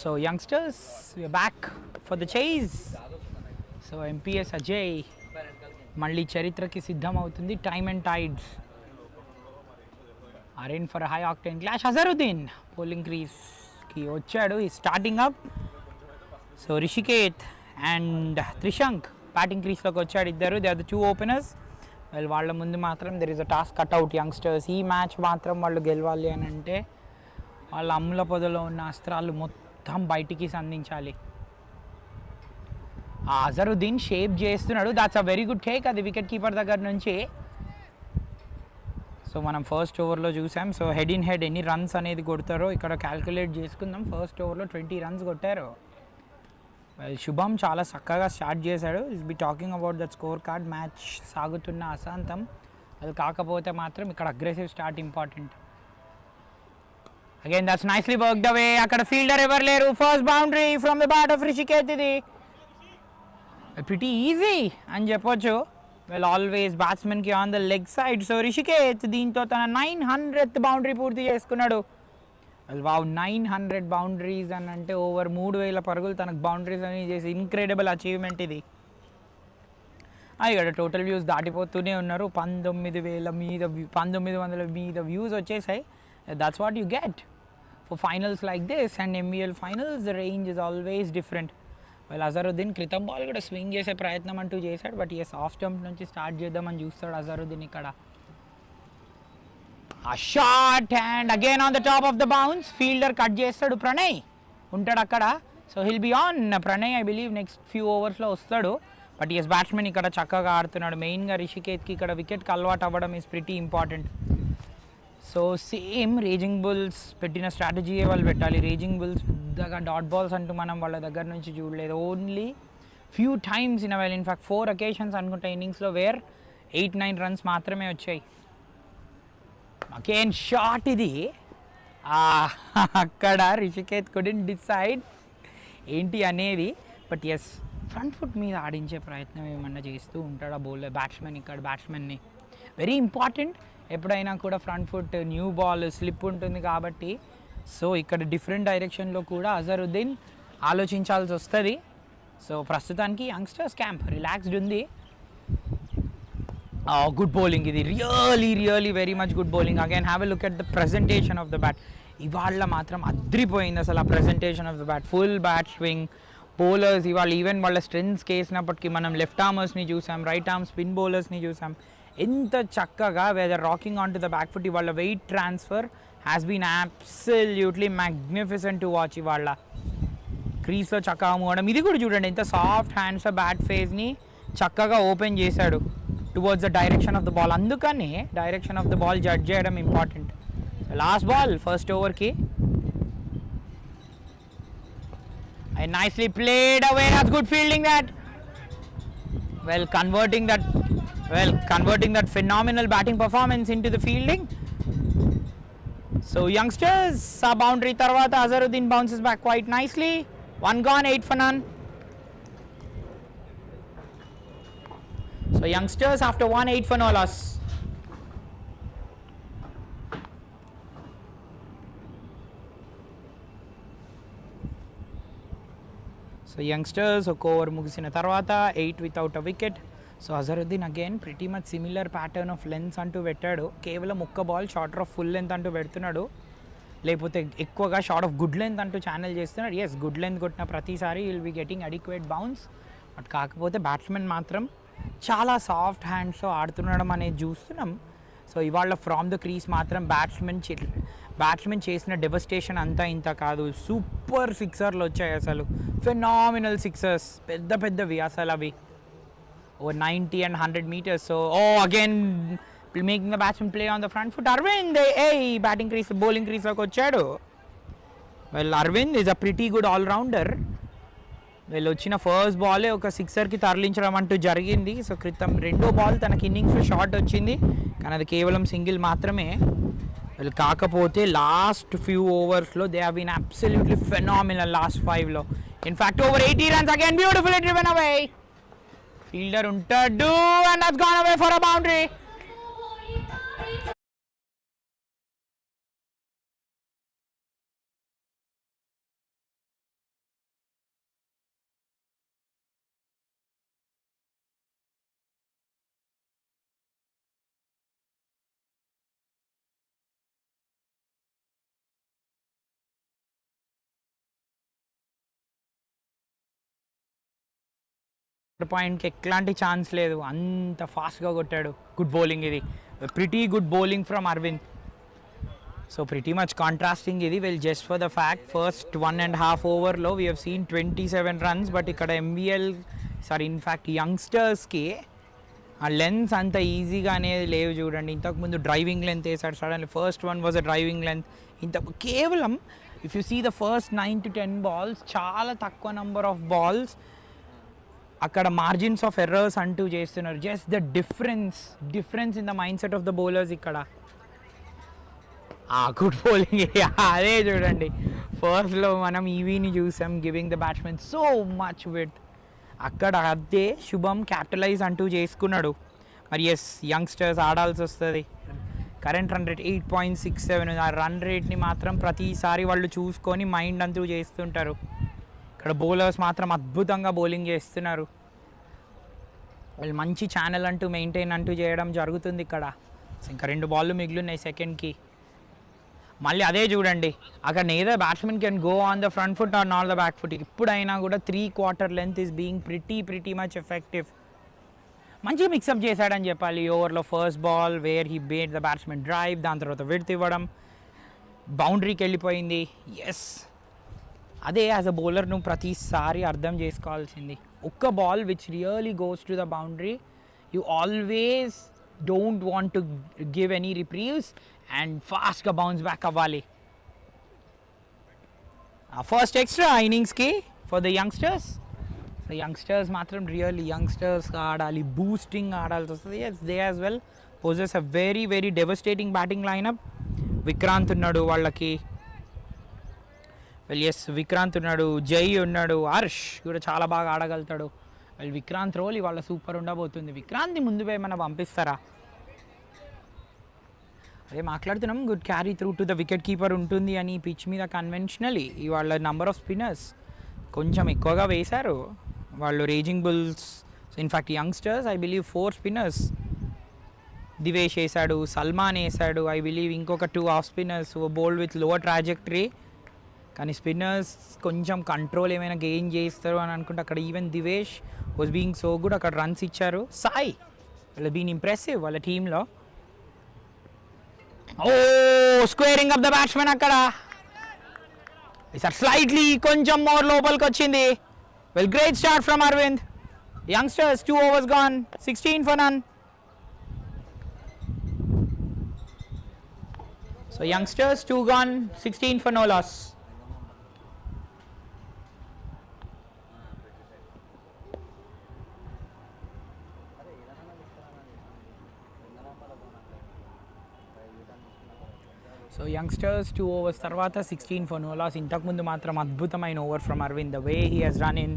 So youngsters, we are back for the chase. So MPS Ajay మళ్ళీ చరిత్రకి సిద్ధం అవుతుంది. Time and tides are in for a high octane clash. Azharuddin bowling క్రీజ్కి వచ్చాడు. ఈ starting up. So Rishiketh and Trishank batting క్రీజ్లోకి వచ్చాడు ఇద్దరు. They are the two openers. వాళ్ళ ముందు మాత్రం there is a task cut out youngsters. ఈ మ్యాచ్ మాత్రం వాళ్ళు గెలవాలి అని అంటే వాళ్ళ అమ్ముల పొదలో ఉన్న అస్త్రాలు మొత్తం బయటికి సంధించాలి. అజరుద్దీన్ షేప్ చేస్తున్నాడు. That's a very good take అది వికెట్ కీపర్ దగ్గర నుంచి. సో మనం ఫస్ట్ ఓవర్లో చూసాం. సో హెడ్ ఇన్ హెడ్ ఎన్ని రన్స్ అనేది కొడతారో ఇక్కడ క్యాల్కులేట్ చేసుకుందాం. ఫస్ట్ ఓవర్లో 20 రన్స్ కొట్టారు. శుభం చాలా చక్కగా స్టార్ట్ చేశాడు. Is be talking about that score card. Match సాగుతున్న అశాంతం అది కాకపోతే మాత్రం ఇక్కడ aggressive start important. Again that's nicely worked away. అక్కడ ఫీల్డర్ ఎవరు లేరు. First boundary from the bat of Rishiketh. ఇది ప్రిటీ ఈజీ అని చెప్పొచ్చు. వెల్ ఆల్వేస్ బ్యాట్స్మెన్కి on the leg side. So Rishiketh దీంతో తన 900th బౌండరీ పూర్తి చేసుకున్నాడు. వావ్ 900 బౌండరీస్ అని అంటే ఓవర్ 3000 పరుగులు తనకు బౌండరీస్ అని చేసి ఇన్క్రెడిబుల్ అచీవ్మెంట్ ఇది. ఇక్కడ టోటల్ వ్యూస్ దాటిపోతూనే ఉన్నారు. 19,000 మీద 1900 మీద వ్యూస్ వచ్చేసాయి. That's what you get for finals like this. And MVL finals the range is always different. వాళ్ళు అజరుద్దీన్ క్రితం బాల్ కూడా స్వింగ్ చేసే ప్రయత్నం అంటూ చేశాడు. బట్ ఎస్ ఆఫ్ స్టంప్ నుంచి స్టార్ట్ చేద్దామని చూస్తాడు అజరుద్దీన్. ఇక్కడ ఆ shot and again on the top of the bounce. Fielder cut చేస్తాడు. ప్రణయ్ ఉంటాడు అక్కడ. So he'll be on. Pranay I believe next few ఓవర్స్లో వస్తాడు. బట్ ఎస్ బ్యాట్స్మెన్ ఇక్కడ చక్కగా ఆడుతున్నాడు. మెయిన్గా రిషికేత్కి ఇక్కడ వికెట్కి అలవాటు అవ్వడం is pretty important. So same raging bulls పెట్టిన స్ట్రాటజీయే వాళ్ళు పెట్టాలి. రేజింగ్ బుల్స్ పెద్దగా డాట్ బాల్స్ అంటూ మనం వాళ్ళ దగ్గర నుంచి చూడలేదు. Only few times in while in fact 4 occasions అనుకుంటా ఇన్నింగ్స్లో వేర్ 8-9 రన్స్ మాత్రమే వచ్చాయి. అగైన్ షాట్ ఇది. అక్కడ రిషికేత్ కుడెంట్ డిసైడ్ ఏంటి అనేది. బట్ ఎస్ ఫ్రంట్ ఫుట్ మీద ఆడించే ప్రయత్నం ఏమన్నా చేస్తూ ఉంటాడు ఆ బౌలర్ బ్యాట్స్మెన్. ఇక్కడ బ్యాట్స్మెన్ని వెరీ ఇంపార్టెంట్. ఎప్పుడైనా కూడా front foot new ball slip ఉంటుంది కాబట్టి సో ఇక్కడ డిఫరెంట్ డైరెక్షన్లో కూడా అజరుద్దీన్ ఆలోచించాల్సి వస్తుంది. సో ప్రస్తుతానికి యంగ్స్టర్స్ క్యాంప్ రిలాక్స్డ్ ఉంది. గుడ్ బౌలింగ్ ఇది. Really very much good bowling. Again have a look at the presentation of the bat. ఇవాళ మాత్రం అద్రిపోయింది అసలు ఆ presentation of the bat. Full bat swing. Bowlers ఇవాళ ఈవెన్ వాళ్ళ స్ట్రెంగ్స్కి వేసినప్పటికీ మనం లెఫ్ట్ ఆర్మర్స్ని చూసాం, రైట్ ఆర్మ్ స్పిన్ బౌలర్స్ని చూసాం. ఎంత చక్కగా whether rocking on to the back foot. ఇవాళ weight transfer has been absolutely magnificent to watch. ఇవాళ క్రీజ్లో చక్కగా మూవడం. ఇది కూడా చూడండి ఎంత సాఫ్ట్ హ్యాండ్స్ బ్యాట్ ఫేస్ని చక్కగా ఓపెన్ చేశాడు towards the direction of the ball. అందుకని direction of the ball judge చేయడం ఇంపార్టెంట్. లాస్ట్ బాల్ ఫస్ట్ ఓవర్కి. And nicely played away. That's good fielding that. Well, converting that phenomenal batting performance into the fielding. So youngsters, a boundary tarvata Azaruddin bounces back quite nicely. 1 gone, 8 for none. So youngsters after 1, 8 for no loss. So youngsters ఒక over ముగిసిన తర్వాత 8 without a wicket. So Azharuddin again pretty much similar pattern of lengths అంటూ పెట్టాడు. కేవలం ఒక్క ball short of full length అంటూ పెడుతున్నాడు, లేకపోతే ఎక్కువగా షార్ట్ ఆఫ్ గుడ్ లెంత్ అంటూ ఛానల్ చేస్తున్నాడు. ఎస్ గుడ్ లెంత్ కొట్టిన ప్రతిసారి will be getting adequate bounce. But కాకపోతే బ్యాట్స్మెన్ మాత్రం చాలా సాఫ్ట్ హ్యాండ్స్తో ఆడుతుండడం అనేది చూస్తున్నాం. సో ఇవాళ ఫ్రామ్ ద క్రీజ్ మాత్రం బ్యాట్స్మెన్ చేసిన డెవస్టేషన్ అంతా ఇంత కాదు. సూపర్ సిక్సర్లు వచ్చాయి అసలు. ఫెనామినల్ సిక్సర్స్ పెద్దవి అసలు అవి. ఓ 90 and 100 meters. So again making the batsmen play on the front foot. Arvind batting crease bowling క్రీజ్లోకి వచ్చాడు. Well Arvind is a pretty good allrounder. వీళ్ళు వచ్చిన ఫస్ట్ బాలే ఒక సిక్సర్కి తరలించడం అంటూ జరిగింది. సో క్రితం రెండో బాల్ తనకి ఇన్నింగ్స్లో షాట్ వచ్చింది, కానీ అది కేవలం సింగిల్ మాత్రమే. వీళ్ళు కాకపోతే లాస్ట్ ఫ్యూ ఓవర్స్లో they have been absolutely phenomenal. Last 5లో in fact over 80 runs again beautifully driven away. Fielder ఉంటాడు and that's gone away for a boundary. పాయింట్కి ఎట్లాంటి ఛాన్స్ లేదు, అంత ఫాస్ట్గా కొట్టాడు. గుడ్ బౌలింగ్ ఇది, pretty good bowling from Arvind. So pretty much contrasting ఇది. Well just for the fact first 1.5 ఓవర్లో we have seen 27 runs. But ఇక్కడ ఎంవీఎల్ ఇన్ఫ్యాక్ట్ యంగ్స్టర్స్కి ఆ లెన్స్ అంత ఈజీగా అనేది లేవు. చూడండి, ఇంతకుముందు డ్రైవింగ్ లెంత్ వేసాడు suddenly. First one was a driving length. కేవలం if you see the first 9 to 10 balls, చాలా తక్కువ నెంబర్ ఆఫ్ బాల్స్ అక్కడ మార్జిన్స్ ఆఫ్ ఎర్రర్స్ అంటూ చేస్తున్నారు. Just the difference in the mindset of the bowlers ఇక్కడ. Good bowling అదే చూడండి, ఫస్ట్లో మనం ఈవీని చూసాం giving the batsmen so much width. అక్కడ అదే శుభం క్యాపిటలైజ్ అంటూ చేసుకున్నాడు. మరి యంగ్స్టర్స్ ఆడాల్సి వస్తుంది. Current run rate 8.67. ఆ రన్ రేట్ని మాత్రం ప్రతిసారి వాళ్ళు చూసుకొని మైండ్ అంటూ చేస్తుంటారు. ఇక్కడ బౌలర్స్ మాత్రం అద్భుతంగా బౌలింగ్ చేస్తున్నారు. వాళ్ళు మంచి ఛానల్ అంటూ మెయింటైన్ అంటూ చేయడం జరుగుతుంది ఇక్కడ. ఇంకా 2 బాళ్ళు మిగిలినాయి సెకండ్కి. మళ్ళీ అదే చూడండి, అక్కడ neither batsmen can go on the front foot or not the back foot. ఇప్పుడైనా కూడా 3/4 length is being pretty much effective. మంచిగా మిక్సప్ చేశాడని చెప్పాలి ఈ ఓవర్లో. First ball where he made the batsmen drive, దాని తర్వాత విడ్త్ ఇవ్వడం, బౌండరీకి వెళ్ళిపోయింది. అదే యాజ్ అ బౌలర్ నువ్వు ప్రతిసారి అర్థం చేసుకోవాల్సింది. ఒక్క ball which really goes to the boundary, you always don't want to give any reprieves and ఫాస్ట్గా బౌన్స్ బ్యాక్ అవ్వాలి. ఫస్ట్ ఎక్స్ట్రా ఇన్నింగ్స్కి for the youngsters. So youngsters మాత్రం రియల్లీ యంగ్స్టర్స్ ఆడాలి, బూస్టింగ్ ఆడాల్సి వస్తుంది. They as well possess a very devastating batting lineup. Vikrant ఉన్నాడు వాళ్ళకి. విక్రాంత్ ఉన్నాడు, జై ఉన్నాడు, హర్ష్ కూడా చాలా బాగా ఆడగలుగుతాడు. విక్రాంత్ రోల్ ఇవాళ సూపర్ ఉండబోతుంది. విక్రాంత్ని ముందు ఏమైనా పంపిస్తారా? అదే మాట్లాడుతున్నాం, good carry through to the wicket keeper ఉంటుంది అని. పిచ్ మీద కన్వెన్షనలీ ఇవాళ నెంబర్ ఆఫ్ స్పిన్నర్స్ కొంచెం ఎక్కువగా వేశారు వాళ్ళు, Raging Bulls. In fact youngsters I believe 4 spinners. Divesh వేశాడు, సల్మాన్ వేశాడు, ఐ బిలీవ్ ఇంకొక 2 off spinners bowled with lower trajectory. కానీ స్పిన్నర్స్ కొంచెం కంట్రోల్ ఏమైనా గెయిన్ చేస్తారు అని అనుకుంటే అక్కడ even Divesh was being so good. అక్కడ రన్స్ ఇచ్చారు. సాయి వాళ్ళు బీన్ ఇంప్రెసివ్ వాళ్ళ టీంలో. స్క్వేరింగ్ అప్ ద బ్యాట్స్మెన్ అక్కడ. స్లైట్లీ కొంచెం మోర్ లోపలికి వచ్చింది. Great start from Arvind. Youngsters 2 overs gone, 16 for none. So youngsters 2 gone, 16 for no loss. So youngsters 2 overs తర్వాత 16 for no loss. ఇంతకుముందు మాత్రం అద్భుతమైన over from Arvind. The way he has run in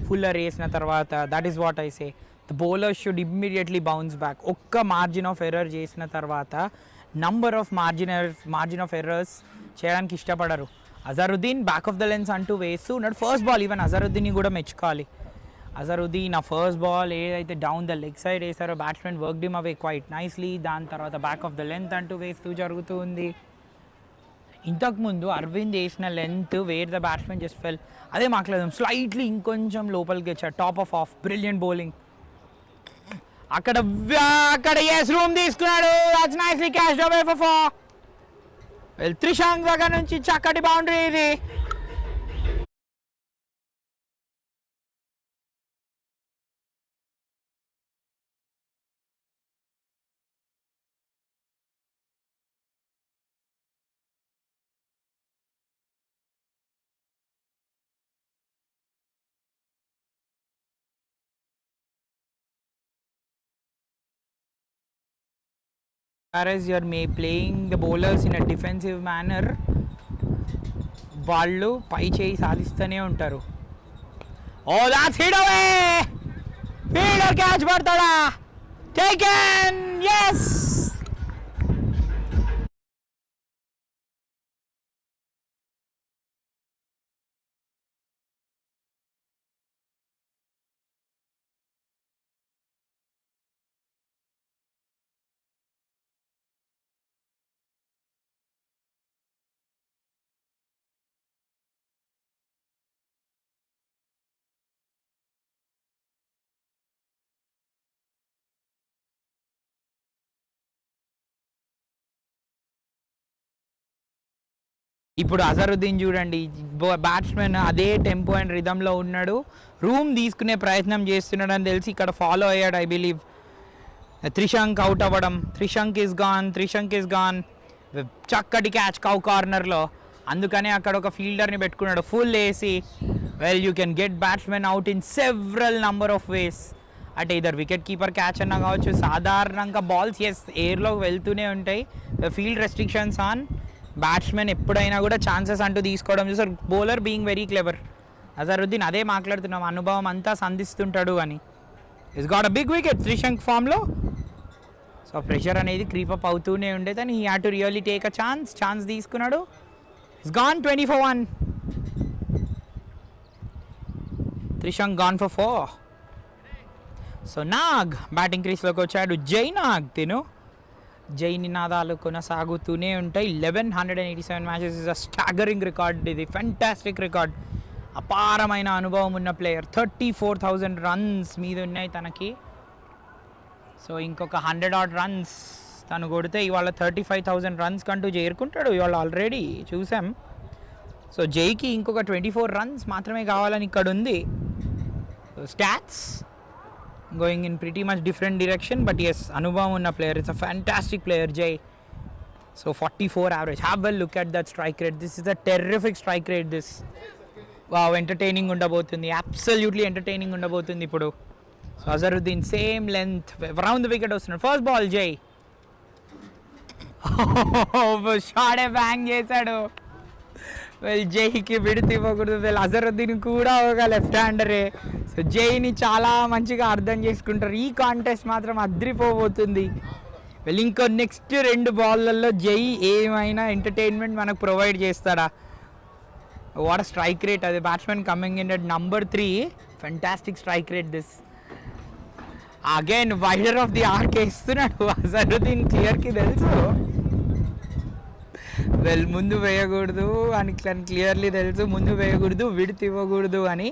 fuller వేసిన తర్వాత, that is what I say, the bowler should immediately bounce back. ఒక్క margin of error చేసిన తర్వాత number of margin of errors చేయడానికి ఇష్టపడరు. Azharuddin back of the lengths అంటూ వేస్తూ ఉన్నాడు. ఫస్ట్ బాల్ ఈవెన్ అజరుద్దీన్ని కూడా మెచ్చుకోవాలి. అజరుద్దీన్ ఆ ఫస్ట్ బాల్ ఏదైతే డౌన్ ద లెగ్ సైడ్ వేసారో batsmen work them away quite nicely. దాని తర్వాత బ్యాక్ ఆఫ్ ద లెంత్ అంటూ వేస్తూ జరుగుతూ ఉంది. ఇంతకుముందు అరవింద్ వేసిన length wear the batsmen just fell. అదే మాట్లాడదాం, స్లైట్లీ ఇంకొంచెం లోపలికి వచ్చాడు. Top of brilliant bowling. అక్కడ రూమ్ తీసుకున్నాడు. That's nicely cached away for 4. Trishank దగ్గర నుంచి చక్కటి బౌండరీ ఇది. Whereas you are playing the bowlers in a defensive manner, వాళ్ళు పై చేయి సాధిస్తూనే ఉంటారు. that's hit away, fielder catch పడతాడా? Taken, yes. ఇప్పుడు అజరుద్దీన్ చూడండి, బ్యాట్స్మెన్ అదే టెంపో అండ్ రిథంలో ఉన్నాడు, రూమ్ తీసుకునే ప్రయత్నం చేస్తున్నాడు అని తెలిసి ఇక్కడ ఫాలో అయ్యాడు. ఐ బిలీవ్ త్రిశంక్ అవుట్ అవ్వడం, త్రిశంక్ ఇస్ గాన్, చక్కటి క్యాచ్ కౌ కార్నర్లో, అందుకనే అక్కడ ఒక ఫీల్డర్ని పెట్టుకున్నాడు. Full AC. Well you can get batsmen out in several number of ways. అంటే ఇద్దరు వికెట్ కీపర్ క్యాచ్ అన్నా కావచ్చు, సాధారణంగా బాల్స్ ఎయిర్లోకి వెళ్తూనే ఉంటాయి. ఫీల్డ్ రెస్ట్రిక్షన్స్ ఆన్, బ్యాట్స్మెన్ ఎప్పుడైనా కూడా ఛాన్సెస్ అంటూ తీసుకోవడం చూసారు. Bowler being very clever. Azharuddin అదే మాట్లాడుతున్నాం, అనుభవం అంతా సంధిస్తుంటాడు అని. Is got a big wicket Trishank ఫామ్లో. సో ప్రెషర్ అనేది క్రీపప్ అవుతూనే ఉండేది అని he had to really take a chance తీసుకున్నాడు. Is gone 20 for 1. Trishank gone for 4. So Nag batting క్రీస్లోకి వచ్చాడు. జై నినాదాలు కొనసాగుతూనే ఉంటాయి. 1187 matches is a staggering record. ఇది ఫెంటాస్టిక్ రికార్డ్. అపారమైన అనుభవం ఉన్న ప్లేయర్. 34,000 రన్స్ మీద ఉన్నాయి తనకి. సో ఇంకొక 100 odd runs తను కొడితే ఇవాళ 35,000 runs కంటూ చేరుకుంటాడు. ఇవాళ ఆల్రెడీ చూసాం. సో జైకి ఇంకొక 24 runs మాత్రమే కావాలని ఇక్కడ ఉంది. Stats going in pretty much different direction, but yes, అనుభవం ఉన్న player. It's a fantastic player Jai. So 44 average. Have a look at that strike rate. This is a terrific strike rate. This wow, entertaining ఉండబోతుంది, absolutely entertaining ఉండబోతుంది ఇప్పుడు. So Azharuddin same length around the wicket వస్తున్నాడు. First ball Jai షాడే bang చేశాడు. Well జైకి విడత ఇవ్వకూడదు. Well Azharuddin కూడా ఒక లెఫ్ట్ హ్యాండరే. సో జైని చాలా మంచిగా అర్థం చేసుకుంటారు. ఈ కాంటెస్ట్ మాత్రం అద్రిపోబోతుంది. వెల్ ఇంకో నెక్స్ట్ 2 బాల్లలో జై ఏమైనా ఎంటర్టైన్మెంట్ మనకు ప్రొవైడ్ చేస్తాడా? వాట్ స్ట్రైక్ రేట్ అది. Batsmen coming in at number 3. Fantastic strike rate this. Again wider of the ark వేస్తున్నాడు అజరుద్దీన్. క్లియర్కి తెలుసు వెల్ ముందు వేయకూడదు అని క్లియర్లీ తెలుసు, ముందు వేయకూడదు, విడత్ ఇవ్వకూడదు అని.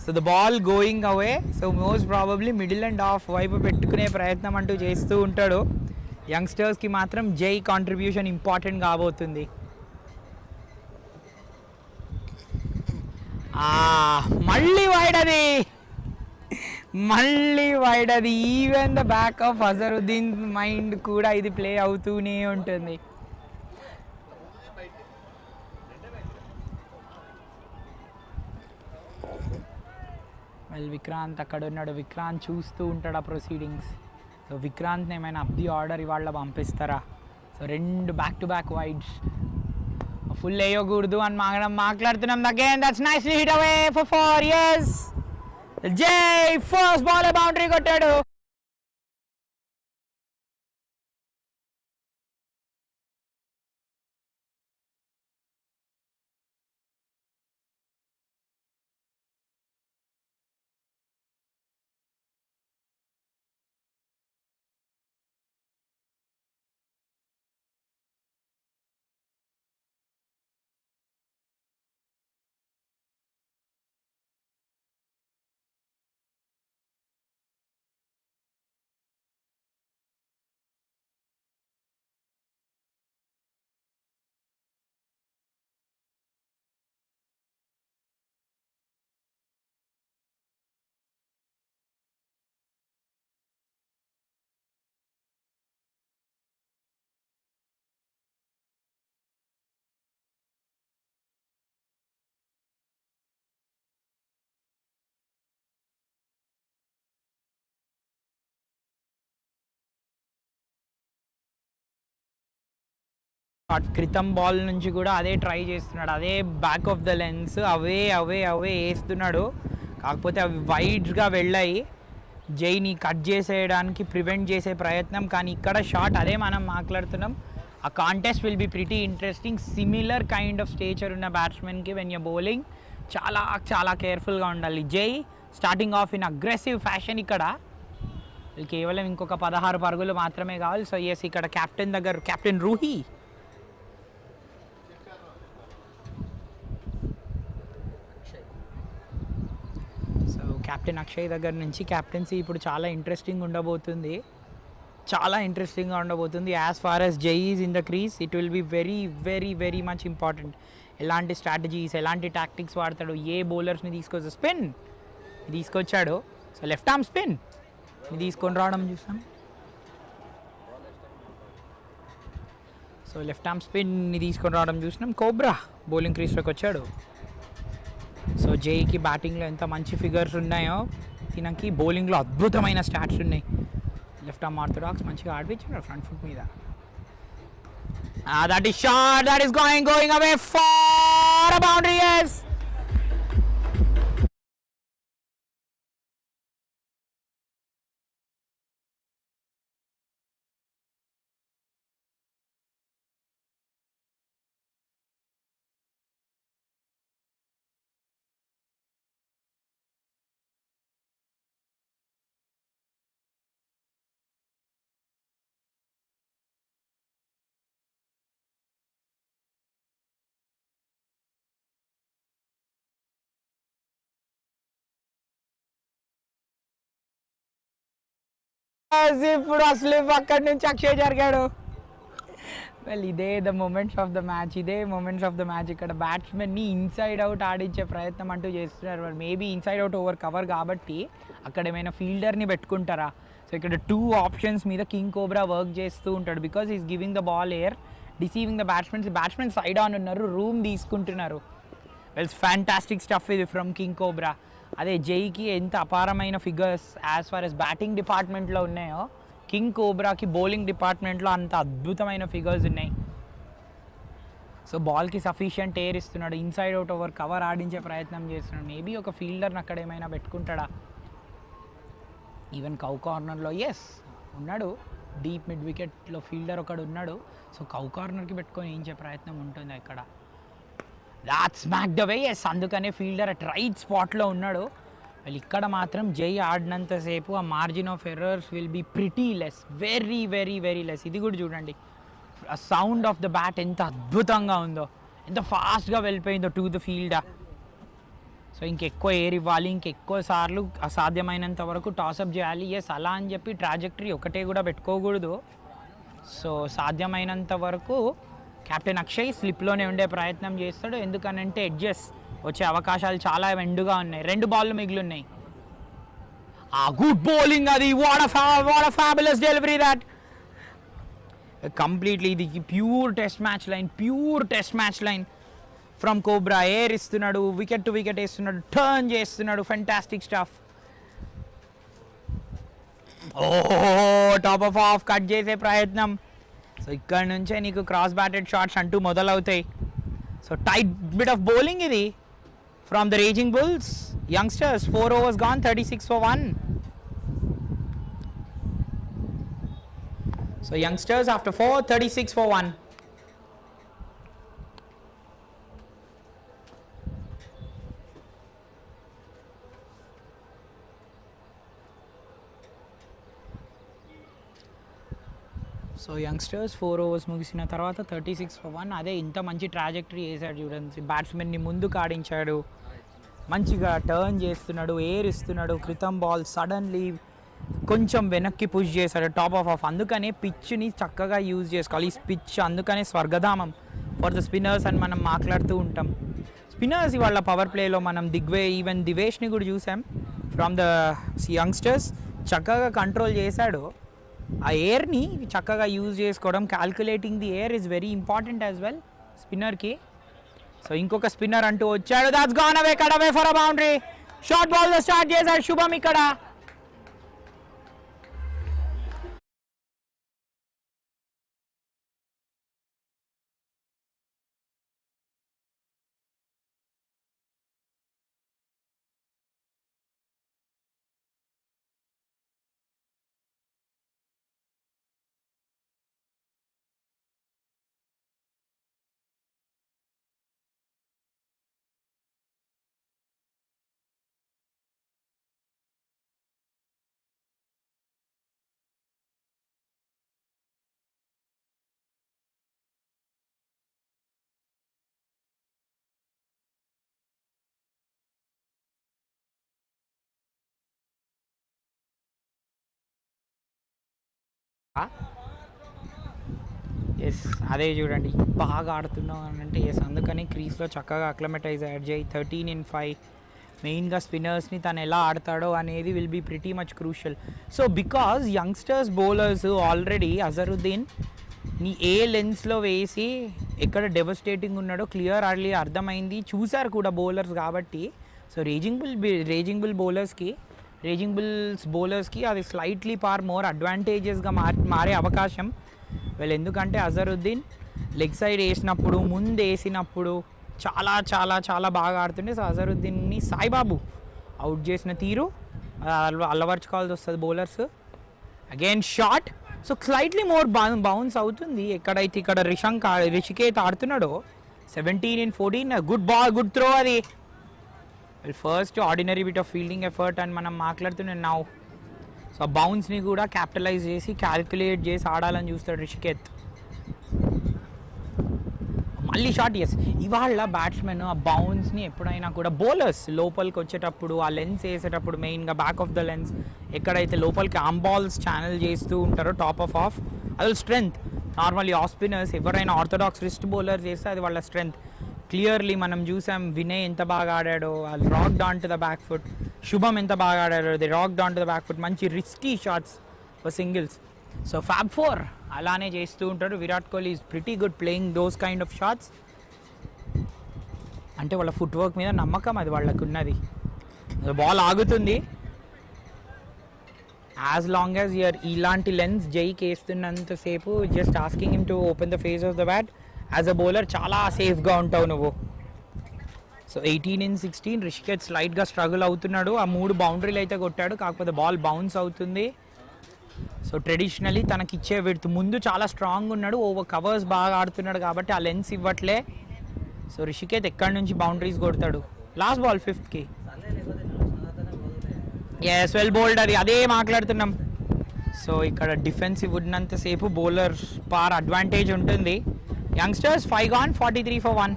So the ball going away. So most probably middle and of వైపు పెట్టుకునే ప్రయత్నం అంటూ చేస్తూ ఉంటాడు. యంగ్స్టర్స్కి మాత్రం జై కాంట్రిబ్యూషన్ ఇంపార్టెంట్ కాబోతుంది. మళ్ళీ వైడ్ అది. Even the back of Azharuddin mind కూడా ఇది ప్లే అవుతూనే ఉంటుంది. వెల్ విక్రాంత్ అక్కడ ఉన్నాడు. విక్రాంత్ చూస్తూ ఉంటాడు ఆ ప్రొసీడింగ్స్. సో విక్రాంత్ని ఏమైనా అప్ ది ఆర్డర్ ఇవాళ పంపిస్తారా? So 2 back-to-back wides. ఫుల్ వేయకూడదు అని మాట్లాడుతున్నాం. Again that's nicely hit away for 4. yes జై ఫస్ట్ బాల్ బౌండరీ కొట్టాడు. క్రితం బాల్ నుంచి కూడా అదే ట్రై చేస్తున్నాడు. అదే బ్యాక్ ఆఫ్ ద లెన్స్ అవే వేస్తున్నాడు. కాకపోతే అవి వైడ్స్గా వెళ్ళాయి. జైని కట్ చేసేయడానికి ప్రివెంట్ చేసే ప్రయత్నం. కానీ ఇక్కడ షాట్ అదే మనం మాట్లాడుతున్నాం. ఆ contest will be pretty interesting. Similar kind of stature ఉన్న బ్యాట్స్మెన్కి వెన్ యూ బౌలింగ్ చాలా కేర్ఫుల్గా ఉండాలి. జై starting of in aggressive fashion. ఇక్కడ కేవలం ఇంకొక 16 పరుగులు మాత్రమే కావాలి. సో ఎస్ ఇక్కడ కెప్టెన్ రూహి కెప్టెన్ అక్షయ్ దగ్గర నుంచి కెప్టెన్సీ ఇప్పుడు చాలా ఇంట్రెస్టింగ్గా ఉండబోతుంది. యాజ్ ఫార్ యాజ్ జై is in the crease it will be very much important. ఎలాంటి స్ట్రాటజీస్ ఎలాంటి టాక్టిక్స్ వాడతాడు, ఏ బౌలర్స్ని తీసుకొచ్చి స్పిన్ తీసుకొచ్చాడు. సో లెఫ్ట్ ఆర్మ్ స్పిన్ తీసుకొని రావడం చూసాం. సో లెఫ్ట్ ఆర్మ్ స్పిన్ని తీసుకొని రావడం చూసినాం. కోబ్రా బౌలింగ్ క్రీస్లోకి వచ్చాడు. సో జైకి బ్యాటింగ్లో ఎంత మంచి ఫిగర్స్ ఉన్నాయో ఈయనకి బౌలింగ్లో అద్భుతమైన స్టాట్స్ ఉన్నాయి. లెఫ్ట్ ఆర్మ్ ఆర్థోడాక్స్ మంచిగా ఆడిపించాడు ఫ్రంట్ ఫుట్ మీద. That is shot, that is going away far a boundary. yes ఇప్పుడు అసలు అక్కడి నుంచి అక్షయ్ జరిగాడు. వెల్ ఇదే the moments of the match. ఇక్కడ బ్యాట్స్మెన్ని ఇన్సైడ్ అవుట్ ఆడించే ప్రయత్నం అంటూ చేస్తున్నారు. Maybe inside out over cover కాబట్టి అక్కడ ఏమైనా ఫీల్డర్ని పెట్టుకుంటారా. సో ఇక్కడ 2 ఆప్షన్స్ మీద కింగ్ వర్క్ చేస్తూ ఉంటాడు. Because is giving the ball air, deceiving the batsmen side on ఉన్నారు, రూమ్ తీసుకుంటున్నారు. వెల్ ఫ్యాంటాస్టిక్ స్టఫ్ ఇది ఫ్రమ్ కింగ్. అదే జైకి ఎంత అపారమైన figures as far as batting డిపార్ట్మెంట్లో ఉన్నాయో, కింగ్కి బౌలింగ్ డిపార్ట్మెంట్లో అంత అద్భుతమైన ఫిగర్స్ ఉన్నాయి. సో బాల్కి సఫిషియంట్ ఎయిర్ ఇస్తున్నాడు, ఇన్సైడ్ అవుట్ ఓవర్ కవర్ ఆడించే ప్రయత్నం చేస్తున్నాడు. మేబీ ఒక ఫీల్డర్ని అక్కడ ఏమైనా పెట్టుకుంటాడా. ఈవెన్ కార్నర్లో ఉన్నాడు, డీప్ మిడ్ వికెట్లో ఫీల్డర్ ఒకడు ఉన్నాడు. సో కార్నర్కి పెట్టుకొని వేయించే ప్రయత్నం ఉంటుంది ఇక్కడ. దాట్స్ స్మాక్డ్ అవే. అందుకనే ఫీల్డర్ అట్ రైట్ స్పాట్లో ఉన్నాడు. వాళ్ళు ఇక్కడ మాత్రం జై ఆడినంతసేపు ఆ margin of errors will be pretty less, very very very less. ఇది కూడా చూడండి, ఆ సౌండ్ ఆఫ్ ద బ్యాట్ ఎంత అద్భుతంగా ఉందో, ఎంత ఫాస్ట్గా వెళ్ళిపోయిందో టు ద ఫీల్డ్. సో ఇంకెక్కువ ఎయిర్ ఇవ్వాలి, ఇంకెక్కువ సార్లు అసాధ్యమైనంత వరకు టాసప్ చేయాలి. అలా అని చెప్పి ట్రాజెక్టరీ ఒకటే కూడా పెట్టుకోకూడదు. సో సాధ్యమైనంత వరకు కెప్టెన్ అక్షయ్ స్లిప్లోనే ఉండే ప్రయత్నం చేస్తాడు. ఎందుకనంటే ఎడ్జెస్ వచ్చే అవకాశాలు చాలా ఎండుగా ఉన్నాయి. 2 బాల్లు మిగిలి ఉన్నాయి. గుడ్ బౌలింగ్ అది. What a fabulous delivery that. Completely ఇది pure test match line from Cobra. Air ఇస్తున్నాడు, వికెట్ టు వికెట్ వేస్తున్నాడు, టర్న్ చేస్తున్నాడు, fantastic stuff. Top off cut చేసే ప్రయత్నం. సో ఇక్కడ నుంచే నీకు క్రాస్ బ్యాటెడ్ షాట్స్ అంటూ మొదలవుతాయి. So tight bit of bowling ఇది from the raising Bulls youngsters. 4 overs gone, 36 for 1. So youngsters after 4, 36 for 1. So youngsters 4 overs ముగిసిన తర్వాత 36 for 1. అదే ఇంత మంచి ట్రాజెక్టరీ వేసాడు చూడండి. బ్యాట్స్మెన్ని ముందుకు ఆడించాడు, మంచిగా టర్న్ చేస్తున్నాడు, ఎయిర్ ఇస్తున్నాడు. క్రితం బాల్ సడన్లీ కొంచెం వెనక్కి పుష్ చేశాడు టాప్ ఆఫ్. అందుకనే పిచ్ని చక్కగా యూజ్ చేసుకోవాలి. ఈ పిచ్ అందుకనే స్వర్గధామం ఫర్ ద స్పిన్నర్స్ అని మనం మాట్లాడుతూ ఉంటాం. స్పిన్నర్స్ ఇవాళ పవర్ ప్లేలో మనం ఈవెన్ దివేష్ని కూడా చూసాం ఫ్రమ్ ద యంగ్స్టర్స్. చక్కగా కంట్రోల్ చేశాడు. ఆ ఎయిర్ని చక్కగా యూజ్ చేసుకోవడం, calculating the air is very important as well స్పిన్నర్కి. సో ఇంకొక స్పిన్నర్ అంటూ వచ్చాడు. That's gone away, cut away for a boundary. Short బాల్తో స్టార్ట్ చేశాడు శుభం ఇక్కడ. ఎస్ అదే చూడండి బాగా ఆడుతున్నావు అని అంటే ఎస్ అందుకని క్రీస్లో చక్కగా అక్లమటైజ్ యాడ్ చేయి 13-5 మెయిన్గా స్పిన్నర్స్ని తను ఎలా ఆడతాడో అనేది will be pretty much crucial. So because youngsters bowlers already Azharuddin నీ ఏ లెన్స్లో వేసి ఎక్కడ డెవస్టేటింగ్ ఉన్నాడో క్లియర్ అర్లీ అర్థమైంది, చూశారు కూడా బౌలర్స్ కాబట్టి. సో రేజింగ్ బుల్స్ బౌలర్స్కి అది స్లైట్లీ మోర్ అడ్వాంటేజెస్గా మారే అవకాశం వీళ్ళు. ఎందుకంటే అజరుద్దీన్ లెగ్ సైడ్ వేసినప్పుడు ముందు వేసినప్పుడు చాలా చాలా చాలా బాగా ఆడుతుండే. సో అజరుద్దీన్ని సాయిబాబు అవుట్ చేసిన తీరు అల్లవర్చుకోవాల్సి వస్తుంది bowlers. Again shot, so slightly more bounce అవుతుంది ఎక్కడైతే ఇక్కడ రిషికేత్ ఆడుతున్నాడో. 17-14 గుడ్ బాల్, గుడ్ త్రో అది. First ordinary bit of fielding effort అని మనం మాట్లాడుతున్నాం నౌ. సో ఆ బౌన్స్ని కూడా క్యాపిటలైజ్ చేసి క్యాల్కులేట్ చేసి ఆడాలని చూస్తాడు రిషికేత్. మళ్ళీ షాట్. ఎస్ ఇవాళ బ్యాట్స్మెన్ ఆ బౌన్స్ని ఎప్పుడైనా కూడా బౌలర్స్ లోపలికి వచ్చేటప్పుడు ఆ లెన్స్ వేసేటప్పుడు మెయిన్గా బ్యాక్ ఆఫ్ ద లెన్స్ ఎక్కడైతే లోపలికి ఆమ్ బాల్స్ ఛానల్ చేస్తూ ఉంటారో టాప్ ఆఫ్ అది స్ట్రెంగ్త్. నార్మల్లీ ఆఫ్ స్పిన్నర్స్ ఎవరైనా ఆర్థోడాక్స్ రిస్ట్ బౌలర్స్ చేస్తే అది వాళ్ళ స్ట్రెంగ్త్. క్లియర్లీ మనం చూసాం వినయ్ ఎంత బాగా ఆడాడో, వాళ్ళు rocked on to the back foot. Shubham ఎంత బాగా ఆడాడో, the rocked on to the back foot. మంచి risky shots for singles. So Fab4 అలానే చేస్తూ ఉంటాడు. Virat Kohli is pretty good playing those kind of shots. అంటే వాళ్ళ ఫుట్ వర్క్ మీద నమ్మకం అది వాళ్ళకు ఉన్నది. బాల్ ఆగుతుంది యాజ్ లాంగ్ యాజ్ యూఆర్ ఇలాంటి లెన్స్ జైకి వేస్తున్నంతసేపు just asking him to open the face of the bat. As a bowler చాలా సేఫ్గా ఉంటావు నువ్వు. సో 18-16 రిషికేత్ స్లైట్గా స్ట్రగుల్ అవుతున్నాడు. ఆ 3 బౌండరీలు అయితే కొట్టాడు, కాకపోతే బాల్ బౌన్స్ అవుతుంది. సో ట్రెడిషనలీ తనకిచ్చే విడ్త్ ముందు చాలా స్ట్రాంగ్ ఉన్నాడు, ఓవర్ కవర్స్ బాగా ఆడుతున్నాడు కాబట్టి ఆ లెన్స్ ఇవ్వట్లే. సో రిషికేత్ ఎక్కడి నుంచి బౌండరీస్ కొడతాడు. Last ball 5th. Yes well bowled, అది అదే మాట్లాడుతున్నాం. సో ఇక్కడ డిఫెన్సివ్ ఉన్నంతసేపు బౌలర్ అడ్వాంటేజ్ ఉంటుంది. Youngsters 5 gone, 43 for 1.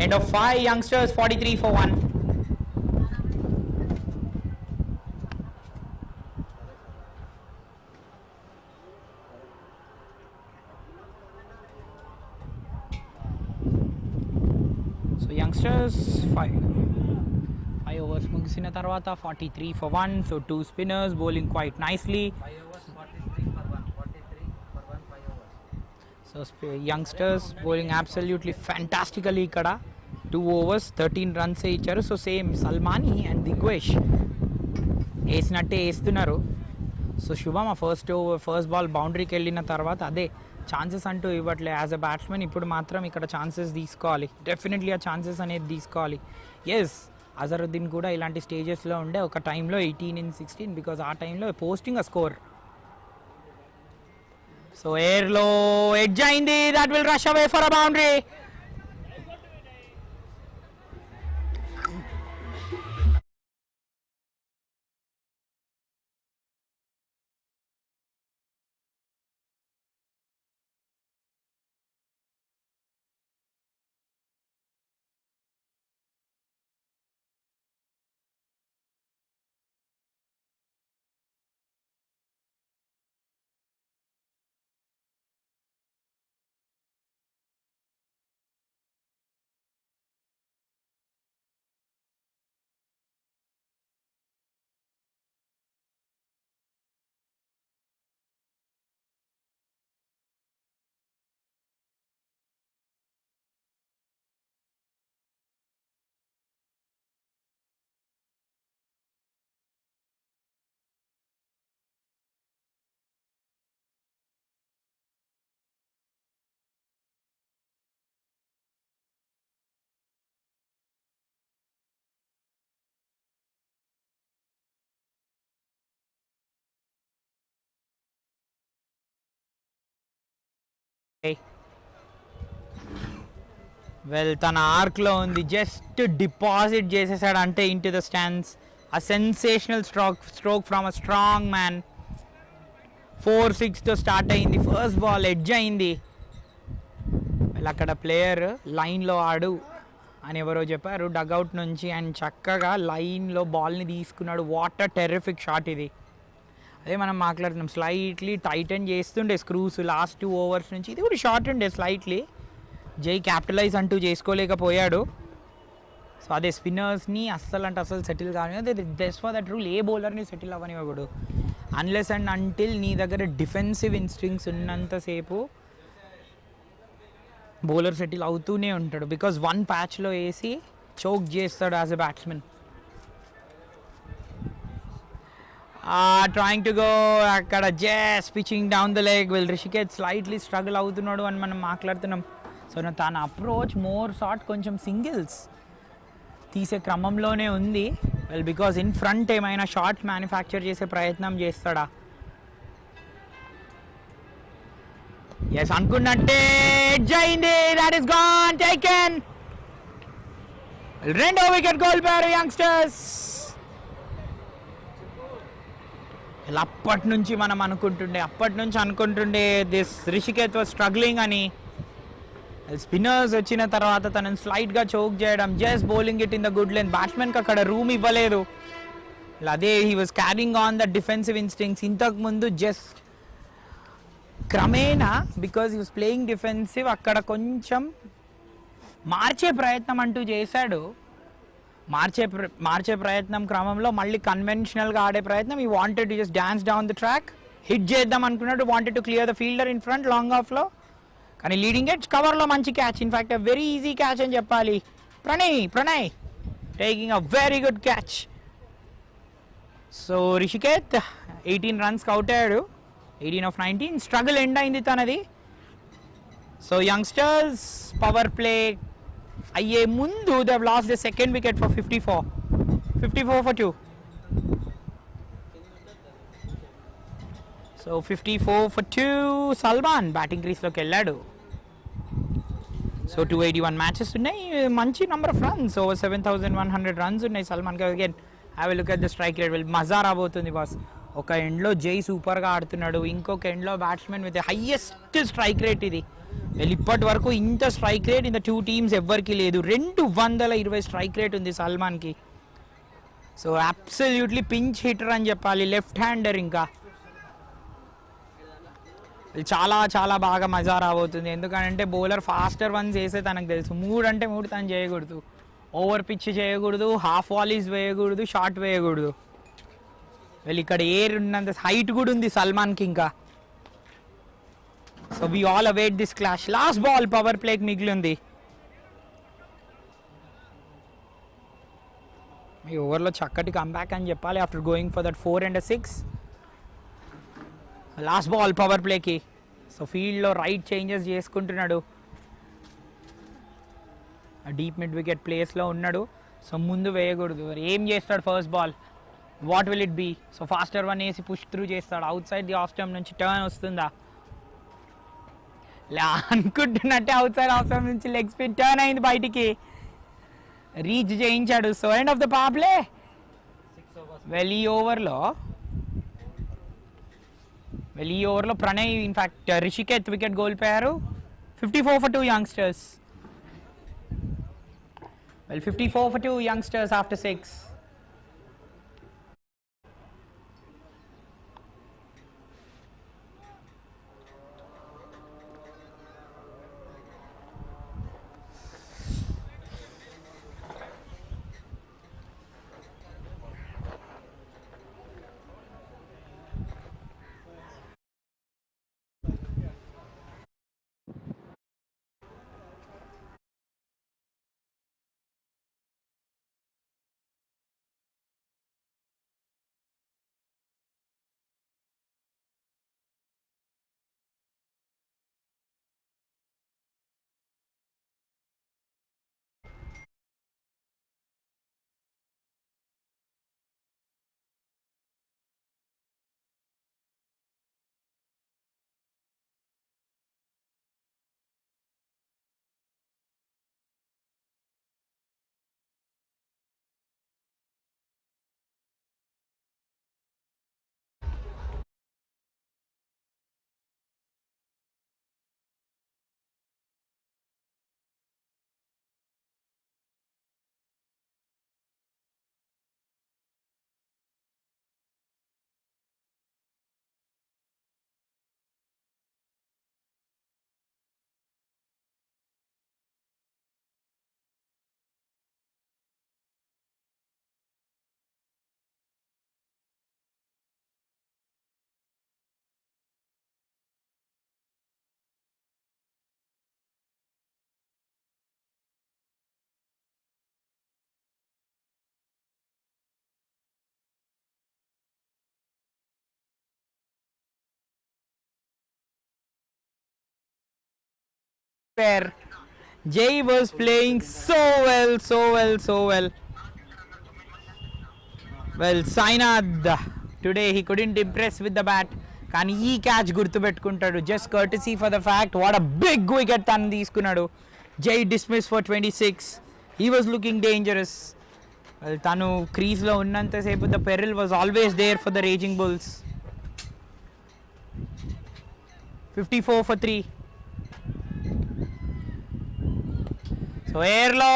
End of 5, youngsters 43 for 1. So youngsters 5 overs ముగిసిన తర్వాత 43 for 1. So 2 spinners bowling quite nicely. 5 overs 43 for 1, 43 for 1, 5 overs. So youngsters bowling absolutely fantastically ikkada. 2 overs 13 runs ఇచ్చారు. So same సల్మాని and Digvesh వేసినట్టే వేస్తున్నారు. So శుభం ఆ first ball బౌండరీకి వెళ్ళిన తర్వాత అదే chances అంటూ ఇవ్వట్లే యాజ్ అ బ్యాట్స్మెన్. ఇప్పుడు మాత్రం ఇక్కడ ఛాన్సెస్ తీసుకోవాలి, డెఫినెట్లీ ఆ ఛాన్సెస్ అనేది తీసుకోవాలి. ఎస్ అజరుద్దీన్ కూడా ఇలాంటి స్టేజెస్లో ఉండే ఒక టైంలో 18-16 బికాజ్ ఆ టైంలో పోస్టింగ్ అ స్కోర్. సో ఎయిర్లో ఎడ్జ్ అయింది, that will rush away for a boundary. Well తన ఆర్క్లో ఉంది, జస్ట్ డిపాజిట్ చేసేసాడు అంటే into the stands. a sensational stroke from a strong man. 4-6 తో స్టార్ట్ అయింది. ఫస్ట్ బాల్ ఎడ్జ్ అయింది. అక్కడ ప్లేయర్ లైన్లో ఆడు అని ఎవరో చెప్పారు డగ్అవుట్ నుంచి, అండ్ చక్కగా లైన్లో బాల్ని తీసుకున్నాడు. వాట్ అ టెర్రిఫిక్ షాట్ ఇది. అదే మనం మాట్లాడుతున్నాం, స్లైట్లీ టైటన్ చేస్తుండే స్క్రూస్ లాస్ట్ 2 overs నుంచి. ఇది కూడా షార్ట్ ఉండే స్లైట్లీ. జై క్యాపిటలైజ్ అంటూ చేసుకోలేకపోయాడు. సో అదే స్పిన్నర్స్ని అస్సలు అంటే అసలు సెటిల్ కానీ అదే జస్ట్ ఫర్ దట్ రూల్ ఏ బౌలర్ని సెటిల్ అవ్వనివ్వకూడదు. అన్లెస్ అండ్ అంటిల్ నీ దగ్గర డిఫెన్సివ్ ఇన్స్టింగ్స్ ఉన్నంతసేపు బౌలర్ సెటిల్ అవుతూనే ఉంటాడు. బికాజ్ 1 ప్యాచ్లో వేసి చోక్ చేస్తాడు as a batsmen. Trying to go అక్కడ just pitching down the leg. Rishiket slightly struggle అవుతున్నాడు అని మనం మాట్లాడుతున్నాం. సో తన అప్రోచ్ మోర్ షాట్ కొంచెం సింగిల్స్ తీసే క్రమంలోనే ఉంది. బికాజ్ ఇన్ ఫ్రంట్ ఏమైనా షార్ట్స్ మ్యానుఫ్యాక్చర్ చేసే ప్రయత్నం చేస్తాడా? ఎస్ అనుకున్నట్టే ఎడ్జ్ అయింది. That is gone, taken. 2వ వికెట్ కోల్పోయారు యంగ్స్టర్స్. అప్పటి నుంచి మనం అనుకుంటుండే దిస్ రిషికేత్ వాజ్ స్ట్రగ్లింగ్ అని. స్పిన్నర్స్ వచ్చిన తర్వాత తనని స్లైట్గా చోక్ చేయడం, just bowling it in the good length. బ్యాట్స్మెన్కి అక్కడ రూమ్ ఇవ్వలేదు. అదే he was carrying on the defensive instincts. ఇంతకుముందు జస్ట్ క్రమేణా because he was playing defensive అక్కడ కొంచెం మార్చే ప్రయత్నం అంటూ చేశాడు. మార్చే ప్రయత్నం క్రమంలో మళ్ళీ కన్వెన్షనల్గా ఆడే ప్రయత్నం. He wanted to just dance down the track, hit చేద్దాం అనుకున్నాడు. Wanted to clear the fielder in front long ఆఫ్లో. కానీ లీడింగ్ ఎడ్జ్ కవర్లో మంచి catch. In fact very easy catch అని చెప్పాలి. Pranay taking a very good catch. So Rishiket 18 runsకి అవుట్ అయ్యాడు. 18 of 19. స్ట్రగుల్ ఎండ్ అయింది తనది. సో యంగ్స్టర్స్ పవర్ ప్లే అయ్యే ముందు they have lost the second wicket for 54 for 2. So 54 for 2. Salman batting క్రీస్లోకి వెళ్ళాడు. సో 281 మ్యాచెస్ ఉన్నాయి, మంచి number of runs, over 7,100 runs ఉన్నాయి సల్మాన్కి. Again have a look at the strike rate. మజా రాబోతుంది బాస్. ఒక ఎండ్లో జై సూపర్గా ఆడుతున్నాడు, ఇంకొక ఎండ్లో batsmen with highest strike rate. ఇది ఇప్పటి వరకు ఇంత strike rate in the 2 teams ఎవ్వరికి లేదు. 220 స్ట్రైక్ రేట్ ఉంది సల్మాన్కి. సో అబ్సల్యూట్లీ పించ్ హిటర్ అని చెప్పాలి, లెఫ్ట్ హ్యాండర్. ఇంకా చాలా బాగా మజా రాబోతుంది. ఎందుకంటే బౌలర్ ఫాస్టర్ వన్స్ వేసే తనకు తెలుసు. 3 అంటే 3 తను చేయకూడదు. ఓవర్ పిచ్ చేయకూడదు, హాఫ్ వాలీస్ వేయకూడదు, షార్ట్ వేయకూడదు. ఇక్కడ ఎయిర్ ఉన్నంత హైట్ కూడా ఉంది సల్మాన్కి ఇంకా. So we all await this clash. Last ball power ప్లేకి మిగిలి ఉంది. ఈ ఓవర్లో చక్కటి కంబ్యాక్ అని చెప్పాలి after going for that 4 and a 6. Last ball power ప్లేకి. సో ఫీల్డ్లో రైట్ చేంజెస్ చేసుకుంటున్నాడు. డీప్ మిడ్ వికెట్ ప్లేస్లో ఉన్నాడు. సో ముందు వేయకూడదు. ఏం చేస్తాడు first ball, what will it be? So faster one వేసి పుష్ త్రూ చేస్తాడు. Outside the off stump నుంచి టర్న్ వస్తుందా? అనుకుంటున్నట్టే అవుట్ సైడ్ ఆఫ్ స్టంప్ నుంచి లెగ్ స్పిన్ టర్న్ అయింది, బయటికి రీచ్ చేయించాడు. So end of the power play. ఈ ఓవర్లో ప్రణయ్ ఇన్ఫ్యాక్ట్ రిషికేత్ వికెట్ కోల్పోయారు. 54 for 2 youngsters. 54 for 2 youngsters after 6. where Jay was playing so well, so well, so well. Well, Sainath, today he couldn't impress with the bat. కానీ ఈ catch గుర్తుపెట్టుకుంటాడు just courtesy for the fact what a big wicket తను తీసుకున్నాడు. Jai dismiss for 26. He was looking dangerous. తను క్రీజ్లో ఉన్నంతసేపు the peril was always there for the raising Bulls. 54 for 3. So airlow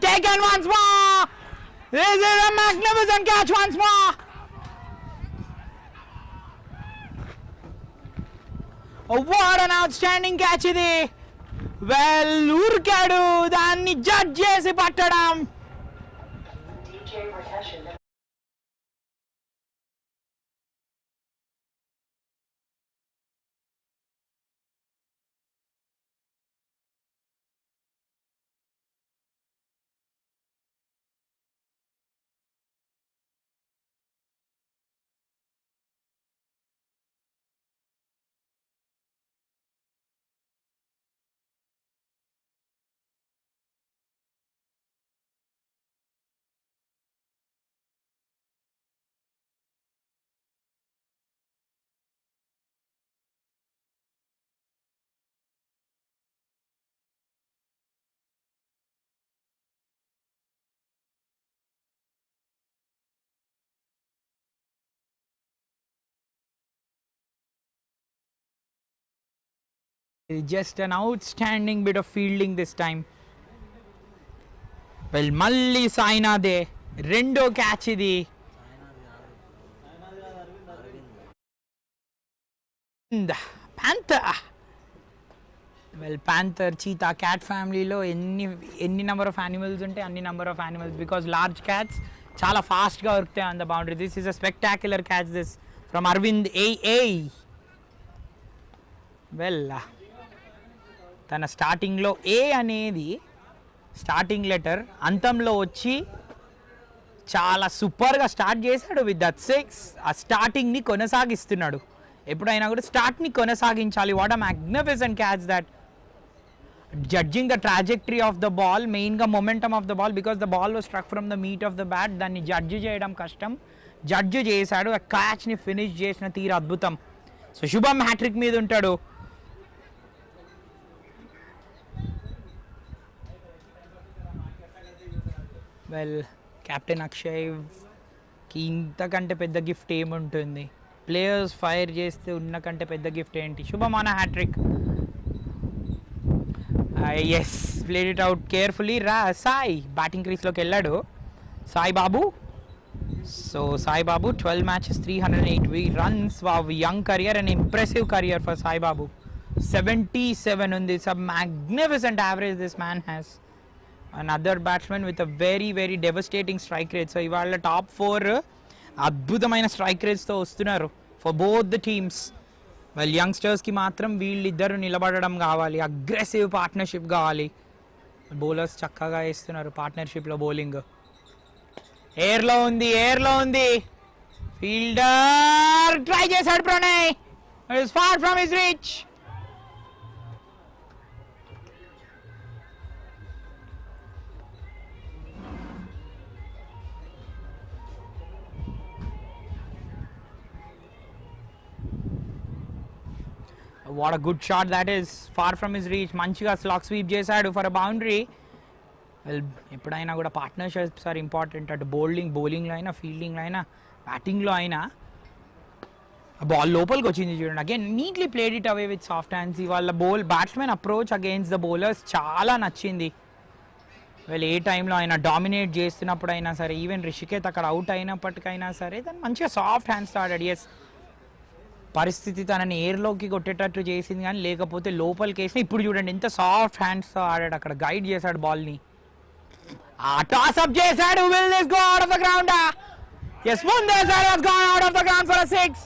taken once more. This is a magnificent catch once more. Oh, what an outstanding catch ఇది. Well, ఉరికాడు దాన్ని judge చేసి పట్టడం. Just an outstanding bit of fielding this time. Well, మళ్ళీ సాయినాథే రెండో catch ఇది. Panther. Well panther, cheetah, cat ఫ్యామిలీలో ఎన్ని number of animals ఉంటే అన్ని number of animals because large cats చాలా ఫాస్ట్గా ఉరుకుతాయి on the boundary. This is a spectacular catch this from Arvind A. Well తన స్టార్టింగ్లో ఏ అనేది స్టార్టింగ్ లెటర్ అంతంలో వచ్చి చాలా సూపర్గా స్టార్ట్ చేశాడు విత్ దట్ 6. ఆ స్టార్టింగ్ని కొనసాగిస్తున్నాడు. ఎప్పుడైనా కూడా స్టార్ట్ని కొనసాగించాలి. What a magnificent catch that. Judging the trajectory of the ball, మెయిన్గా momentum of the ball because the ball was struck from the meat of the bat. దాన్ని జడ్జ్ చేయడం కష్టం. జడ్జ్ చేశాడు. ఆ క్యాచ్ని ఫినిష్ చేసిన తీరు అద్భుతం. సో శుభం హ్యాట్రిక్ మీద ఉంటాడు. వెల్ కెప్టెన్ అక్షయ్కి ఇంతకంటే పెద్ద గిఫ్ట్ ఏముంటుంది. ప్లేయర్స్ ఫైర్ చేస్తే ఉన్నకంటే పెద్ద గిఫ్ట్ ఏంటి. Shubham on hat trick. Yes, played it out carefully. Sai batting క్రీస్లోకి వెళ్ళాడు. Sai Babu. So Sai Babu 12 matches, 308 runs. Wow, young career and impressive career for Sai Babu. 77 ఉంది. Sub magnificent average this man has. Another batsman with a very very devastating strike rate. So ఇవాళ top 4 అద్భుతమైన strike రేట్స్తో వస్తున్నారు for both the teams. Well యంగ్స్టర్స్కి మాత్రం వీళ్ళిద్దరు నిలబడడం కావాలి. అగ్రెసివ్ పార్ట్నర్షిప్ కావాలి. బౌలర్స్ చక్కగా వేస్తున్నారు పార్ట్నర్షిప్లో బౌలింగ్. ఎయిర్లో ఉంది. ఫీల్డర్ ట్రై చేశాడు Pranay. It is far from his reach. What a good shot that is. Far from his reach. మంచిగా స్లాగ్ స్వీప్ చేశాడు ఫర్ అ బౌండరీ. వెల్ ఎప్పుడైనా కూడా పార్ట్నర్షిప్స్ ఆర్ ఇంపార్టెంట్. అటు బౌలింగ్లో అయినా, ఫీల్డింగ్లో అయినా, బ్యాటింగ్లో అయినా. ఆ బాల్ లోపలికి వచ్చింది చూడండి. Again neatly played it away with soft hands. ఇవాళ batsmen approach against the bowlers చాలా నచ్చింది. వెల్ ఏ టైంలో అయినా డామినేట్ చేస్తున్నప్పుడు అయినా సరే, ఈవెన్ రిషికేత్ అక్కడ అవుట్ అయినప్పటికైనా సరే తను మంచిగా సాఫ్ట్ హ్యాండ్స్తో ఆడాడు. ఎస్, పరిస్థితి తనని ఎయిర్లోకి కొట్టేటట్టు చేసింది కానీ లేకపోతే లోపలికి వేసి. ఇప్పుడు చూడండి ఎంత సాఫ్ట్ హ్యాండ్స్తో ఆడాడు. అక్కడ గైడ్ చేశాడు బాల్ని. టాస్అప్ చేశాడు. Will this go out of the ground? Yes, ముందే sir has gone out of the ground for a 6.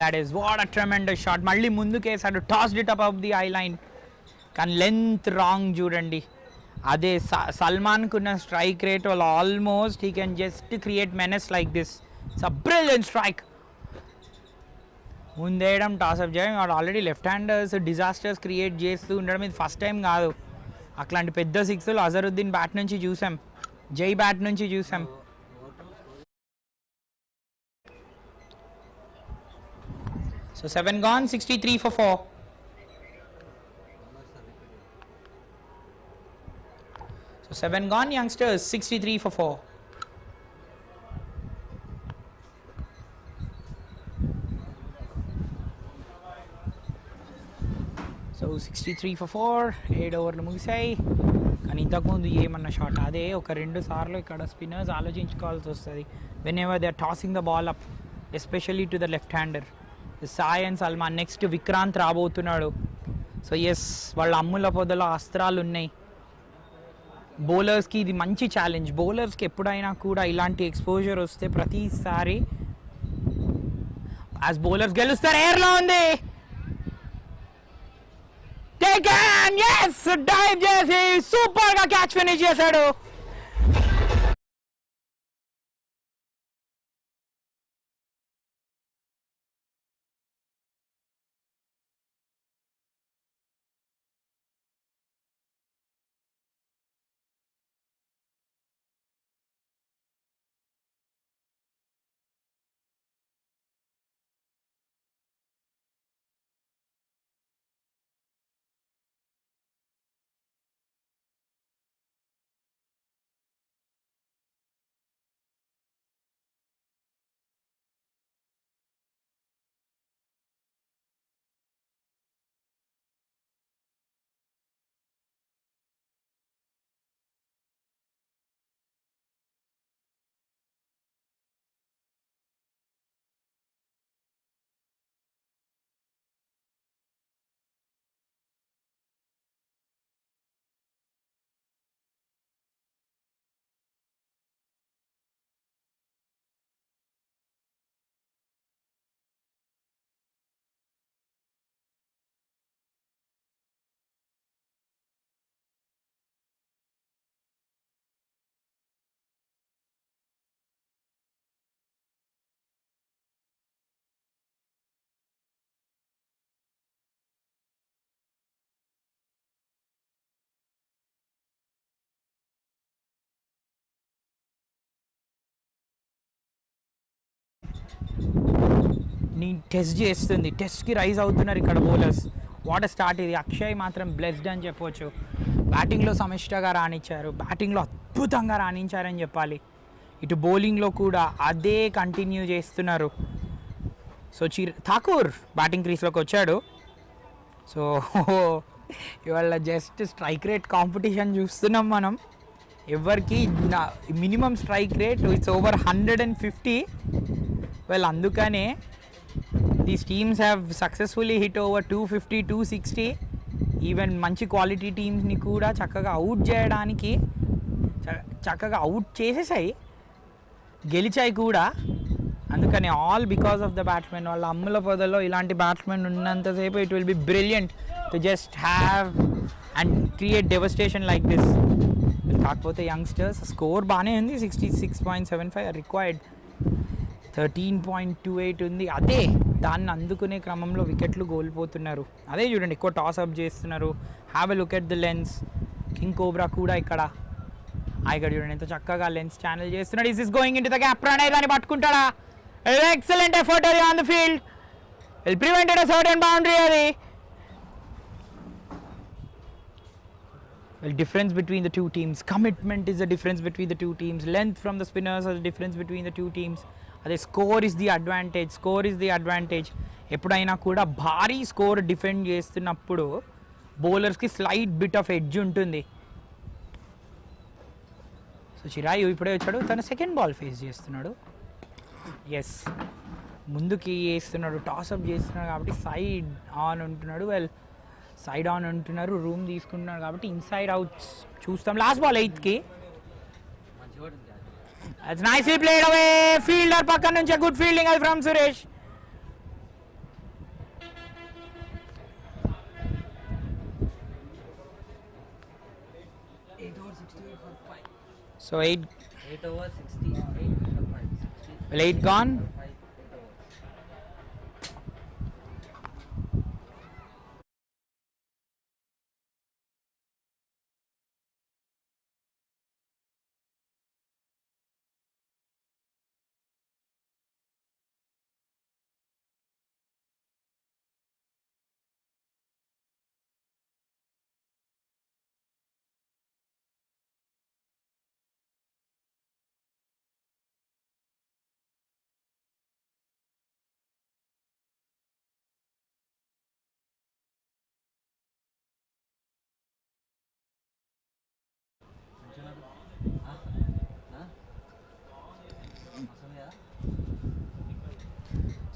That is what a tremendous shot. Malli mundukesaadu, tossed it above the eye line. Kan length wrong chudandi. Ade Salman kunna strike rate will almost he can just create menace like this. It's a brilliant strike. Mundeyadam toss up cheyam already left handers disasters create chestu undadam ఇది first time కాదు. అట్లాంటి పెద్ద సిక్స్లు Azharuddin bat నుంచి చూసాం, జై bat నుంచి చూసాం. So 7 gone, 63 for 4. So 7 gone, youngsters, 63 for 4. So 63 for 4, 8 ఓవర్లు ముగిసాయి. కానీ ఇంతకుముందు ఏమన్నా షాట్ అదే ఒక 2 సార్లు ఇక్కడ స్పిన్నర్స్ ఆలోచించుకోవాల్సి వస్తుంది whenever they are tossing the ball up, especially to the left hander. Sai and Salman, next Vikrant రాబోతున్నాడు. సో ఎస్, వాళ్ళ అమ్ముల పొదలో అస్త్రాలు ఉన్నాయి. బౌలర్స్కి ఇది మంచి ఛాలెంజ్. బౌలర్స్కి ఎప్పుడైనా కూడా ఇలాంటి ఎక్స్పోజర్ వస్తే ప్రతిసారి యాజ్ బౌలర్స్ గెలుస్తారు. ఎయిర్లో ఉంది, టేకన్, ఎస్, డైవ్ చేసి సూపర్గా క్యాచ్ ఫినిష్ చేశాడు. ని టెస్ట్ చేస్తుంది, టెస్ట్కి రైజ్ అవుతున్నారు ఇక్కడ బౌలర్స్. వాట్ స్టార్ట్ ఇది. అక్షయ్ మాత్రం బ్లెస్డ్ అని చెప్పవచ్చు. బ్యాటింగ్లో సమిష్టగా రాణించారు, బ్యాటింగ్లో అద్భుతంగా రాణించారని చెప్పాలి. ఇటు బౌలింగ్లో కూడా అదే కంటిన్యూ చేస్తున్నారు. సో ఠాకూర్ బ్యాటింగ్ క్రీస్లోకి వచ్చాడు. సో ఇవాళ జస్ట్ స్ట్రైక్ రేట్ కాంపిటీషన్ చూస్తున్నాం మనం. ఎవరికి minimum strike rate it's over 150. Well, అందుకనే these teams have successfully hit over 250, 260. Even మంచి క్వాలిటీ టీమ్స్ని కూడా చక్కగా అవుట్ చేయడానికి చక్కగా అవుట్ చేసేసాయి, గెలిచాయి కూడా. అందుకని all because of the batsmen. వాళ్ళ అమ్ముల పొదల్లో ఇలాంటి బ్యాట్స్మెన్ ఉన్నంతసేపు it will B brilliant to just have and create devastation like this. కాకపోతే యంగ్స్టర్స్ స్కోర్ బాగానే ఉంది, 66.75 రిక్వైర్డ్, 13.28 ఉంది. అదే దాన్ని అందుకునే క్రమంలో వికెట్లు కోల్పోతున్నారు. అదే చూడండి, ఎక్కువ టాస్ అప్ చేస్తున్నారు. Have a look at the lens. King కూడా ఇక్కడ చూడండి ఎంత చక్కగా లెన్స్ ఛానల్ చేస్తున్నాడు. Is is going in to the gap. Pranay దాన్ని పట్టుకుంటాడా? ఎక్సలెంట్ ఎఫర్ట్ అది on the field. Will prevented a certain boundary అది. Well, difference between the two teams. Commitment is the difference between the two teams. Length from the spinners is the difference between the two teams. అదే score is the advantage. Score is the advantage. ఎప్పుడైనా కూడా భారీ score defend చేస్తున్నప్పుడు బౌలర్స్కి slight bit of edge ఉంటుంది. So Chirayu ఇప్పుడే వచ్చాడు, తన సెకండ్ బాల్ ఫేస్ చేస్తున్నాడు. ఎస్, ముందుకి వేస్తున్నాడు, టాస్అప్ చేస్తున్నాడు కాబట్టి సైడ్ ఆన్ ఉంటున్నాడు. వెల్, సైడ్ ఆన్ ఉంటున్నారు, రూమ్ తీసుకుంటున్నారు కాబట్టి ఇన్సైడ్ అవుట్స్ చూస్తాం. లాస్ట్ బాల్ 8కి. That's nicely played away. Fielder పక్కన నుంచి గుడ్ ఫీల్డింగ్ అది from Suresh. So 8 over 68 for 5. 60. well, 8 gone. 5 8 overs.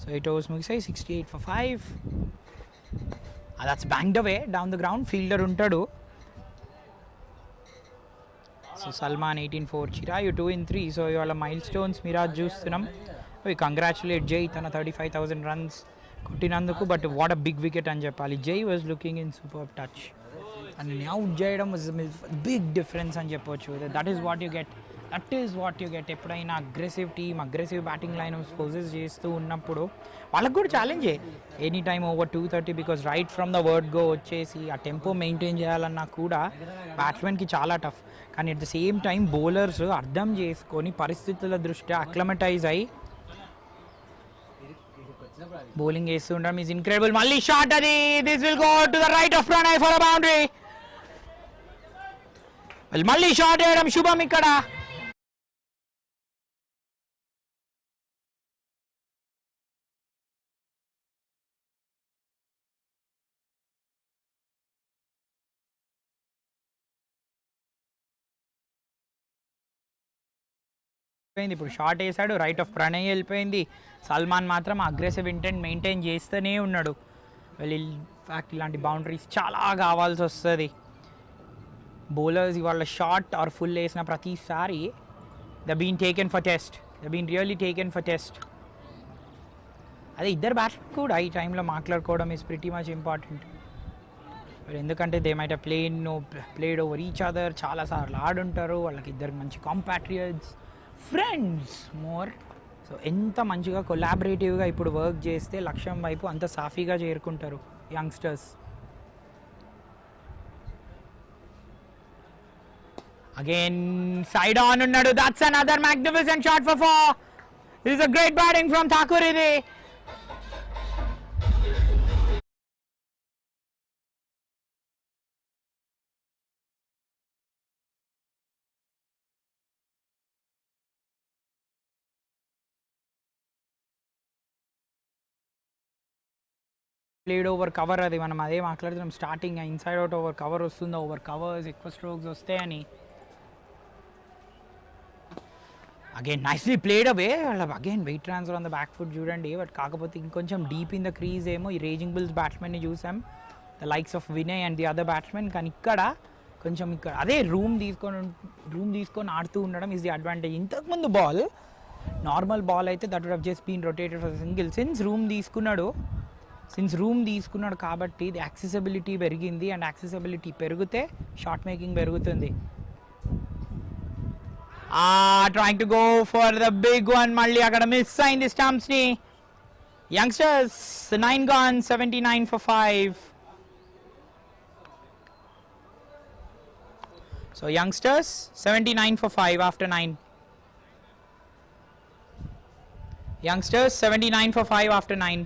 So 8 overs ముగిసాయి 68 for 5. That's banged away down the ground. Fielder untadu. So Salman 18 for Chirayu 2 in 3. So ఇవాళ milestones Miraj చూస్తున్నాం. We congratulate Jay తన 35,000 runs కొట్టినందుకు. But what a big wicket అని చెప్పాలి. Jay was looking in superb touch. And out చేయడం was a big difference అని చెప్పొచ్చు. That is what you get. That is what you get. ఎప్పుడైనా aggressive team aggressive batting lineups possess చేస్తూ ఉన్నప్పుడు వాళ్ళకు కూడా ఛాలెంజే any time over 230 because right from the word go వచ్చేసి ఆ టెంపో మెయింటైన్ చేయాలన్నా కూడా బ్యాట్స్మెన్కి చాలా టఫ్. కానీ at the same time bowlers అర్థం చేసుకొని పరిస్థితుల దృష్ట్యా అక్లమటైజ్ అయ్యి బౌలింగ్ చేస్తూ ఉండడం ఈజ్ ఇన్క్రెడిబుల్. మళ్ళీ షాట్ అది. This will go to the right of Pranay for a boundary. మళ్ళీ షాట్ వేయడం శుభం ఇక్కడ. ఇప్పుడు షాట్ వేసాడు, రైట్ ఆఫ్ ప్రణయ్ వెళ్ళిపోయింది. సల్మాన్ మాత్రం అగ్రెసివ్ ఇంటెంట్ మెయింటైన్ చేస్తూనే ఉన్నాడు. ఇన్ఫ్యాక్ట్ ఇలాంటి బౌండరీస్ చాలా కావాల్సి వస్తుంది. బౌలర్స్ ఇవాళ షార్ట్ ఆర్ ఫుల్ వేసిన ప్రతిసారి the been taken for test, the been really taken for test. అదే ఇద్దరు బ్యాట్స్మెన్ కూడా ఈ టైంలో మాట్లాడుకోవడం ఈజ్ ప్రిటీ మచ్ ఇంపార్టెంట్. ఎందుకంటే they might played over each other, చాలాసార్లు ఆడుంటారు. వాళ్ళకి ఇద్దరికి మంచి కాంపాట్రియట్స్, ఫ్రెండ్స్ మోర్. సో ఎంత మంచిగా కొలాబరేటివ్గా ఇప్పుడు వర్క్ చేస్తే లక్ష్యం వైపు అంత సాఫీగా చేరుకుంటారు యంగ్స్టర్స్. అగైన్ సైడ్ ఆన్ ఉన్నాడు. That's another magnificent shot for 4. This is a great batting from Thakur. ఇది ప్లేడ్ ఓవర్ కవర్, అది మనం అదే మాట్లాడుతున్నాం starting. Inside out over cover వస్తుందో, ఓవర్ కవర్స్ ఎక్కువ స్ట్రోక్స్ వస్తాయని. Again nicely played away. Again wait transfer on the back foot చూడండి. But కాకపోతే ఇంకొంచెం డీప్ ఇన్ ద క్రీజ్ ఏమో ఈ రేజింగ్ బుల్స్ బ్యాట్స్మెన్ని చూసాం, the likes of Vinay and the other batsmen. కానీ ఇక్కడ కొంచెం ఇక్కడ అదే రూమ్ తీసుకొని ఆడుతూ ఉండడం ఈజ్ ది అడ్వాంటేజ్. ఇంతకుముందు బాల్ నార్మల్ బాల్ అయితే that would have just been rotated for single. Since room తీసుకున్నాడు కాబట్టి ఇది యాక్సెసిబిలిటీ పెరిగింది. అండ్ యాక్సెసిబిలిటీ పెరిగితే షాట్ మేకింగ్ పెరుగుతుంది. Trying to go for the big one. మళ్ళీ అక్కడ మిస్ అయింది స్టంప్స్ని. Youngsters 9 gone, 79 for 5. So youngsters 79 for 5 after 9. Youngsters 79 for 5 after 9.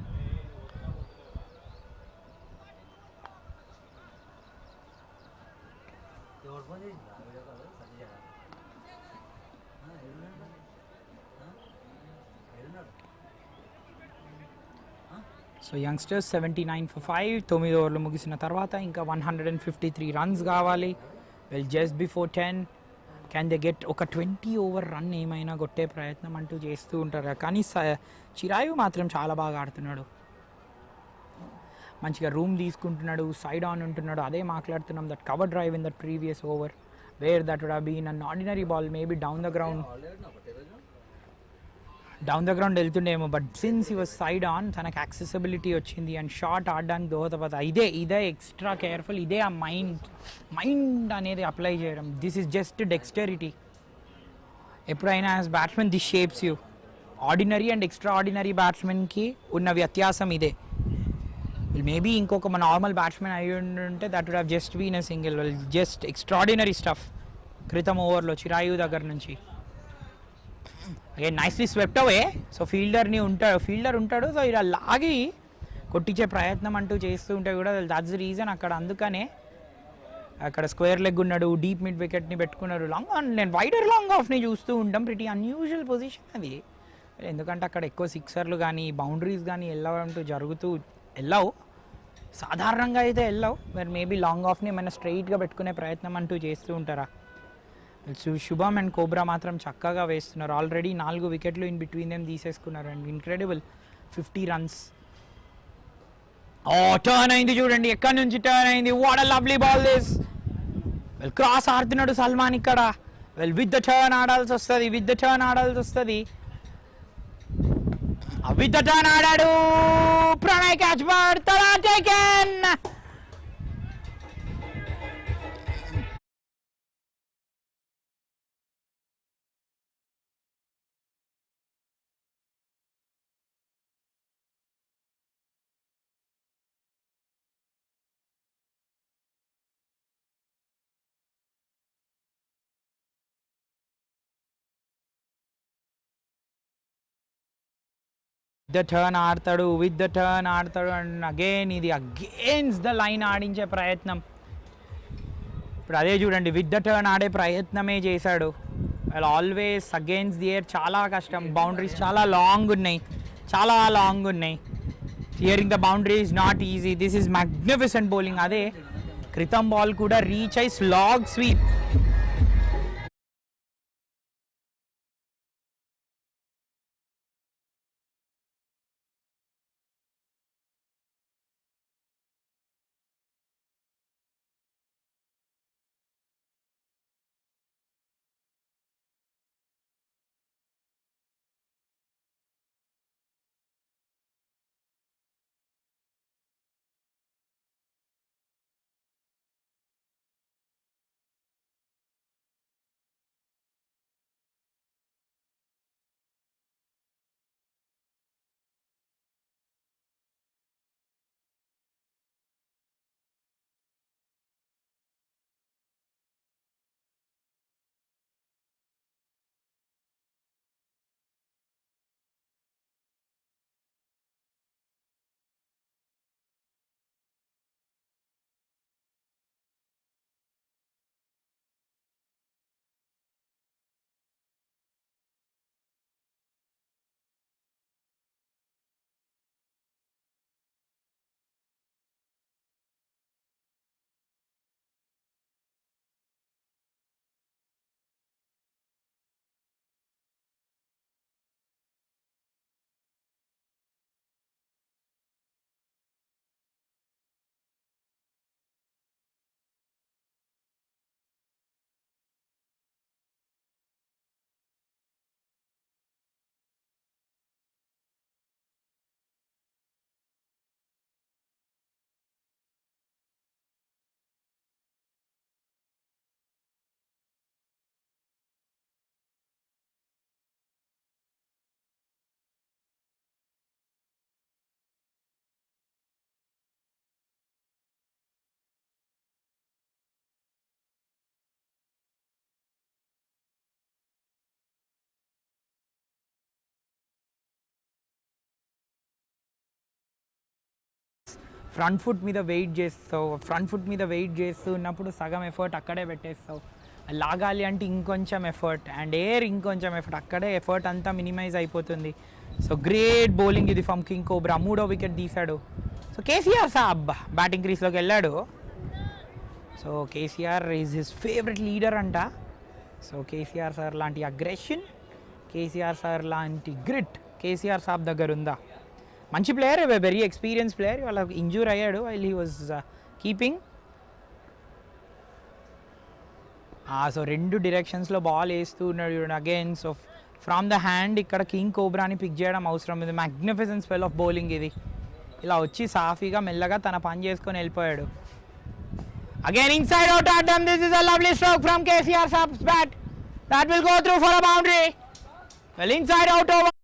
So youngsters 79 for 5. 9 ఓవర్లు ముగిసిన తర్వాత ఇంకా 153 రన్స్ కావాలి. Well just before 10 can they get ఒక 20 ఓవర్ రన్ ఏమైనా కొట్టే ప్రయత్నం అంటూ చేస్తూ ఉంటారు. కానీ చిరాయు మాత్రం చాలా బాగా ఆడుతున్నాడు. మంచిగా రూమ్ తీసుకుంటున్నాడు, సైడ్ ఆన్ ఉంటున్నాడు. అదే మాట్లాడుతున్నాం, that cover drive in that previous over where that would have been an ordinary ball maybe down the ground. Down the ground వెళ్తుండేమో, but since he was side on తనకు accessibility వచ్చింది and shot ఆడడానికి దోహదపడతా. ఇదే extra careful, ఇదే ఆ mind అనేది apply చేయడం. This is just dexterity. ఎప్పుడైనా as batsmen this shapes you. Ordinary and extraordinary బ్యాట్స్మెన్కి ఉన్న వ్యత్యాసం ఇదే. మేబీ ఇంకొక నార్మల్ బ్యాట్స్మెన్ అయి ఉంటే that would have just been a single. Just extraordinary stuff క్రితం ఓవర్లో చిరాయు దగ్గర నుంచి. Again nicely swept away. So fielder ఉంటాడు, సో ఇలా లాగి కొట్టించే ప్రయత్నం అంటూ చేస్తూ ఉంటే కూడా దాట్స్ ద రీజన్ అక్కడ. అందుకనే అక్కడ స్క్వేర్ లెగ్ ఉన్నాడు, డీప్ మిడ్ వికెట్ని పెట్టుకున్నారు. లాంగ్ ఆన్, నేను వైడర్ లాంగ్ ఆఫ్ని చూస్తూ ఉంటాం. ప్రిటీ అన్యూజువల్ పొజిషన్ అది. ఎందుకంటే అక్కడ ఎక్కువ సిక్సర్లు కానీ బౌండరీస్ కానీ వెళ్ళవు. సాధారణంగా అయితే వెళ్ళవు. మరి మేబీ లాంగ్ ఆఫ్ని ఏమైనా స్ట్రైట్గా పెట్టుకునే ప్రయత్నం అంటూ చేస్తూ ఉంటారా. శుభం అండ్ కోబ్రా మాత్రం చక్కగా వేస్తున్నారు. ఆల్రెడీ 4 వికెట్లు ఇన్ బిట్వీన్ దెమ్ తీసేసుకున్నారు. And incredible 50 runs. టర్న్ అయింది చూడండి, ఎక్కడి నుంచి టర్న్ అయింది. What a lovely ball this. Cross ఆడుతున్నాడు సల్మాన్ ఇక్కడ. విత్ ద టర్న్ ఆడాల్సి వస్తుంది. విత్ ద టర్న్ ఆడాడు. ప్రణయ్ క్యాచ్ పడతాడా? టేకెన్. విత్ ద టర్న్ ఆడతాడు అండ్ అగైన్ ఇది అగేన్స్ ద లైన్ ఆడించే ప్రయత్నం. ఇప్పుడు అదే చూడండి, విత్ ద టర్న్ ఆడే ప్రయత్నమే చేశాడు. Always against the air. చాలా కష్టం. బౌండరీస్ చాలా లాంగ్ ఉన్నాయి. Clearing the boundary is not easy. This is magnificent bowling. అదే క్రితం బాల్ కూడా రీచ్ అయి స్లాగ్ స్వీప్. ఫ్రంట్ ఫుట్ మీద వెయిట్ చేస్తూ ఉన్నప్పుడు సగం ఎఫర్ట్ అక్కడే పెట్టేస్తావు. లాగాలి అంటే ఇంకొంచెం ఎఫర్ట్ అండ్ ఇంకొంచెం ఎఫర్ట్, అక్కడే ఎఫర్ట్ అంతా మినిమైజ్ అయిపోతుంది. సో గ్రేట్ బౌలింగ్ ఇది ఫ్రమ్ కింగ్ కోబ్రా. 3వ వికెట్ తీశాడు. సో కేసీఆర్ సాబ్ బ్యాటింగ్ క్రీస్లోకి వెళ్ళాడు. So KCR is his favourite leader అంట. సో కేసీఆర్ సార్ లాంటి అగ్రెషన్, కేసీఆర్ సార్ లాంటి గ్రిట్ కేసీఆర్ సాబ్ దగ్గర ఉందా? మంచి ప్లేయర్, వెరీ ఎక్స్పీరియన్స్ ప్లేయర్. వాళ్ళ ఇంజూర్ అయ్యాడు while he was keeping. So 2 డైరెక్షన్స్లో బాల్ వేస్తూ ఉన్నాడు. Again so from the hand ఇక్కడ కింగ్ కోబ్రాని పిక్ చేయడం అవసరం. ఇది మ్యాగ్నిఫిసెంట్ స్పెల్ ఆఫ్ బౌలింగ్. ఇది ఇలా వచ్చి సాఫీగా మెల్లగా తన పని చేసుకొని వెళ్ళిపోయాడు. అగైన్ ఇన్సైడ్ అవుట్ ఆడడం. This is a lovely stroke from KCR saab's bat. That will go through for a boundary. Well inside out over.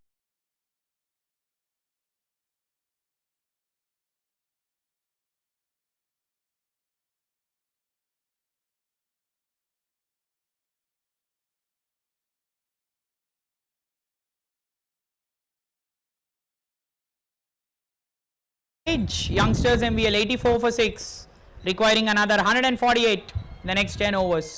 Youngsters MVL 84 for 6, requiring another 148 in the next 10 overs.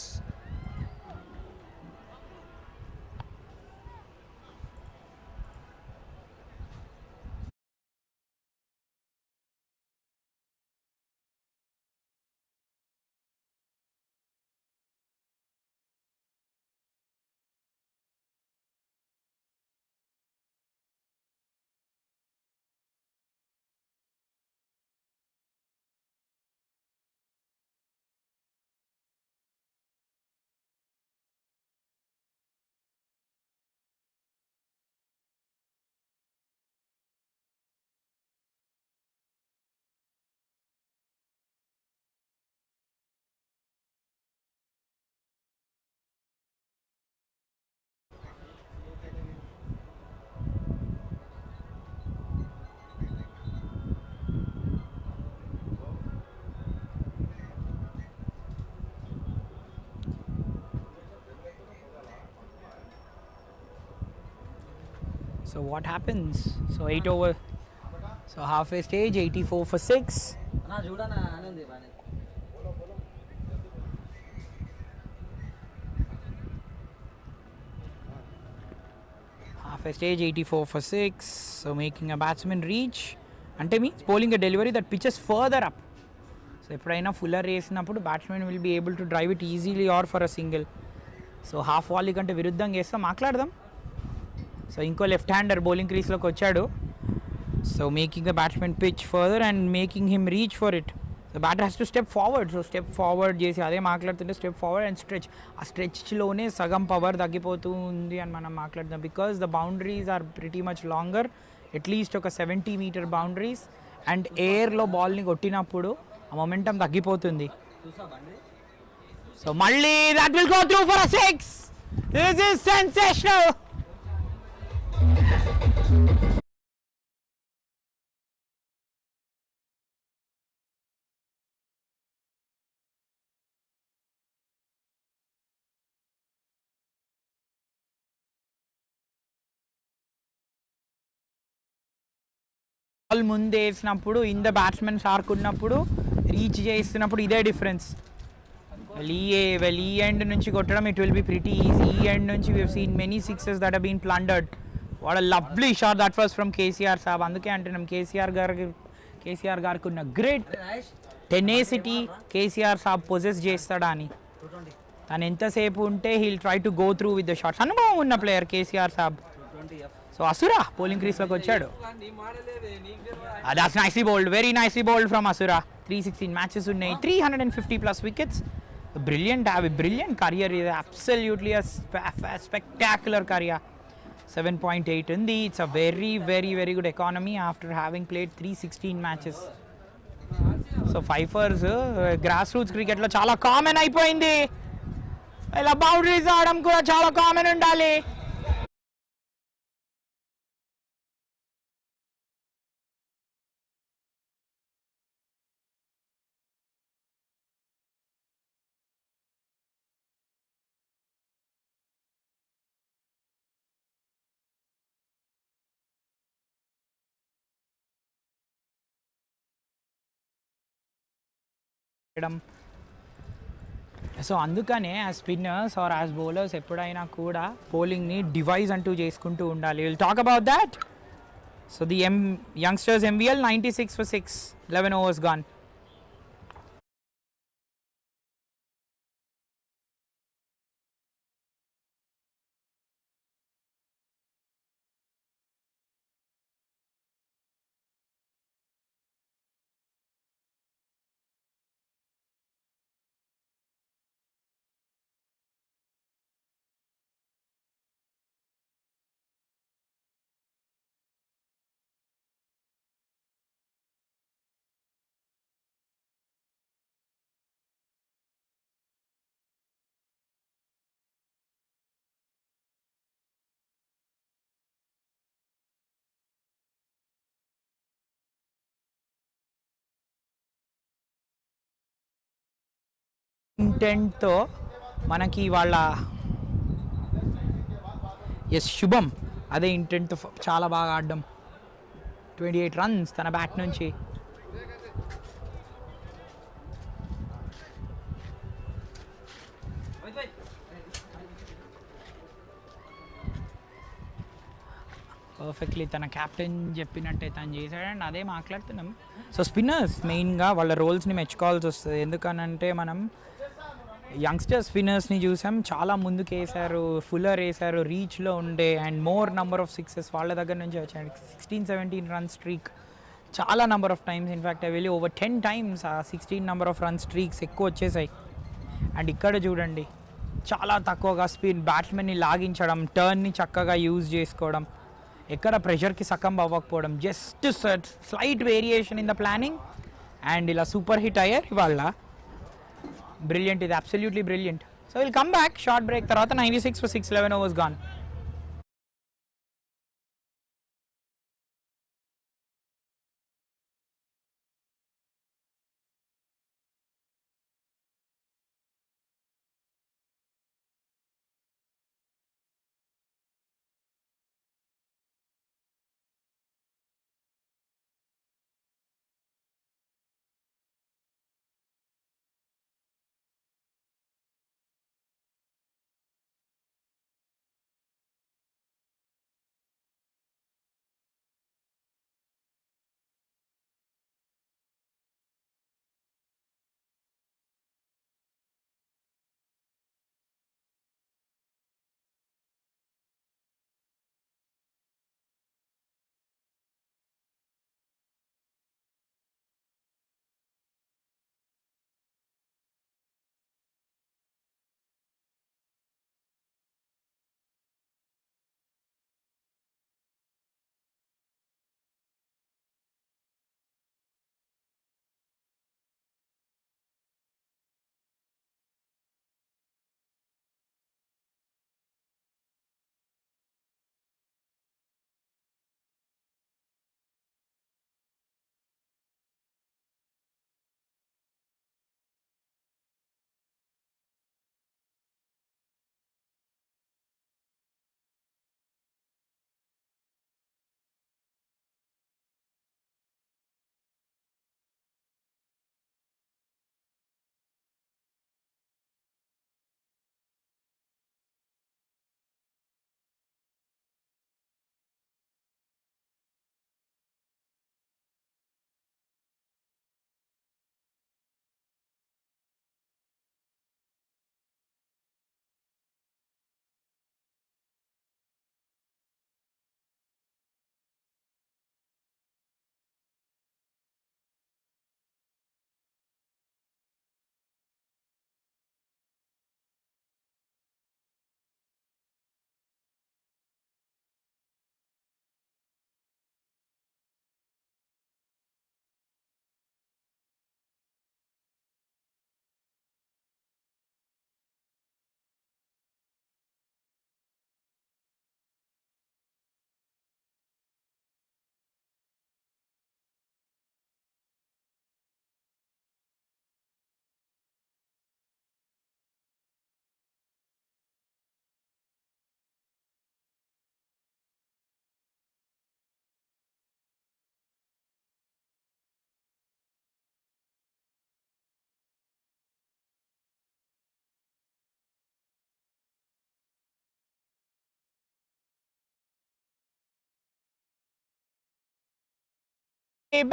So what happens? So 8 over. So halfway stage 84 for 6. Halfway stage 84 for 6. So making a batsman reach. Ante means bowling a delivery that pitches further up. So ఎప్పుడైనా fuller వేసినప్పుడు batsmen will be able to drive it easily or for a single. So half volley కంటే విరుద్ధంగా వేస్తాం. మాట్లాడదాం. So ఇంకో left hander bowling క్రీస్లోకి వచ్చాడు. So making the batsmen pitch further and making him reach for it. So batter has to step forward. So step forward చేసి అదే మాట్లాడుతుంటే స్టెప్ ఫార్వర్డ్ అండ్ స్ట్రెచ్. ఆ స్ట్రెచ్లోనే సగం పవర్ తగ్గిపోతూ ఉంది అని మనం మాట్లాడుతాం. Because the boundaries are pretty much longer. At least ఒక 70 మీటర్ బౌండరీస్. అండ్ ఎయిర్లో బాల్ని కొట్టినప్పుడు ఆ మొమెంటం తగ్గిపోతుంది. సో మళ్ళీ that will go through for a 6. This is sensational. Ball ముందు వేసినప్పుడు ఇన్ ద బ్యాట్స్మెన్ షార్క్ ఉన్నప్పుడు రీచ్ చేస్తున్నప్పుడు ఇదే డిఫరెన్స్. ఈ ఎండ్ నుంచి కొట్టడం it will be pretty easy. ఈ ఎండ్ నుంచి we have seen many sixes that have been plundered. What a lovely shot that was from KCR saab. అందుకే అంటున్నాం కేసీఆర్ గారికి ఉన్న great tenacity KCR saab possess చేస్తాడా అని. తను ఎంతసేపు ఉంటే he'll try to go through with the shots. అనుభవం ఉన్న player KCR saab. So Asura bowling క్రీస్లోకి వచ్చాడు. That's nicely bowled. Very nicely bowled from Asura. 316 matches ఉన్నాయి. 350+ wickets. Brilliant career. Absolutely a spectacular career. 7.8 in the. It's a very good economy after having played 316 matches. So fifers grassroots cricket lo chala common అయిపోయింది. ఇలా boundaries ఆడడం కూడా చాలా common ఉండాలి. So అందుకనే as spinners or as bowlers ఎప్పుడైనా కూడా బౌలింగ్ని డివైజ్ అంటూ చేసుకుంటూ ఉండాలి. Will talk about that. So the youngsters MVL 96 for 6, 11 overs gone. ఇంటెంట్తో మనకి వాళ్ళ ఎస్ శుభం అదే ఇంటెంట్తో చాలా బాగా ఆడడం. 28 రన్స్ తన బ్యాట్ నుంచి. పర్ఫెక్ట్లీ తన క్యాప్టెన్ చెప్పినట్టే తను చేశాడు అండ్ అదే మాట్లాడుతున్నాం. సో స్పిన్నర్స్ మెయిన్గా వాళ్ళ రోల్స్ని మెచ్చుకోవాల్సి వస్తుంది. ఎందుకనంటే మనం యంగ్స్టర్ స్పిన్నర్స్ని చూసాం, చాలా ముందుకు వేశారు, ఫుల్లర్ వేశారు, రీచ్లో ఉండే and more number of sixes వాళ్ళ దగ్గర నుంచి వచ్చాయి. 16-17 రన్ స్ట్రీక్ చాలా నెంబర్ ఆఫ్ టైమ్స్, ఇన్ఫ్యాక్ట్ వెళ్ళి ఓవర్ 10 times ఆ 16 నెంబర్ ఆఫ్ రన్ స్ట్రీక్స్ ఎక్కువ వచ్చేసాయి. అండ్ ఇక్కడ చూడండి చాలా తక్కువగా స్పిన్ బ్యాట్స్మెన్ని లాగించడం, టర్న్ని చక్కగా యూజ్ చేసుకోవడం, ఎక్కడ ప్రెషర్కి సకంబ్ అవ్వకపోవడం, just slight variation in the planning and ఇలా సూపర్ హిట్ అయ్యారు ఇవాళ. బ్రిలియంట్, ఇది absolutely brilliant. So will come back short break తర్వాత. 96 for 6, 11 overs gone.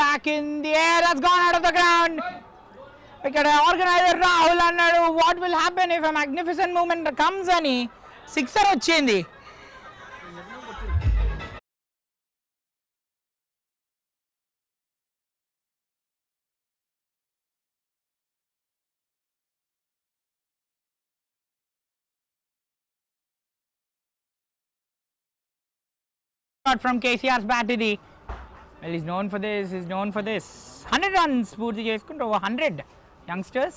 Back in the air, that's gone out of the ground. ఇక్కడ organiser Rahul అన్నాడు, what will happen if a magnificent movement comes అని. Sixer వచ్చింది. From KCR's bat ఇది. Well, he's known for this, 100 runs పూర్తి చేసుకుంటూ over 100 youngsters.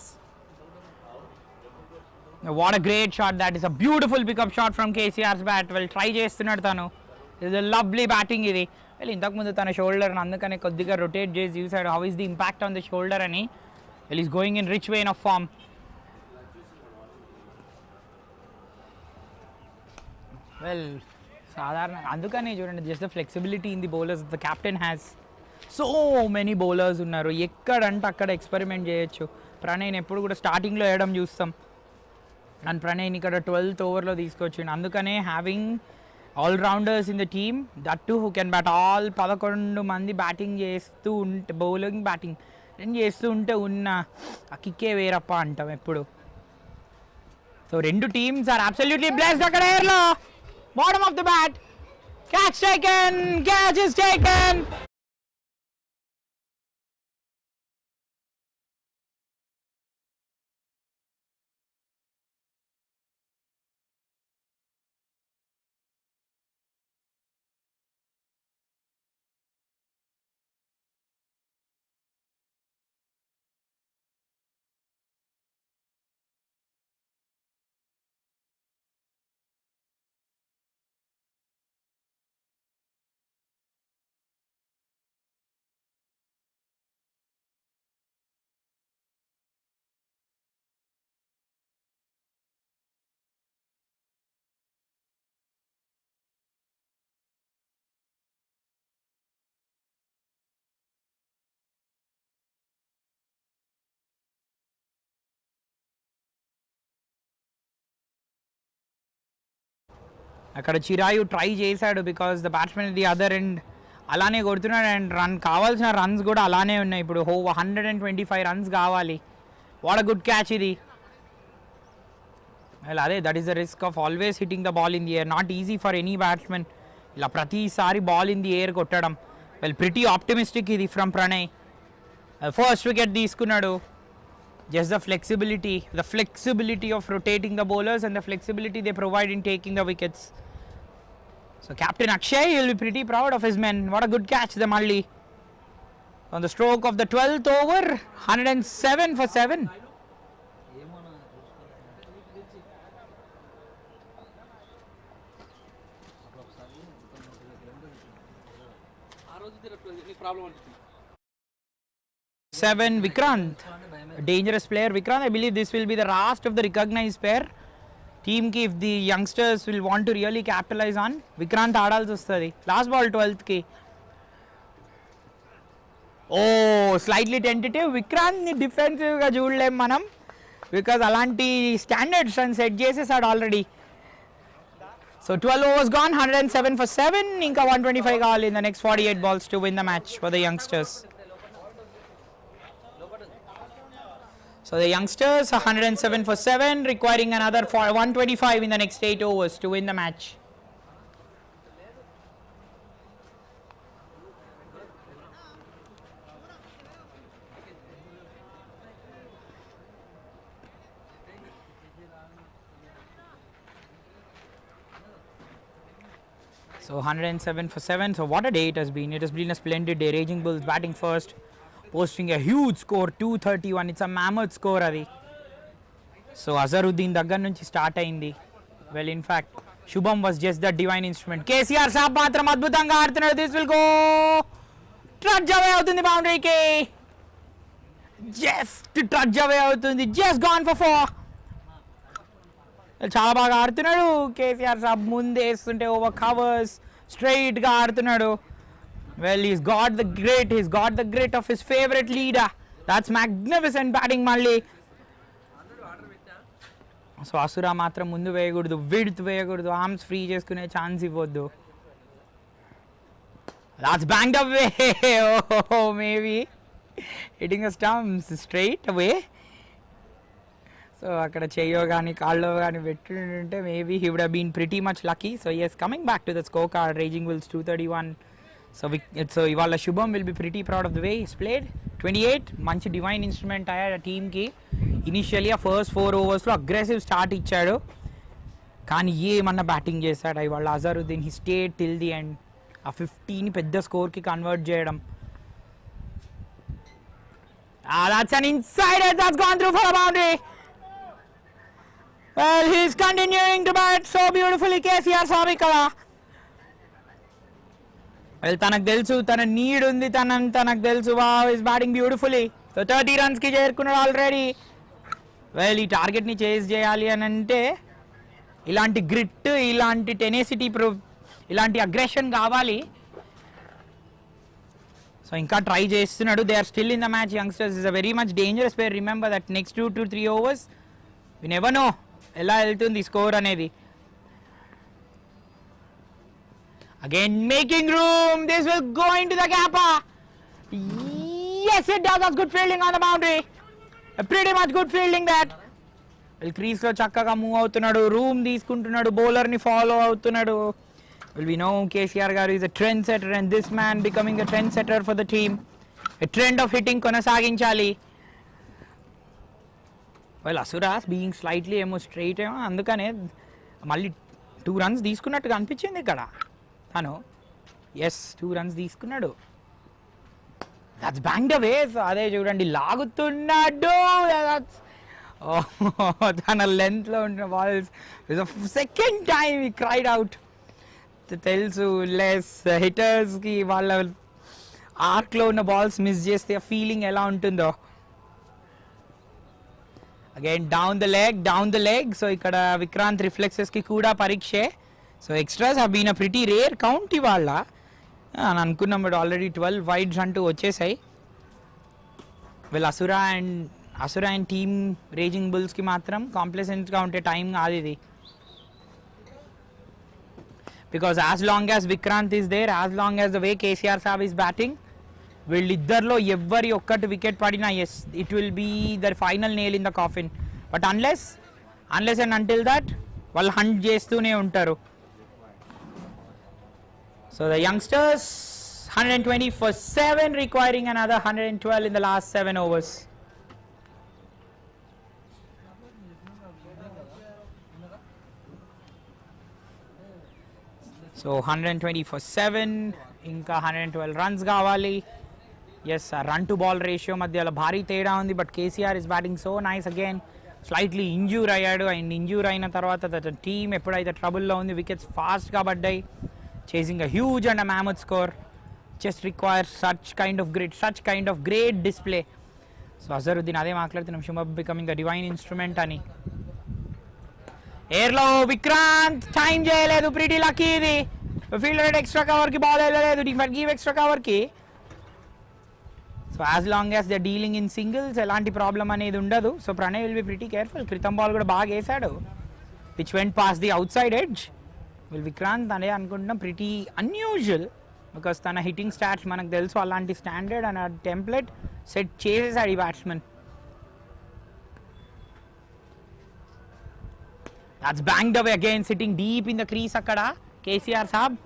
What a great shot that is, a beautiful pickup shot from KCR's bat. Well, try చేస్తున్నాడు తను. This is a lovely batting ఇది. Well, ఇంతకుముందు తన shoulder అందుకనే కొద్దిగా రొటేట్ చేసి చూసాడు how is the impact on the shoulder అని. Well, he's going in rich vein of form. Well సాధారణ అందుకనే చూడండి just the flexibility in the bowlers the captain has so many bowlers ఉన్నారు. ఎక్కడంటే అక్కడ ఎక్స్పెరిమెంట్ చేయొచ్చు. ప్రణయ్ని ఎప్పుడు కూడా స్టార్టింగ్లో వేయడం చూస్తాం అండ్ ప్రణయ్ని ఇక్కడ 12th ఓవర్లో తీసుకొచ్చిండు. అందుకనే having allrounders in the team that to who can bat all 11 మంది బ్యాటింగ్ చేస్తూ ఉంటే బౌలింగ్ బ్యాటింగ్ చేస్తూ ఉంటే ఉన్న ఆ కిక్కే వేరప్ప అంటాం ఎప్పుడు. సో రెండు టీమ్స్ ఆర్ అబ్సల్యూట్లీ బ్లెస్డ్. అక్కడ ఎయిర్లో bottom of the bat catch taken, catch is taken. అక్కడ చిరాయు ట్రై చేశాడు because the batsmen the other end అలానే కొడుతున్నాడు అండ్ కావాల్సిన రన్స్ కూడా అలానే ఉన్నాయి. ఇప్పుడు 125 రన్స్ కావాలి. వాట్ అ గుడ్ క్యాచ్ ఇది. అదే that is the risk of always hitting the ball in the air. Not easy for any batsmen ఇలా ప్రతిసారి బాల్ ఇన్ ది ఎయిర్ కొట్టడం. వెల్ ప్రిటీ ఆప్టిమిస్టిక్ ఇది ఫ్రమ్ ప్రణయ్. ఫస్ట్ వికెట్ తీసుకున్నాడు. Just the flexibility of rotating the bowlers and the flexibility they provide in taking the wickets. So Captain Akshay will be pretty proud of his men. What a good catch the Malli. On the stroke of the 12th over, 107 for 7. Seven Vikrant, a dangerous player. Vikrant, I believe this will be the last of the recognized pair. Team ki if the youngsters will want to really capitalize on, Vikrant ఆడాల్సి వస్తుంది. Last ball 12th ki. Oh, slightly tentative. Vikrant ని defensive గా చూడలేం మనం because అలాంటి standards run set చేసేసాడు already. So 12 overs gone, 107 for 7. ఇంకా 125 కావాలి in the next 48 balls to win the match for the youngsters. So the youngsters 107 for 7, requiring another 125 in the next 8 overs to win the match. So 107 for 7. So what a day it has been. It has been a splendid day. Raging Bulls batting first, posting a huge score 231. It's a mammoth score adi. So Azharuddin దగ్గర నుంచి start అయింది. Well in fact Shubham was just the divine instrument. KCR saab మాత్రం అద్భుతంగా ఆడుతున్నాడు. This will go trudge away అవుతుంది బౌండరీకి. Just trudge away అవుతుంది. Just gone for 4. చాలా బాగా ఆడుతున్నాడు కేసీఆర్ సాబ్. ముందు వేస్తుంటే ఓవర్ కవర్స్ స్ట్రైట్గా ఆడుతున్నాడు. Well, he's got the grit of his favourite leader. That's magnificent batting Malli. So Asura మాత్రం ముందు వేయకూడదు, విడ్త్ వేయకూడదు, ఆర్మ్స్ ఫ్రీ చేసుకునే ఛాన్స్ ఇవ్వద్దు. That's banged away. Oh, maybe hitting a stumps straight away. So అక్కడ చెయ్యో కానీ కాళ్ళో కానీ పెట్టుంటే maybe he would have been pretty much lucky. So yes, coming back to the scorecard, Raging Bulls 231. So ఇవాళ శుభం will be pretty proud of the way is played. 28 మంచి divine instrument అయ్యాడు ఆ టీమ్కి. ఇనిషియల్లీ ఆ ఫస్ట్ 4 ఓవర్స్లో అగ్రెసివ్ స్టార్ట్ ఇచ్చాడు, కానీ ఏమన్నా బ్యాటింగ్ చేశాడు ఇవాళ అజరుద్దీన్. హి స్టేడ్ టిల్ ది ఎండ్. ఆ 50ని పెద్ద స్కోర్కి కన్వర్ట్ చేయడం. That's an insider that's gone through for a boundary. Well, he's continuing to bat so beautifully. KCR saw కదా. Well, తనకు తెలుసు తన నీడ్ ఉంది, తనకు తెలుసు. Wow, is batting beautifully. So 30 రన్స్కి చేరుకున్నాడు ఆల్రెడీ. వెల్, ఈ టార్గెట్ని చేజ్ చేయాలి అని అంటే ఇలాంటి గ్రిట్, ఇలాంటి టెనేసిటీ, ఇలాంటి అగ్రెషన్ కావాలి. సో ఇంకా ట్రై చేస్తున్నాడు. They are still in the match. Youngsters is a very much dangerous player. Remember that next 2 to 3 overs we never know ఎలా వెళ్తుంది స్కోర్ అనేది. Again making room. This will go into the gap. yes it does. That's good fielding on the boundary. Pretty much good fielding that. well crease లో చక్కగా move అవుతున్నాడు, room తీసుకుంటున్నాడు, bowler ని follow అవుతున్నాడు. well we know KCR garu is a trend setter and this man becoming a trend setter for the team. A trend of hitting konasaginchali. well Asuras being slightly emo straight ఏమో అందుకనే మళ్ళీ 2 runs తీసుకున్నట్టుగా అనిపించింది ఇక్కడ తను. Yes 2 runs తీసుకున్నాడు. That's banged away. So అదే చూడండి లాగుతున్నాడు. తన లెంత్లో ఉంటున్న బాల్స్ సెకండ్ టైం ఈ క్రైడ్ అవుట్. తెలుసు లెస్ హిటర్స్కి వాళ్ళ ఆర్క్లో ఉన్న బాల్స్ మిస్ చేస్తే ఫీలింగ్ ఎలా ఉంటుందో. Again down the leg. So ఇక్కడ విక్రాంత్ రిఫ్లెక్సెస్కి కూడా పరీక్షే. So extras have been a pretty rare count ఇవాళ అని అనుకున్నాం. బట్ ఆల్రెడీ 12 wides అంటూ వచ్చేసాయి. వీళ్ళు అసురా అండ్ టీమ్ రేజింగ్ బుల్స్కి మాత్రం కాంప్లసెంట్గా ఉంటే టైం కాదు ఇది. Because as long as Vikrant is there, as long as the way KCR saab is batting, వీళ్ళిద్దరిలో ఎవ్వరి ఒక్కటి వికెట్ పడినా yes it will be the final nail in the coffin. But unless and until that వాళ్ళు హంట్ చేస్తూనే ఉంటారు. So the youngsters 120 for 7, requiring another 112 in the last 7 overs. So 120 for 7, ఇంకా 112 runs కావాలి. As run to ball ratio మధ్యలో భారీ తేడా ఉంది. But KCR is batting so nice. Again slightly injure అయ్యాడు. అండ్ ఇంజ్యూర్ అయిన తర్వాత టీమ్ ఎప్పుడైతే ట్రబుల్లో ఉంది, వికెట్స్ ఫాస్ట్గా పడ్డాయి. Chasing a huge and a mammoth score just requires such kind of grit, such kind of great display. So Azharuddin ade maatladutunnam 𝗪 becoming a divine instrument ani. Air lo Vikrant time cheyaledu, pretty lucky idi. Fielder extra cover ki ball elaledu, give extra cover ki. So as long as they are dealing in singles elanti problem anedi undadu. So Pranay will be pretty careful. Kritam ball kuda baga esadu which went past the outside edge. well Vikrant అనే అనుకుంటున్నాం pretty unusual. Because తన hitting stats మనకు తెలుసు, అలాంటి standard and ఆ template set చేసేసాడు ఈ batsmen. That's banged away again, sitting deep in the crease అక్కడ KCR saab.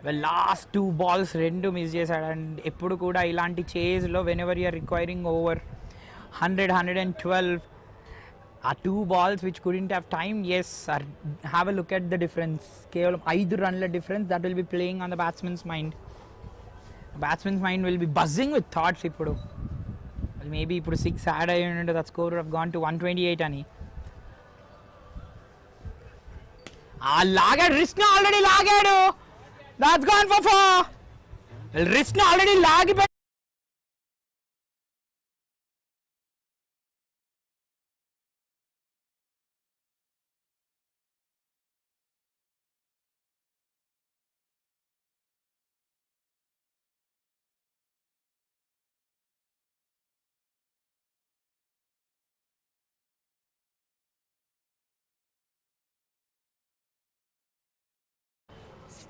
Well last 2 balls 2 miss చేశాడు. అండ్ ఎప్పుడు కూడా ఇలాంటి చేజ్లో whenever you're requiring over 100, 112 ఆ 2 balls which couldn't have time, yes, have a look at the difference. కేవలం 5 runs difference that will be playing on the batsman's mind. The batsman's mind will be buzzing with thoughts ఇప్పుడు. well maybe ఇప్పుడు 6 add అయ్యి ఉంటే that score would have gone to 128 అని. లాగాడు risk already లాగాడు. that's gone for 4. well risk already లాగి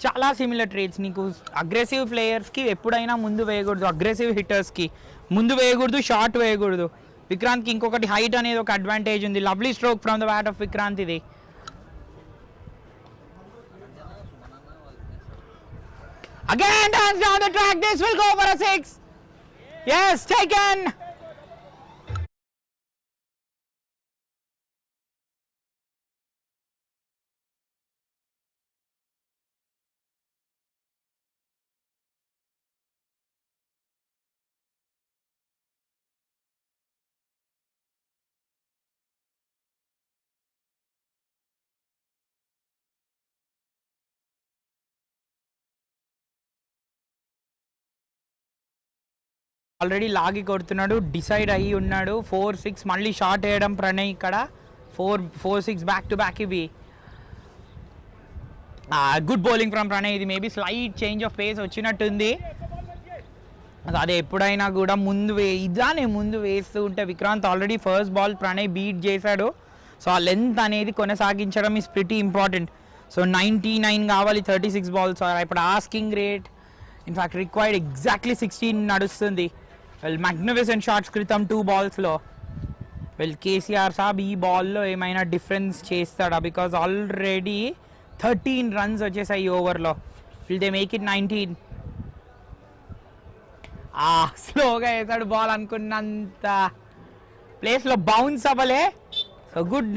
చాలా similar trades. నీకు అగ్రెసివ్ ప్లేయర్స్కి ఎప్పుడైనా ముందు వేయకూడదు, అగ్రెసివ్ హిట్టర్స్కి ముందు వేయకూడదు, షార్ట్ వేయకూడదు. విక్రాంత్కి ఇంకొకటి హైట్ అనేది ఒక అడ్వాంటేజ్ ఉంది. Lovely stroke from the bat of Vikrant ఇది. Again turns down the track. This will go for a 6. Yes, taken. Already లాగి కొడుతున్నాడు, డిసైడ్ అయ్యి ఉన్నాడు. 4-6 మళ్ళీ షార్ట్ వేయడం ప్రణయ్ ఇక్కడ. 4-6 బ్యాక్ టు బ్యాక్ ఇవి. Good bowling from Pranay. ఇది maybe slight change of pace వచ్చినట్టుంది. అదే ఎప్పుడైనా కూడా ముందు ముందు వేస్తూ ఉంటే Vikrant already first ball Pranay beat చేశాడు. సో ఆ లెంత్ అనేది కొనసాగించడం ఈస్ ప్రిటీ ఇంపార్టెంట్. సో 99 కావాలి 36 balls. ఇప్పుడు asking rate in fact required exactly 16 నడుస్తుంది. వెల్ మ్యాగ్నిఫిసెంట్ షాట్స్ క్రితం 2 balls. వెల్ కేసీఆర్ సాబ్ ఈ బాల్లో ఏమైనా డిఫరెన్స్ చేస్తాడా? బికాజ్ ఆల్రెడీ 13 runs వచ్చేసాయి ఈ ఓవర్లో. Will they make it 19? స్లోగా వేసాడు బాల్, అనుకున్నంత ప్లేస్లో బౌన్స్ అవ్వలే. So good,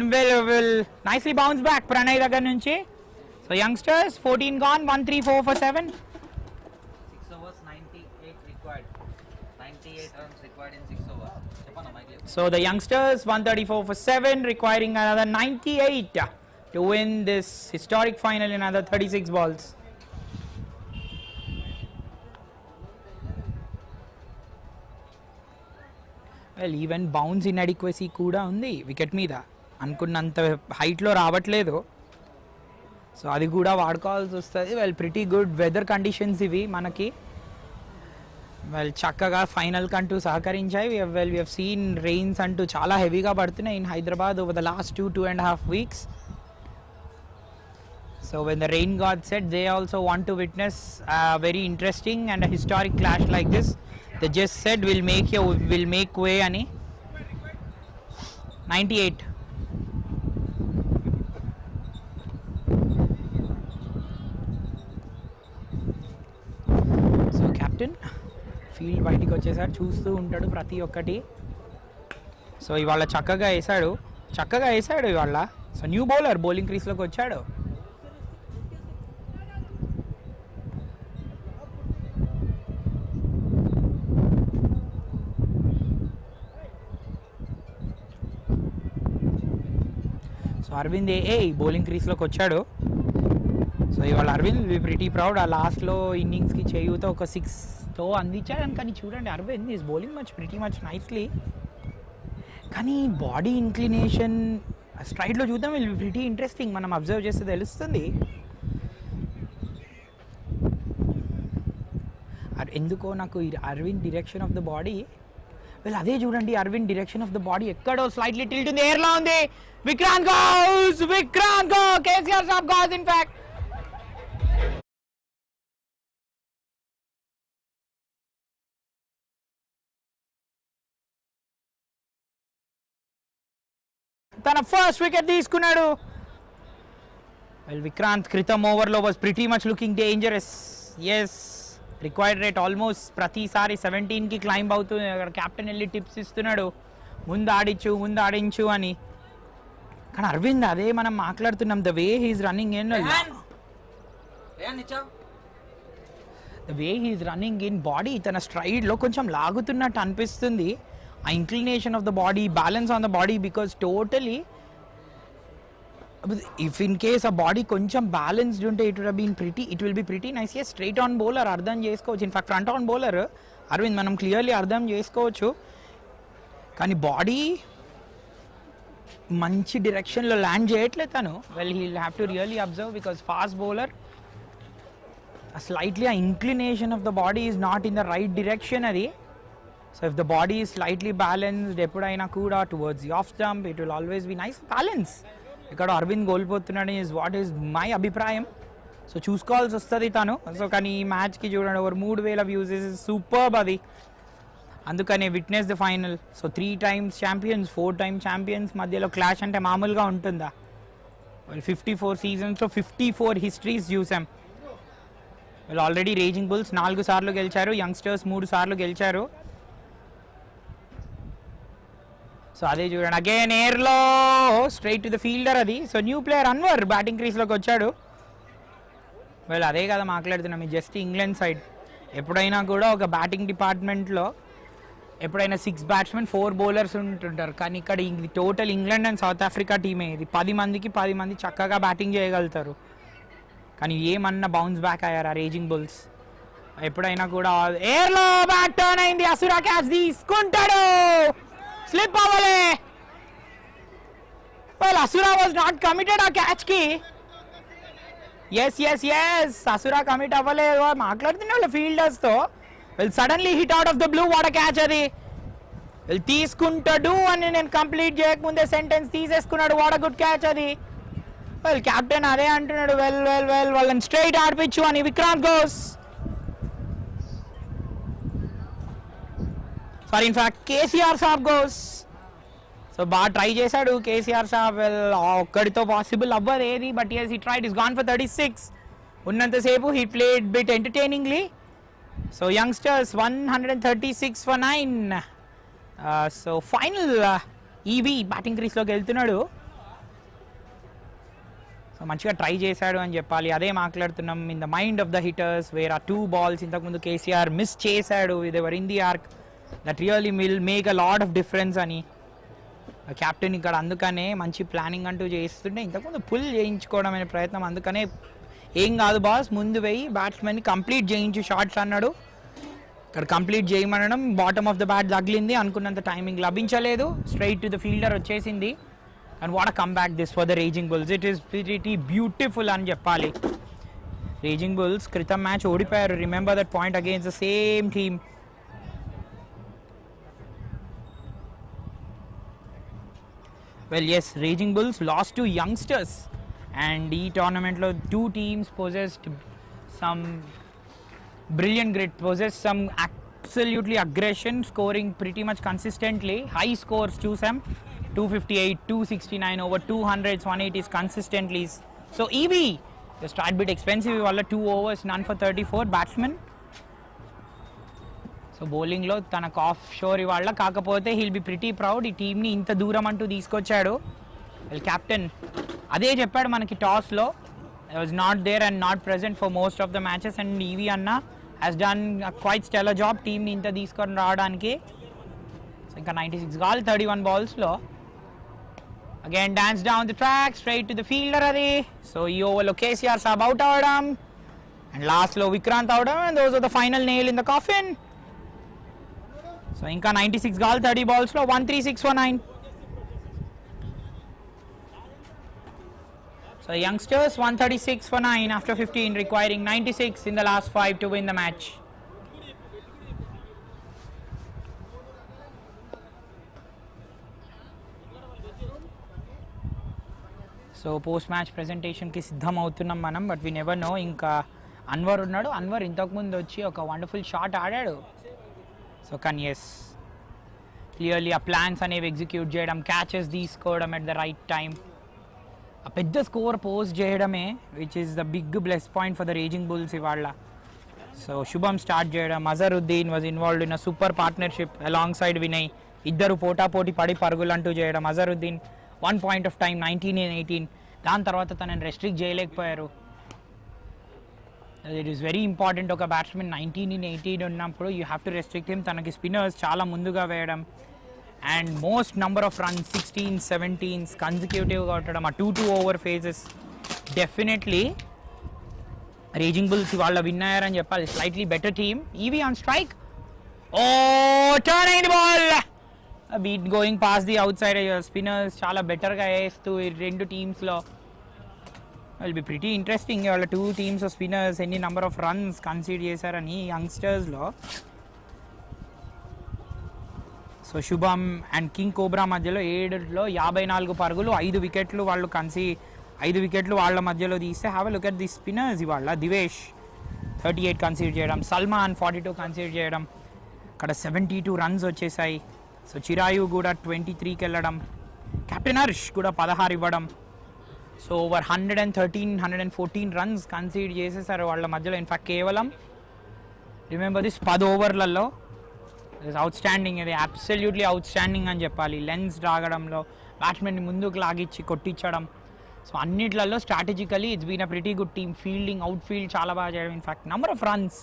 will nicely bounce back Pranay దగ్గర నుంచి. So youngsters 14 gone, 134 for 7. 6 overs 98 required. 98 runs required in 6 overs. So the youngsters 134 for 7, requiring another 98 to win this historic final in another 36 balls. Well, even bounce inadequacy kuda undi wicket meeda, అనుకున్నంత హైట్లో రావట్లేదు. So అది కూడా వాడుకోవాల్సి వస్తుంది. Well pretty good weather conditions ఇవి మనకి. Well చక్కగా ఫైనల్ కంటూ సహకరించాయి. వీ హ్యావ్ సీన్ రెయిన్స్ అంటూ చాలా హెవీగా పడుతున్నాయి in Hyderabad over the last 2.5 weeks. So when the rain god said they also want to witness a very interesting and a historic clash like this, they just said we'll make way ani. 98. So captain field బయటికి వచ్చేసాడు, చూస్తూ ఉంటాడు ప్రతి ఒక్కటి. So ఇవాళ చక్కగా వేసాడు ఇవాళ. సో న్యూ బౌలర్ బౌలింగ్ క్రీస్లోకి వచ్చాడు. సో అరవింద్ బౌలింగ్ క్రీస్లోకి వచ్చాడు. సో ఇవాళ అరవింద్ వి ప్రిటీ ప్రౌడ్. ఆ లాస్ట్లో ఇన్నింగ్స్కి చేయూతో ఒక 6తో అందించాడు. కానీ చూడండి Arvind is bowling pretty much nicely. కానీ బాడీ ఇంక్లినేషన్ స్ట్రైట్లో చూద్దాం, విల్ బి ప్రిటీ ఇంట్రెస్టింగ్. మనం అబ్జర్వ్ చేస్తే తెలుస్తుంది. ఎందుకో నాకు Arvind direction of the body, well అదే చూడండి Arvind direction of the body ఎక్కడో స్లైట్లీ టిల్ట్ ఉంది, ఎయిర్లో ఉంది. Vikrant goes, KCR saab goes in fact. తన ఫస్ట్ వికెట్ తీసుకున్నాడు. వెల్ విక్రాంత్ క్రితం ఓవర్లో was pretty much looking dangerous. Yes, required rate almost ప్రతిసారి 17కి క్లైంబ్ అవుతుంది. అక్కడ కెప్టెన్ వెళ్ళి టిప్స్ ఇస్తున్నాడు, ముందు ఆడించు అని. కానీ అరవింద్ అదే మనం మాట్లాడుతున్నాం, the way he's running in body తన స్ట్రైడ్లో కొంచెం లాగుతున్నట్టు అనిపిస్తుంది. ఆ inclination of the body, balance on the body, because totally if in case ఆ బాడీ కొంచెం బ్యాలెన్స్డ్ ఉంటే it will be pretty nice. Yes, straight on bowler అర్థం చేసుకోవచ్చు. In fact front on bowler Arvind మనం క్లియర్లీ అర్థం చేసుకోవచ్చు. కానీ బాడీ మంచి డిరెక్షన్లో ల్యాండ్ చేయట్లేదు తను. Well he will have to really observe, because fast bowler slightly uh inclination of the body is not in the right direction అది. So if the body is slightly balanced ఎప్పుడైనా కూడా towards the off stump, it will always be nice balance. ఇక్కడ అరవింద్ కోల్పోతున్నాడు is what is my అభిప్రాయం. So చూసుకోవాల్సి వస్తుంది తను. So కానీ ఈ మ్యాచ్కి చూడండి ఓవర్ 3000 వ్యూస్ ఇస్ సూపర్బ్ అది. అందుకనే witness the final. So 3 times champions, 4 times champions మధ్యలో క్లాష్ అంటే మామూలుగా ఉంటుందా? 54 seasons 54 హిస్టరీస్ చూసాం. వీళ్ళు ఆల్రెడీ రేజింగ్ బుల్స్ 4 సార్లు గెలిచారు, యంగ్స్టర్స్ 3 సార్లు గెలిచారు. సో అదే చూడండి అగైన్ ఎయిర్లో స్ట్రైట్ టు ద ఫీల్డర్ అది. So new player Anwar batting క్రీస్లోకి వచ్చాడు. వీళ్ళు అదే కదా మాట్లాడుతున్నాం, జస్ట్ ఇంగ్లాండ్ సైడ్ ఎప్పుడైనా కూడా ఒక బ్యాటింగ్ డిపార్ట్మెంట్లో ఎప్పుడైనా 6 batsmen 4 bowlers ఉంటుంటారు. కానీ ఇక్కడ total England and south Africa టీమే ఇది. 10 మంది చక్కగా బ్యాటింగ్ చేయగలుగుతారు. కానీ ఏమన్నా బౌన్స్ బ్యాక్ అయ్యారు ఆ రేజింగ్ బుల్స్. ఎప్పుడైనా కూడా ఎయిర్లో బ్యాట్ టర్న్ అయింది, అసురా క్యాచ్ తీసుకుంటాడు, స్లిప్ అవ్వలే. Well Asura was not committed ఆ క్యాచ్కి. yes. Asura commit అవ్వలేదు మాట్లాడుతున్నా వాళ్ళ ఫీల్డర్స్తో. Will suddenly hit out of the blue. What a catch అది. Will తీసుకుంటాడు అని నేను కంప్లీట్ చేయకముందే సెంటెన్స్ తీసేసుకున్నాడు. What a good catch అది. Well captain అదే అంటున్నాడు. Well వాళ్ళని స్ట్రైట్ ఆడిపించు అని. Vikrant goes. Sorry, in fact KCR Saab goes. So బాగా ట్రై చేశాడు కేసీఆర్ సాబ్. ఒక్కడితో పాసిబుల్ అవ్వదు ఏది, but yes he tried. He's gone for 36. ఉన్నంతసేపు he played bit entertainingly. So youngsters 136 for 9. So final EV batting క్రీస్లోకి వెళ్తున్నాడు. సో మంచిగా ట్రై చేశాడు అని చెప్పాలి. అదే మాట్లాడుతున్నాం. In the mind of the hitters where are 2 balls. ఇంతకుముందు కేసీఆర్ మిస్ చేశాడు. They were in the arc. That really will make a lot of difference అని కెప్టెన్ ఇక్కడ అందుకనే మంచి ప్లానింగ్ అంటూ చేస్తుంటే ఇంతకుముందు పుల్ చేయించుకోవడం అనే ప్రయత్నం. అందుకనే ఏం కాదు బాస్ ముందు వెయ్యి బ్యాట్స్మెన్ని కంప్లీట్ చేయించు షాట్స్ అన్నాడు. ఇక్కడ కంప్లీట్ చేయమనడం బాటమ్ ఆఫ్ ద బ్యాట్ తగిలింది. అనుకున్నంత టైమింగ్ లభించలేదు. స్ట్రైట్ టు ద ఫీల్డర్ వచ్చేసింది. And what a comeback this for the raising Bulls. It is pretty beautiful అని చెప్పాలి. రేజింగ్ బుల్స్ క్రితం మ్యాచ్ ఓడిపోయారు. Remember that point against the same team. Well yes, Raging Bulls lost to youngsters and ఈ టోర్నమెంట్లో 2 teams possessed some brilliant grit, possessed some absolutely aggression, scoring pretty much consistently. High scores చూసాం 258, 269 over 200s, 180s consistently. So EB just a bit expensive వాళ్ళ 2 overs none for 34 batsmen. So బౌలింగ్లో తనకు of షోర్ ఇవాళ. కాకపోతే he'll be pretty proud. ఈ టీంని ఇంత దూరం అంటూ తీసుకొచ్చాడు. వెల్ కెప్టెన్ అదే చెప్పాడు మనకి టాస్లో. I was not there and not present for most of the matches and EV anna has done quite stellar job టీంని ఇంత తీసుకొని రావడానికి. సో ఇంకా 96 కావాలి 31 balls. Again dance down the track straight to the fielder అది. సో ఈ ఓవర్లో కేసీఆర్ సాబ్ అవుట్ అవడం అండ్ లాస్ట్లో విక్రాంత్ అవడం and those are the final nail in the coffin. So ఇంకా 96 కావాలి 30 balls 136 for 9. So youngsters 136 for 9 after 15, requiring 96 in the last 5 to win the match. So post match ప్రెజెంటేషన్కి సిద్ధం అవుతున్నాం మనం. But we never know. ఇంకా అన్వర్ ఉన్నాడు. అన్వర్ ఇంతకుముందు వచ్చి ఒక వండర్ఫుల్ షాట్ ఆడాడు. సో కానీ ఎస్ క్లియర్లీ ఆ ప్లాన్స్ అనేవి ఎగ్జిక్యూట్ చేయడం, క్యాచెస్ తీసుకోవడం ఎట్ ద రైట్ టైం, ఆ పెద్ద స్కోర్ పోస్ట్ చేయడమే which is the big plus point for the raising Bulls ఇవాళ. సో శుభం స్టార్ట్ చేయడం. Azharuddin was involved in a super partnership alongside Vinay. ఇద్దరు పోటాపోటీ పడి పరుగులు అంటూ చేయడం. Azharuddin 1 point of time 19 and 18. దాని తర్వాత తనని రెస్ట్రిక్ట్ చేయలేకపోయారు. It is very important. ఒక బ్యాట్స్మెన్ 19 in 18 ఉన్నప్పుడు you have to restrict him. తనకి స్పిన్నర్స్ చాలా ముందుగా వేయడం and most number of runs 16, 17s కన్సిక్యూటివ్గా కొట్టడం. ఆ 2 over phases definitely Raging Bulls వాళ్ళ విన్ అయ్యారని చెప్పాలి. Slightly better team. EV on strike. Oh turn అయింది ball. Beat going past the outside. Spinners చాలా బెటర్గా వేస్తూ ఈ 2 teamsలో విల్ బి ప్రిటీ ఇంట్రెస్టింగ్. వాళ్ళ 2 teams స్పిన్నర్స్ ఎన్ని నెంబర్ ఆఫ్ రన్స్ కన్సీడ్ చేశారని యంగ్స్టర్స్లో. సో శుభం అండ్ కింగ్ మధ్యలో 7లో 54 పరుగులు, 5 వికెట్లు వాళ్ళు 5 వికెట్లు వాళ్ళ మధ్యలో తీస్తే have a look at the spinners ఇవాళ. దివేష్ 38 కన్సీడ్ చేయడం, సల్మాన్ 42 కన్సీడ్ చేయడం. అక్కడ 72 runs వచ్చేసాయి. సో చిరాయు కూడా 23కి వెళ్ళడం. కెప్టెన్ హర్ష్ కూడా 16 ఇవ్వడం. సో ఓవర్ 113, 114 runs కన్సీడ్ చేసేసారు వాళ్ళ మధ్యలో. ఇన్ఫాక్ట్ కేవలం రిమెంబర్ దిస్ 10 ఓవర్లలో అవుట్ స్టాండింగ్. ఇది అబ్సల్యూట్లీ అవుట్ స్టాండింగ్ అని చెప్పాలి. లెన్స్ రాగడంలో, బ్యాట్స్మెన్ని ముందుకు లాగిచ్చి కొట్టించడం. సో అన్నిట్లలో strategically it's been a pretty good team. Fielding, outfield చాలా బాగా చేయడం. ఇన్ఫాక్ట్ నెంబర్ ఆఫ్ రన్స్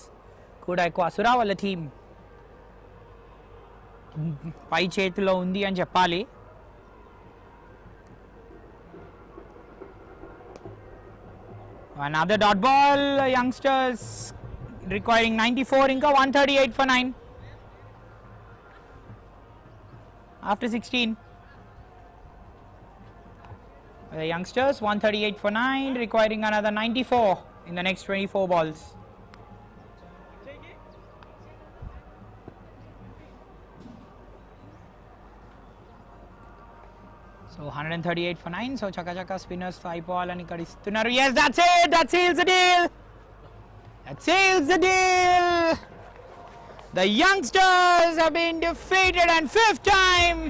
కూడా ఎక్కువ. అసురా వాళ్ళ టీమ్ పై చేతిలో ఉంది అని చెప్పాలి. Another dot ball, youngsters requiring 94, ఇంకా 138 for 9 after 16. The youngsters 138 for 9, requiring another 94 in the next 24 balls. So 138 for 9. So chaka spinners అయిపోవాలని ఇక్కడ ఇస్తున్నారు. Yes, that's it. That seals the deal. That seals the deal. The youngsters have been defeated, and fifth time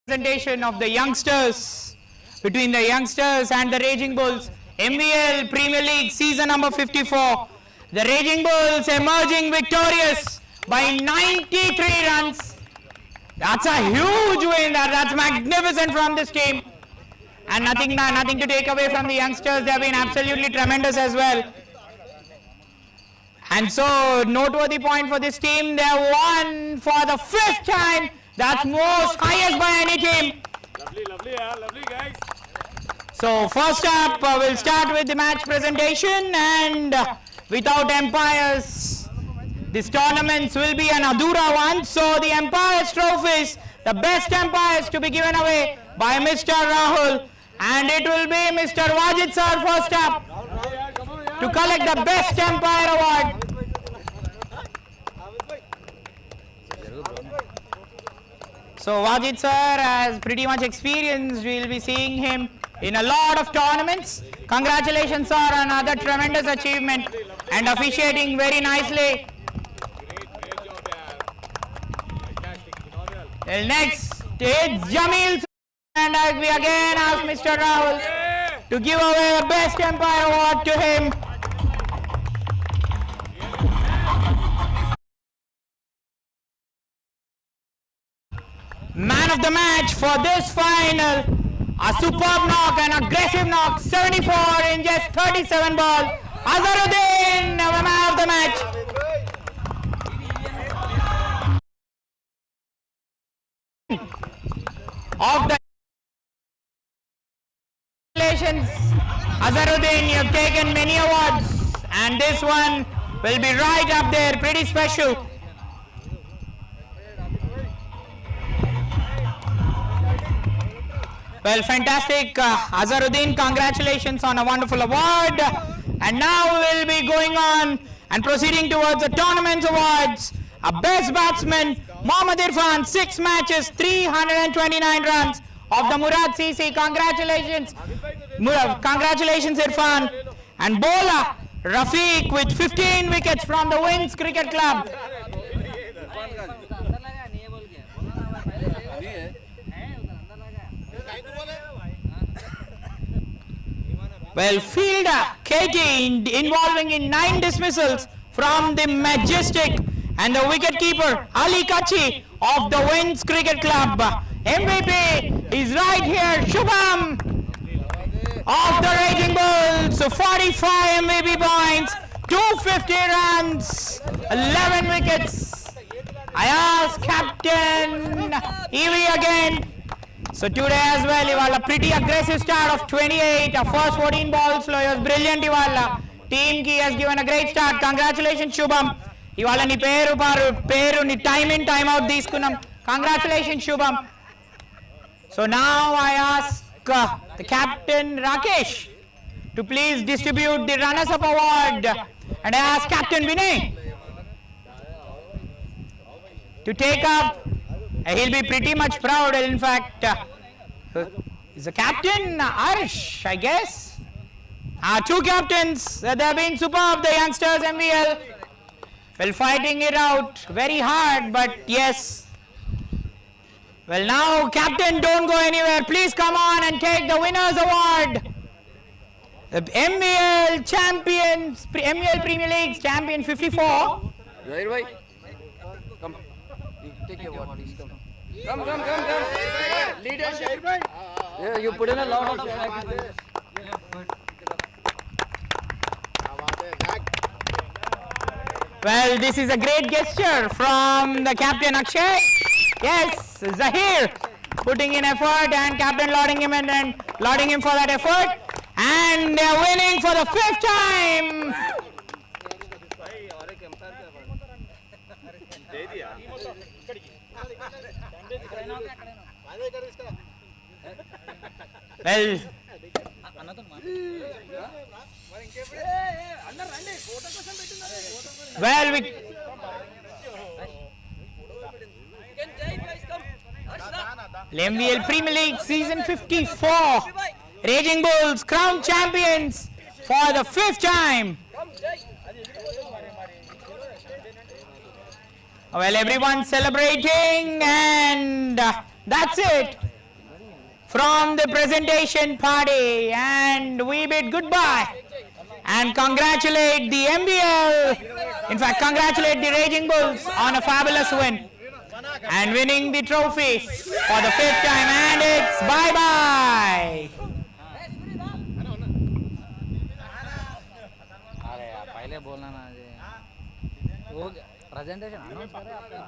Presentation of the youngsters, between the youngsters and the Raging Bulls. MVL Premier League season number 54. The Raging Bulls emerging victorious by 93 runs. That's a huge win. That's magnificent from this team. And nothing to take away from the youngsters. They have been absolutely tremendous as well. And so, noteworthy point for this team. They have won for the 5th time. That's most highest by any team. Lovely guys. So first up, we'll start with the match presentation, and without umpires, this tournament will be an Adhura one. So the umpires trophies, the best umpires to be given away by Mr. Rahul, and it will be Mr. Wajid sir first up to collect the best umpire award. So Wajid sir has pretty much experience. We'll be seeing him in a lot of tournaments. Congratulations sir on another tremendous achievement and officiating very nicely. Well, next it's Jamil, and we again ask Mr. Rahul to give away the best umpire award to him. Man of the match for this final, a superb knock, an aggressive knock, 74 in just 37 balls. Azharuddin, the man of the match. Of the congratulations, Azharuddin, you have taken many awards, and this one will be right up there, pretty special. Well, fantastic, Azharuddin, congratulations on a wonderful award. And now we'll be going on and proceeding towards the tournament's awards. A best batsman, Mohammad Irfan, 6 matches, 329 runs of the 𝗏𝗏 congratulations. Congratulations Irfan. And bowler, Rafiq with 15 wickets from the 𝗬𝗏 Cricket Club. Well, fielder KT involving in 9 dismissals from the Majestic, and the wicketkeeper Ali Kachi of the 𝗬𝗏 Cricket Club. MVP is right here, Shubham of the Raging Bulls. So 45 MVP points, 250 runs, 11 wickets. I ask Captain Evie again. So today as well, Iwala pretty aggressive start of 28. Our first 14 balls, he was brilliant Iwala. Team ki has given a great start. Congratulations Shubham. Iwala ni peru ni time in time out తీసుకున్నాం. Congratulations Shubham. So now I ask the captain Rakesh to please distribute the runners up award, and I ask Captain Vinay to take up. He'll be pretty much proud. In fact, is the captain Arish, I guess. 2 captains. They have been superb. The youngsters MVL. Well, fighting it out very hard, but yes. Well, now captain, don't go anywhere. Please come on and take the winners award. The MVL champions, MVL Premier League champion 54. Right. Come. You take your award, please. Come. Leadership. Yeah, you put in a lot of practice. Well, this is a great gesture from the captain Akshay. Yes, Zahir putting in effort, and captain lauding him and lauding him for that effort. And they're winning for the 5th time. Well, MVL Premier League season 54. Raging Bulls crowned champions for the 5th time. Well, everyone celebrating, and that's it. from the presentation party, and we bid goodbye and congratulate the MVL, in fact congratulate the Raging Bulls on a fabulous win and winning the trophy for the 5th time, and it's bye-bye. अरे यार पहले बोलना ना जी वो presentation announce करे आपका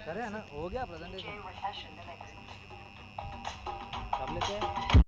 करे ना हो गया प्रेजेंटेशन कब लेते हैं